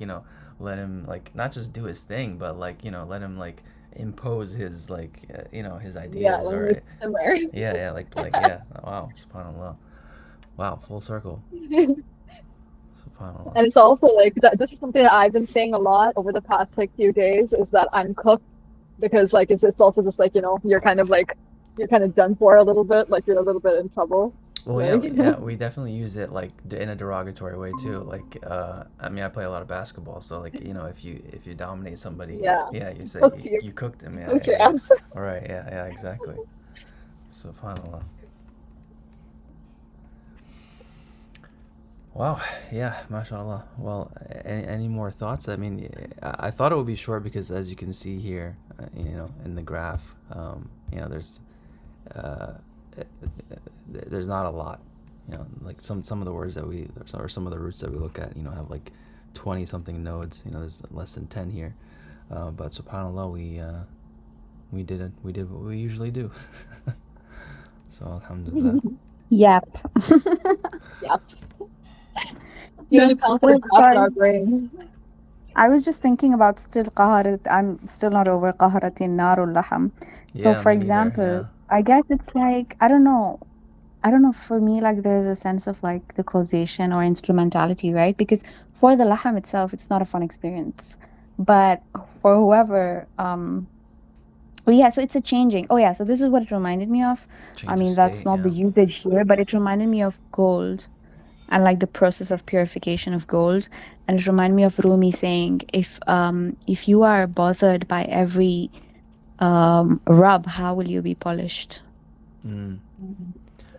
let him like not just do his thing, but like, let him like impose his like, his Yeah, ideas when or it's simmer. yeah, like yeah. Wow, subhanallah. Wow, full circle. Subhanallah. And it's also like that this is something that I've been saying a lot over the past like few days is that I'm cooked because like it's also just like, you're kind of done for a little bit, like you're a little bit in trouble. Well, yeah, Like yeah, we definitely use it like in a derogatory way too. Like, I mean, I play a lot of basketball, so like, if you dominate somebody, yeah, yeah, you say cooked you, your you cooked them, yeah, cooked yeah, your yeah. ass. All right, yeah, exactly. Subhanallah. Wow, yeah, mashallah. Well, any more thoughts? I mean, I thought it would be short because as you can see here, in the graph, there's uh, there's not a lot. Like some of the words that or some of the roots that we look at, have like 20 something nodes. There's less than 10 here. But subhanallah, we did what we usually do. So alhamdulillah. yep. Yeah. You No, accounted wait, across sorry. our brain. I was just thinking about still qaharat. I'm still not over qaharatin narul laham. So, Yeah, for me neither. example, Yeah. I guess it's like, I don't know. I don't know. For me, like, there's a sense of like the causation or instrumentality, right? Because for the laham itself, it's not a fun experience. But for whoever, oh yeah, so it's a changing. Oh yeah, so this is what it reminded me of. I Change of mean, that's state. not the Yeah. usage here, but it reminded me of gold and like the process of purification of gold. And it reminded me of Rumi saying, if you are bothered by every rub, how will you be polished? Mm.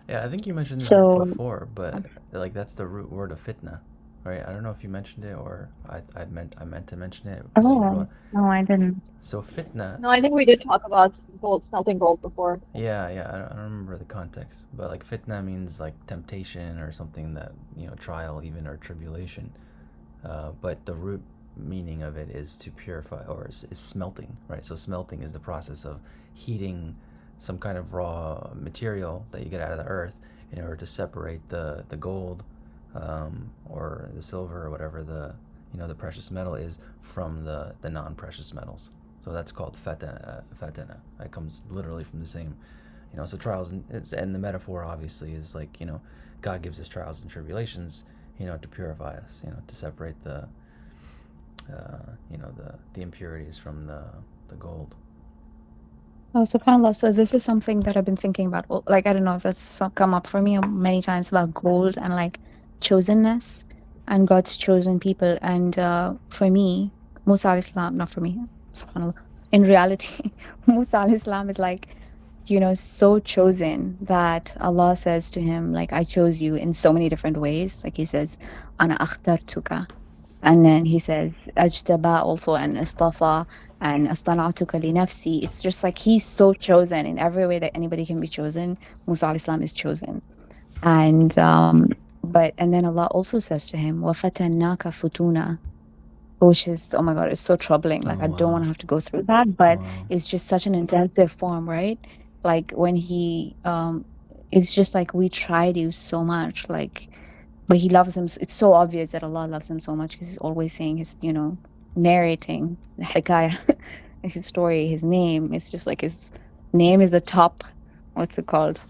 Yeah, I think you mentioned this So, before, but like that's the root word of fitna, right? I don't know if you mentioned it or I meant to mention it because you oh brought. no, I didn't. So fitna. No, I think we did talk about smelting gold before. Yeah, I don't remember the context, but like fitna means like temptation or something that trial even or tribulation. but the root meaning of it is to purify, or is smelting, right? So smelting is the process of heating some kind of raw material that you get out of the earth in order to separate the gold, or the silver, or whatever the precious metal is, from the non-precious metals. So that's called fatana. Fatana. It comes literally from the same, so trials, and the metaphor obviously is like, God gives us trials and tribulations, to purify us, to separate the impurities from the gold. Oh, subhanAllah. So this is something that I've been thinking about. Well, like, I don't know if that's come up for me many times about gold and like chosenness and God's chosen people. And for me, Musa alayhi salam, not for me, subhanAllah. In reality, Musa alayhi salam is like, so chosen that Allah says to him, like, I chose you in so many different ways. Like he says, Ana akhtartuka. And then he says, Ajtaba also, and Istafa, and Astana'tuka li nafsi. It's just like he's so chosen in every way that anybody can be chosen. Musa alayhi salam is chosen. And and then Allah also says to him, وَفَتَنَّاكَ فُتُونًا, which is, oh my God, it's so troubling. Like, I don't want to have to go through that, but it's just such an intensive form, right? Like when he, it's just like, we tried you so much, like, but he loves him. It's so obvious that Allah loves him so much because he's always saying his, narrating the hikayah, his story, his name. It's just like his name is the top, what's it called?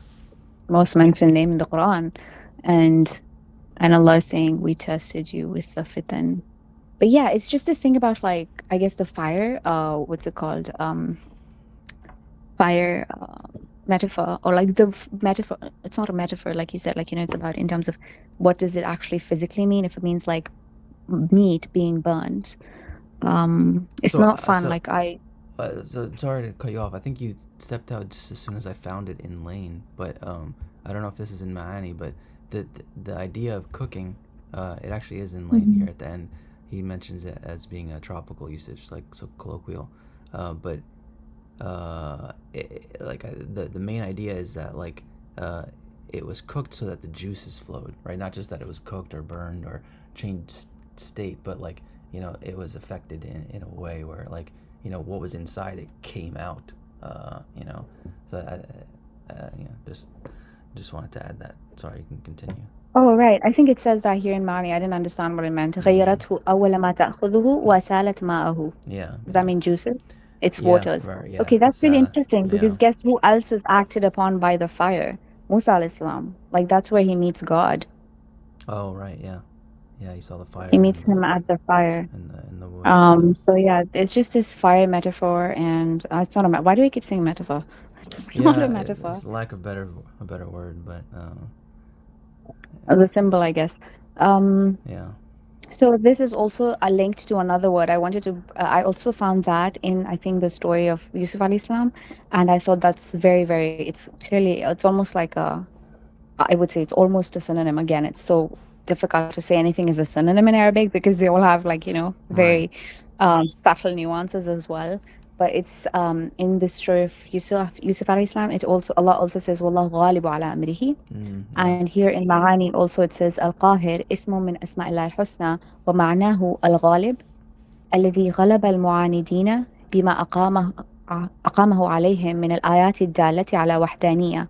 Most mentioned name in the Quran. And Allah is saying, we tested you with the fitan. But yeah, it's just this thing about, like, I guess the fire, what's it called? Fire metaphor, or like the metaphor. It's not a metaphor, like you said, like, it's about in terms of what does it actually physically mean. If it means like meat being burnt, it's not fun. So sorry to cut you off. I think you stepped out just as soon as I found it in Lane, but I don't know if this is in Ma'ani, but the idea of cooking, it actually is in Lane here at the end. He mentions it as being a tropical usage, like, so colloquial, but the main idea is that, like, it was cooked so that the juices flowed, right? Not just that it was cooked or burned or changed state, but like, it was affected in a way where, like, what was inside it came out, so I just wanted to add that. Sorry, you can continue. Oh, right. I think it says that here in Mani. I didn't understand what it meant. غيرته أول ما تأخذه وسالت ماءه. Yeah. Does that mean juices? It's Yeah, waters. right, yeah. Okay, that's really interesting, because yeah. guess who else is acted upon by the fire? Musa alayhi salam. Like, that's where he meets God. Oh, right, yeah. Yeah, you saw the fire. He meets him at the fire. In the woods. So yeah, it's just this fire metaphor, and it's not a why do we keep saying metaphor? It's not a metaphor. It's lack of a better word, but the symbol, I guess. Yeah. So this is also a linked to another word. I also found that in, I think, the story of Yusuf alayhi salam, and I thought that's very, very, it's almost like I would say it's almost a synonym. Again, it's so difficult to say anything is a synonym in Arabic because they all have, like, very subtle nuances as well. But it's in the story of Yusuf alayhi salam, Allah also says, Wallahu ghalibu ala amrihi. And here in Ma'ani also it says, Al-Qahir ismu min asma'illah al-husna wa ma'nahu al-ghalib alladhi ghalaba al-mu'anidina bima aqamahu alayhim min al-ayati ad-dallati ala wahdaniyya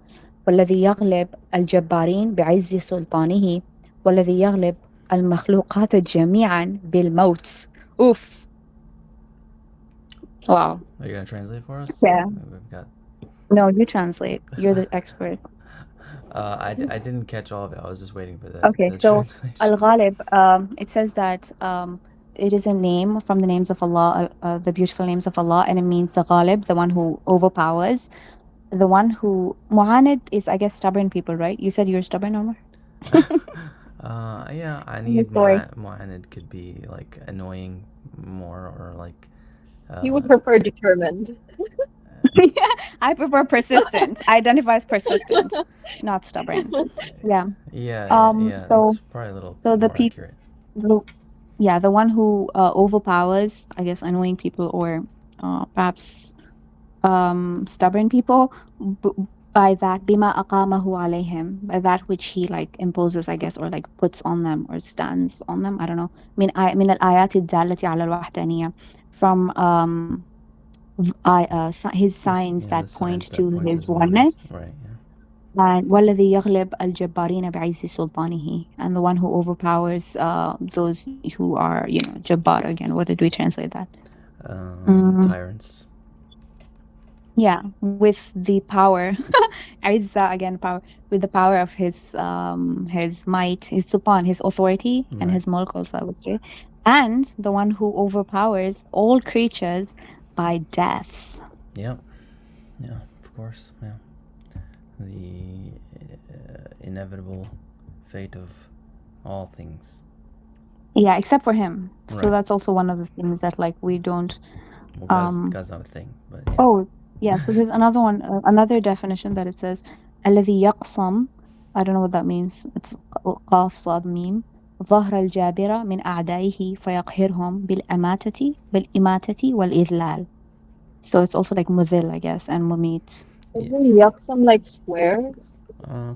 والذي يغلب الجبارين بعز سلطانه والذي يغلب المخلوقات جميعا بالموت. Oof. Wow. Are you going to translate for us? Yeah. No, you translate. You're the expert. I didn't catch all of it. I was just waiting for the so translation. Al-Ghalib, it says that it is a name from the names of Allah, the beautiful names of Allah, and it means the Ghalib, the one who overpowers, the one who... Mu'anid is, I guess, stubborn people, right? You said you're stubborn, Omar? Yeah, I need Mu'anid could be, like, annoying more, or like... You would prefer determined. I prefer persistent. I identify as persistent, not stubborn. Yeah. Yeah, so, it's probably a little so the more accurate. Yeah, the one who overpowers, I guess, annoying people, or perhaps stubborn people, by that بما أقامه عليهم, by that which he like imposes, I guess, or like puts on them or stands on them. I don't know. من الآيات الدالة على الوحدانية, from his signs Yeah, the that point signs that to point to his his oneness. oneness. Right. Yeah. والذي يغلب الجبارين بعز سلطانه, and the one who overpowers those who are, jabbar again. What did we translate that? Tyrants. Yeah, with the power, Izza again, power, with the power of his might, his sultan, his authority, and Right. his mulk also, I would say, and the one who overpowers all creatures by death. Yeah. Yeah. Of course. Yeah. The inevitable fate of all things. Yeah, except for him. So Right. that's also one of the things that like we don't. Well, God's not a thing, but yeah. Oh, yeah. So there's another one, another definition that it says, الذي يقسم. I don't know what that means. It's قاف صاد ميم. ظهر الجابرة من أعدائه فيقهرهم بالإماتة والإذلال. So it's also like مذل, I guess, and مميت. Isn't yaqsam like swears?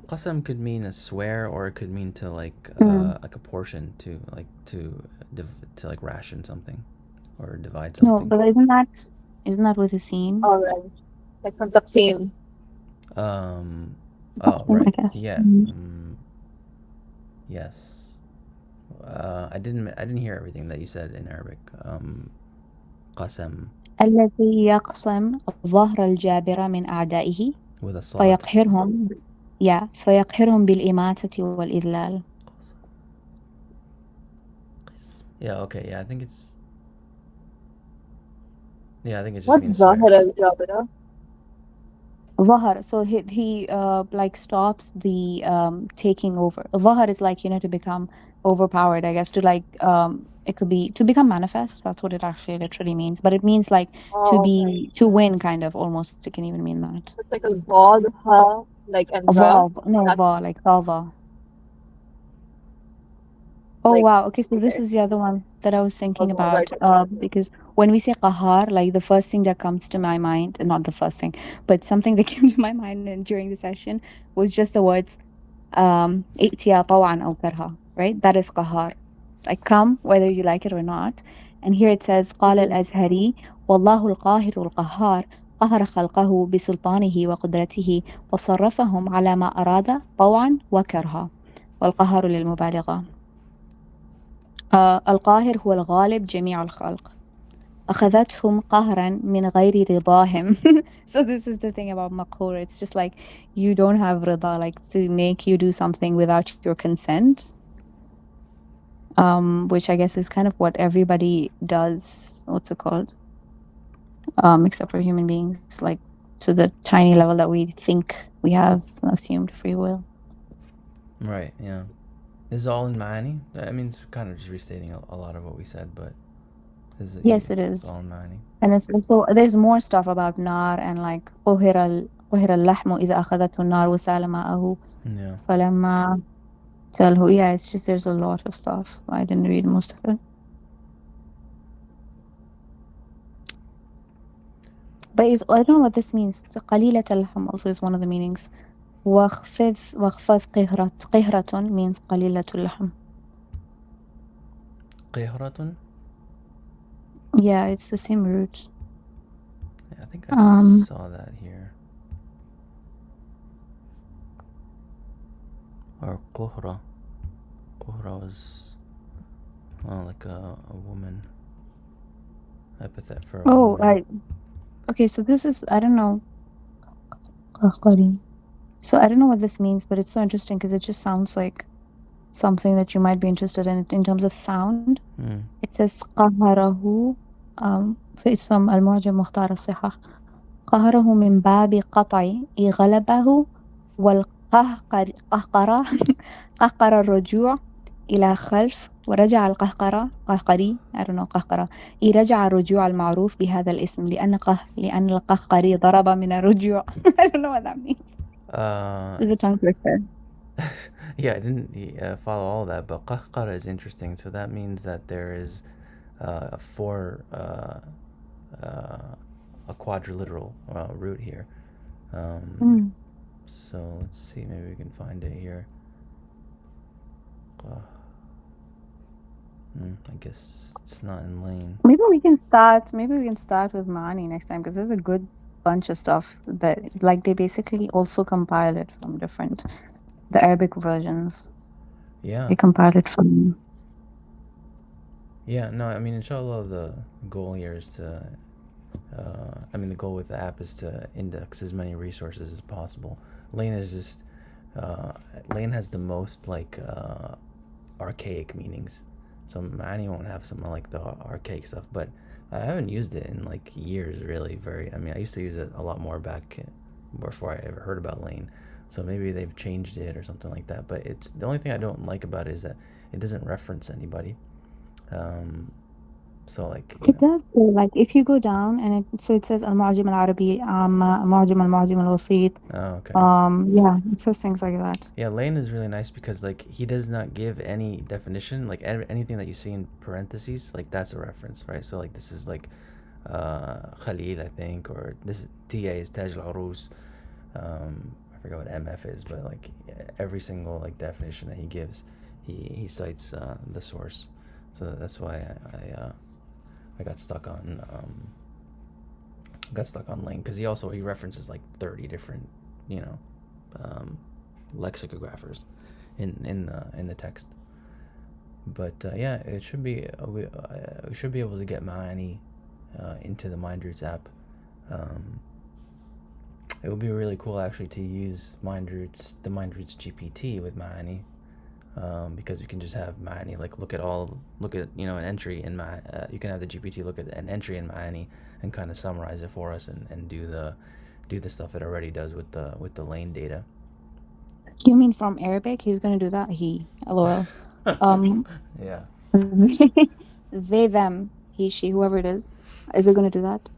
Qasam could mean a swear, or it could mean to like a portion, to like ration something, or divide No, something. but isn't that with a scene? All right. Like from taqsim. Oh, Qasam, right. I guess. Yeah. Yes. I didn't hear everything that you said in Arabic. Qasam الذي يقسم ظهر الجابرة من أعدائه with a صاد. فيقهرهم بالإماتة والإذلال. Yeah. Okay. Yeah. I think it's just What's means swear. Zahir al-Jabira? Zahar, so he like stops the taking over. Zahar is like, to become overpowered, I guess, to like it could be to become manifest. That's what it actually literally means. But it means like to win, kind of, almost. It can even mean that. It's like a Zod, Ha, like and Ra. Evolve. No, like Zava. Oh, Like, wow. Okay, so this okay. is the other one that I was thinking Right. about. Because when we say qahar, like the first thing that comes to my mind, not the first thing, but something that came to my mind during the session was just the words ائتيا طوعا أو كرها, right? That is qahar. Like come, whether you like it or not. And here it says قال الأزهري والله القاهر القهار قهر خلقه بسلطانه وقدرته وصرفهم على ما أراد طوعا وكرها, والقهر للمبالغة. القاهر هو الغالب جميع الخلق. أخذتهم قهرا من غير رضاهم. So this is the thing about مقهور. It's just like you don't have رضا, like to make you do something without your consent. Which I guess is kind of what everybody does. What's it called? Except for human beings, like to the tiny level that we think we have assumed free will. Right. Yeah. This is all in Ma'ani. I mean, it's kind of just restating a lot of what we said, but Yes, it it's is. all in Ma'ani. And it's also, there's more stuff about nar and like قهر اللحم إذا أخذته النار وسال ماءه Yeah. فلما سأله. Yeah, it's just there's a lot of stuff. I didn't read most of it. But I don't know what this means. قليلة اللحم also is one of the meanings. واخفض قهرة means قليلة اللحم. قهرة? Yeah, it's the same root. Yeah, I think I saw that here. Or قهرة. قهرة was like a woman. Epithet for a woman. Right. Okay, so this is, I don't know. So I don't know what this means, but it's so interesting because it just sounds like something that you might be interested in terms of sound. It says قهره في اسم المعجم مختار الصحة. قهره من باب قطع غلبه والقهقرة قهقر الرجوع إلى خلف ورجع قهقري I don't know قهقرة رجع الرجوع المعروف بهذا الاسم لأن القهقري ضرب من الرجوع. I don't know what that means. It's a tongue twister. Yeah, I didn't follow all that, but qahqara is interesting. So that means that there is a quadriliteral root here. So let's see, maybe we can find it here. I guess it's not in Lane. Maybe we can start with Mani next time, because there's a good bunch of stuff that, like, they basically also compile it from the Arabic versions. Yeah. They compile it from. Yeah, no, I mean, inshallah, the goal here is to, the goal with the app is to index as many resources as possible. Lane is just, Lane has the most, like, archaic meanings. So Mani won't have some, like, the archaic stuff, but I haven't used it in, like, years, really. I used to use it a lot more back before I ever heard about Lane. So maybe they've changed it or something like that. But it's the only thing I don't like about it is that it doesn't reference anybody. So like It does, though, like if you go down and it says المعجم العربي عامة المعجم الوسيط. Oh, okay. Yeah, it says things like that. Yeah, Lane is really nice because like he does not give any definition. Like anything that you see in parentheses, like that's a reference, right? So like this is like Khalil, I think, or this is TA is Taj Al Arus. I forget what MF is, but like every single like definition that he gives, he cites the source. So that's why I got stuck on Lane, because he references like 30 different lexicographers in the text. But yeah, it should be we should be able to get Ma'ani into the MindRoots app. It would be really cool actually to use the MindRoots GPT with Ma'ani, because you can just have Ma'ani like look at an entry in you can have the GPT look at an entry in Ma'ani and kind of summarize it for us and do the stuff it already does with the lane data. You mean from Arabic? He's gonna do that? LOL. Yeah. They, them, he, she, whoever it is it gonna do that?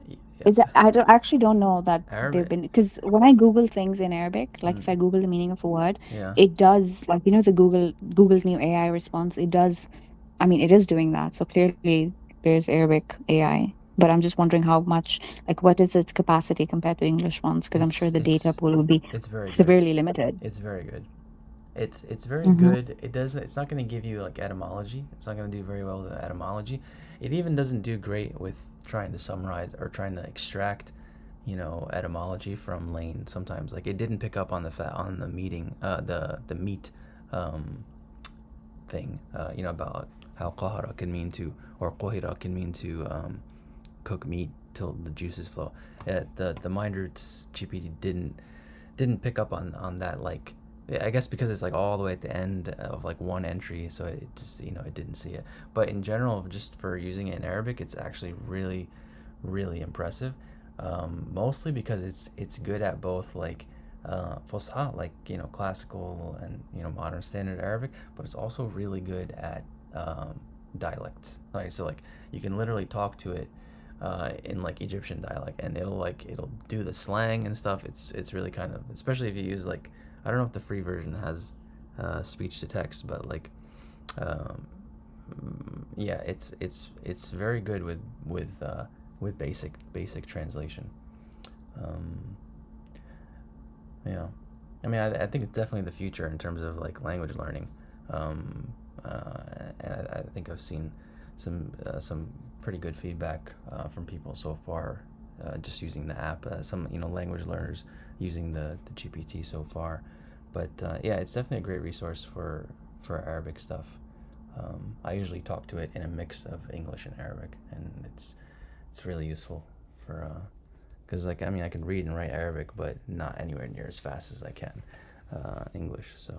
Yeah. Is it? I don't know that Arabic. they've been, because when I Google things in Arabic, like if I Google the meaning of a word, Yeah. it does, like, the Google's new AI response. It does. I mean, it is doing that. So clearly, there's Arabic AI. But I'm just wondering how much, like, what is its capacity compared to English ones? Because I'm sure the data pool would be severely limited. It's very good. It's very Mhm. good. It's not going to give you like etymology. It's not going to do very well with etymology. It even doesn't do great with trying to summarize or trying to extract, etymology from Lane. Sometimes like it didn't pick up on the meeting, the meat thing. About how qahara can mean to, or qohira can mean to cook meat till the juices flow. The MindRoots GPT didn't pick up on that, like, I guess because it's like all the way at the end of like one entry, so it just it didn't see it. But in general, just for using it in Arabic, it's actually really, really impressive. Mostly because it's good at both like Fusha, like classical and modern standard Arabic, but it's also really good at dialects. Right, so like you can literally talk to it in like Egyptian dialect, and it'll do the slang and stuff. It's really kind of, especially if you use like, I don't know if the free version has speech to text, but like yeah, it's very good with basic translation. Yeah, I mean, I think it's definitely the future in terms of like language learning, and I think I've seen some pretty good feedback from people so far, just using the app. Some language learners using the GPT so far, but yeah, it's definitely a great resource for Arabic stuff. I usually talk to it in a mix of English and Arabic, and it's really useful for because like I mean I can read and write Arabic, but not anywhere near as fast as I can English. So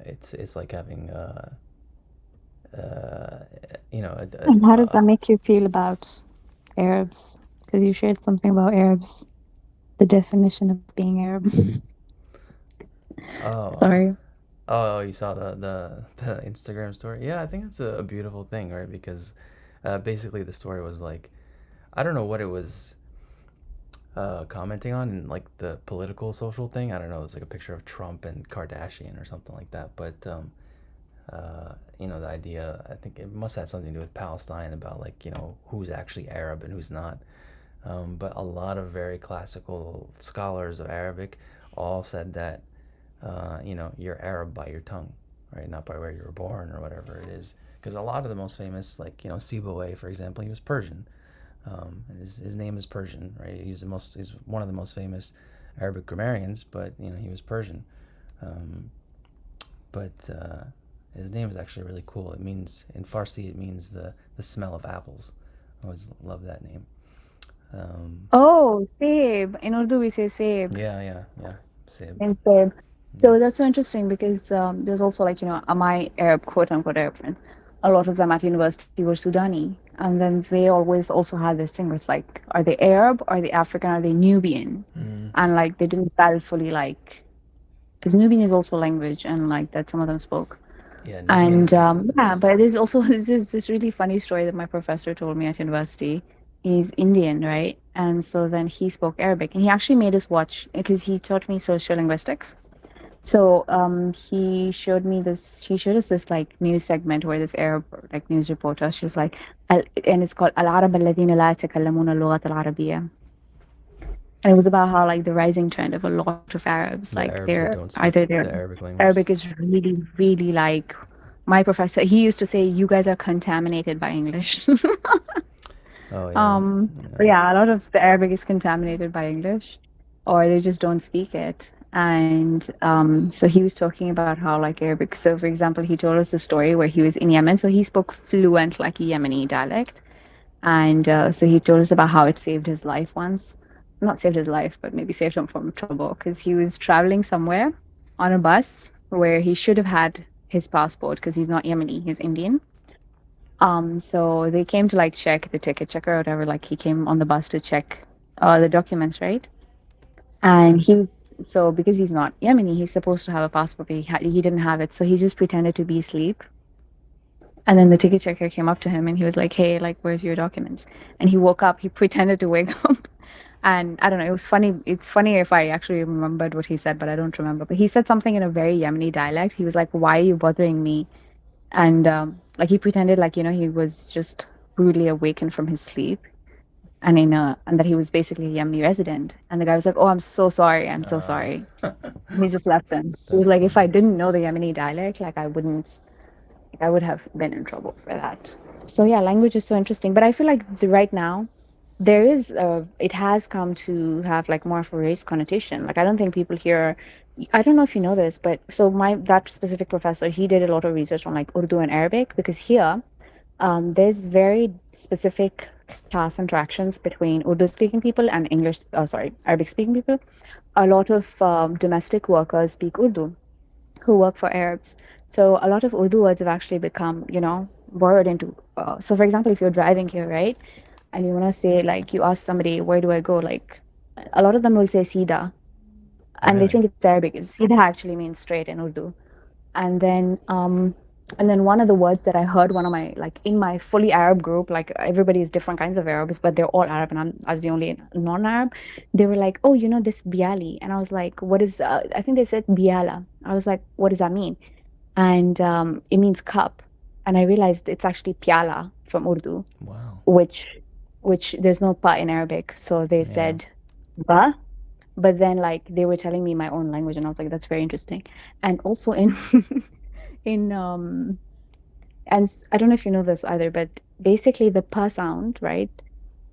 it's like having And how does that make you feel about Arabs? Because you shared something about Arabs, the definition of being Arab. Oh. Sorry. Oh, you saw the Instagram story? Yeah, I think it's a beautiful thing, right? Because basically the story was like, I don't know what it was commenting on, in like the political social thing. I don't know, it was like a picture of Trump and Kardashian or something like that. But the idea, I think it must have something to do with Palestine, about like who's actually Arab and who's not. But a lot of very classical scholars of Arabic all said that, you're Arab by your tongue, right? Not by where you were born or whatever it is. Because a lot of the most famous, like, Sibawayh, for example, he was Persian. And his name is Persian, right? He's one of the most famous Arabic grammarians, but, he was Persian. Um, but his name is actually really cool. It means, in Farsi, it means the smell of apples. I always love that name. Oh, seb. In Urdu, we say seb. Yeah. Sib. In seb. So that's so interesting because there's also like, my Arab, quote unquote Arab friends, a lot of them at university were Sudani. And then they always also had this thing with like, are they Arab? Are they African? Are they Nubian? And like, they didn't feel fully like, because Nubian is also language and like that some of them spoke. Yeah, And but there's also this really funny story that my professor told me at university. He's Indian, right? And so then he spoke Arabic, and he actually made us watch because he taught me social linguistics. So he showed me this. She showed us this like news segment where this Arab like news reporter. She's like, and it's called "العرب الذين لا يتكلمون اللغة العربية." And it was about how like the rising trend of a lot of Arabs, like Arabs that they're don't speak either the their Arabic language. Arabic is really, really like my professor. He used to say, "You guys are contaminated by English." Oh yeah. But yeah, a lot of the Arabic is contaminated by English, or they just don't speak it. And so he was talking about how like Arabic. So for example, he told us a story where he was in Yemen. So he spoke fluent like Yemeni dialect. And so he told us about how it saved his life once. Not saved his life, but maybe saved him from trouble because he was traveling somewhere on a bus where he should have had his passport because he's not Yemeni, he's Indian. So they came to like check the ticket checker or whatever. Like he came on the bus to check the documents, right? And because he's not Yemeni, he's supposed to have a passport, but he didn't have it. So he just pretended to be asleep. And then the ticket checker came up to him and he was like, "Hey, like, where's your documents?" And he woke up, he pretended to wake up. And I don't know, it was funny. It's funny if I actually remembered what he said, but I don't remember. But he said something in a very Yemeni dialect. He was like, "Why are you bothering me?" And like he pretended like, he was just rudely awakened from his sleep. And and that he was basically a Yemeni resident. And the guy was like, "Oh, I'm so sorry. I'm so sorry." And he just left him. So he was like, if I didn't know the Yemeni dialect, like I would have been in trouble for that. So yeah, language is so interesting. But I feel like right now, it has come to have like more of a race connotation. Like I don't think people here, I don't know if you know this, but so that specific professor, he did a lot of research on like Urdu and Arabic because here, there's very specific class interactions between Urdu speaking people and Arabic speaking people. A lot of domestic workers speak Urdu who work for Arabs. So a lot of Urdu words have actually become, borrowed into. So for example, if you're driving here, right, and you want to say like you ask somebody, "Where do I go?" Like a lot of them will say "Sida," and they think it's Arabic. Sida actually means straight in Urdu. And then one of the words that I heard one of my like in my fully Arab group, like everybody is different kinds of Arabs, but they're all Arab, and I was the only non-Arab. They were like, "Oh, this biali," and I was like, "What is?" I think they said biala. I was like, "What does that mean?" And it means cup, and I realized it's actually piala from Urdu. Wow. Which there's no pa in Arabic, so they said ba. But then like they were telling me my own language, and I was like, "That's very interesting." And also in and I don't know if you know this either, but basically the pa sound, right?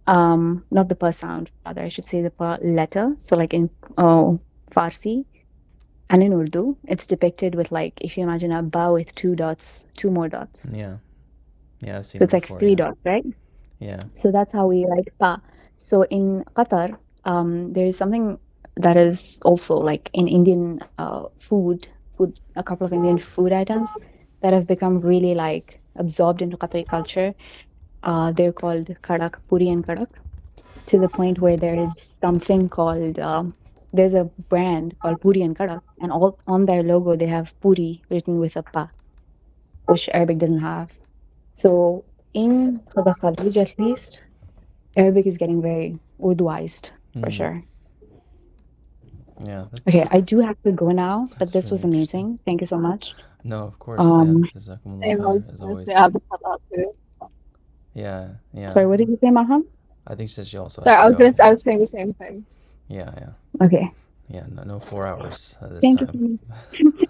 Not the pa sound, rather I should say the pa letter. So like in Farsi and in Urdu, it's depicted with like, if you imagine a ba with two more dots. Yeah, I've seen So it's like before, three dots, right? Yeah. So that's how we write pa. So in Qatar, there is something that is also like in Indian food, a couple of Indian food items that have become really like absorbed into Qatari culture. They're called kadak, puri and kadak, to the point where there is something called, there's a brand called Puri and Kadak, and all on their logo they have Puri written with a pa, which Arabic doesn't have. So in the Khalij, at least, Arabic is getting very Urduized for sure. Yeah. Okay, I do have to go now, but That's this was really amazing. Thank you so much. No, of course. Jazakumullah I khair, was as going to always. say Abdul Salam too. Yeah. Sorry, what did you say, Maham? I think she said she also Sorry, has to go. I was saying the same thing. Yeah. Okay. Yeah, no 4 hours this Thank you time. so much.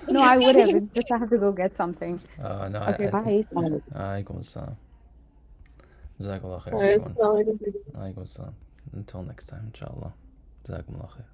No, I would have. It's just I have to go get something. No, Okay, bye. Alaikum assalam. Jazakallah khair, Sorry, everyone. it's not like a big- Alaikum assalam. Until next time, inshallah. Jazakumullah khair.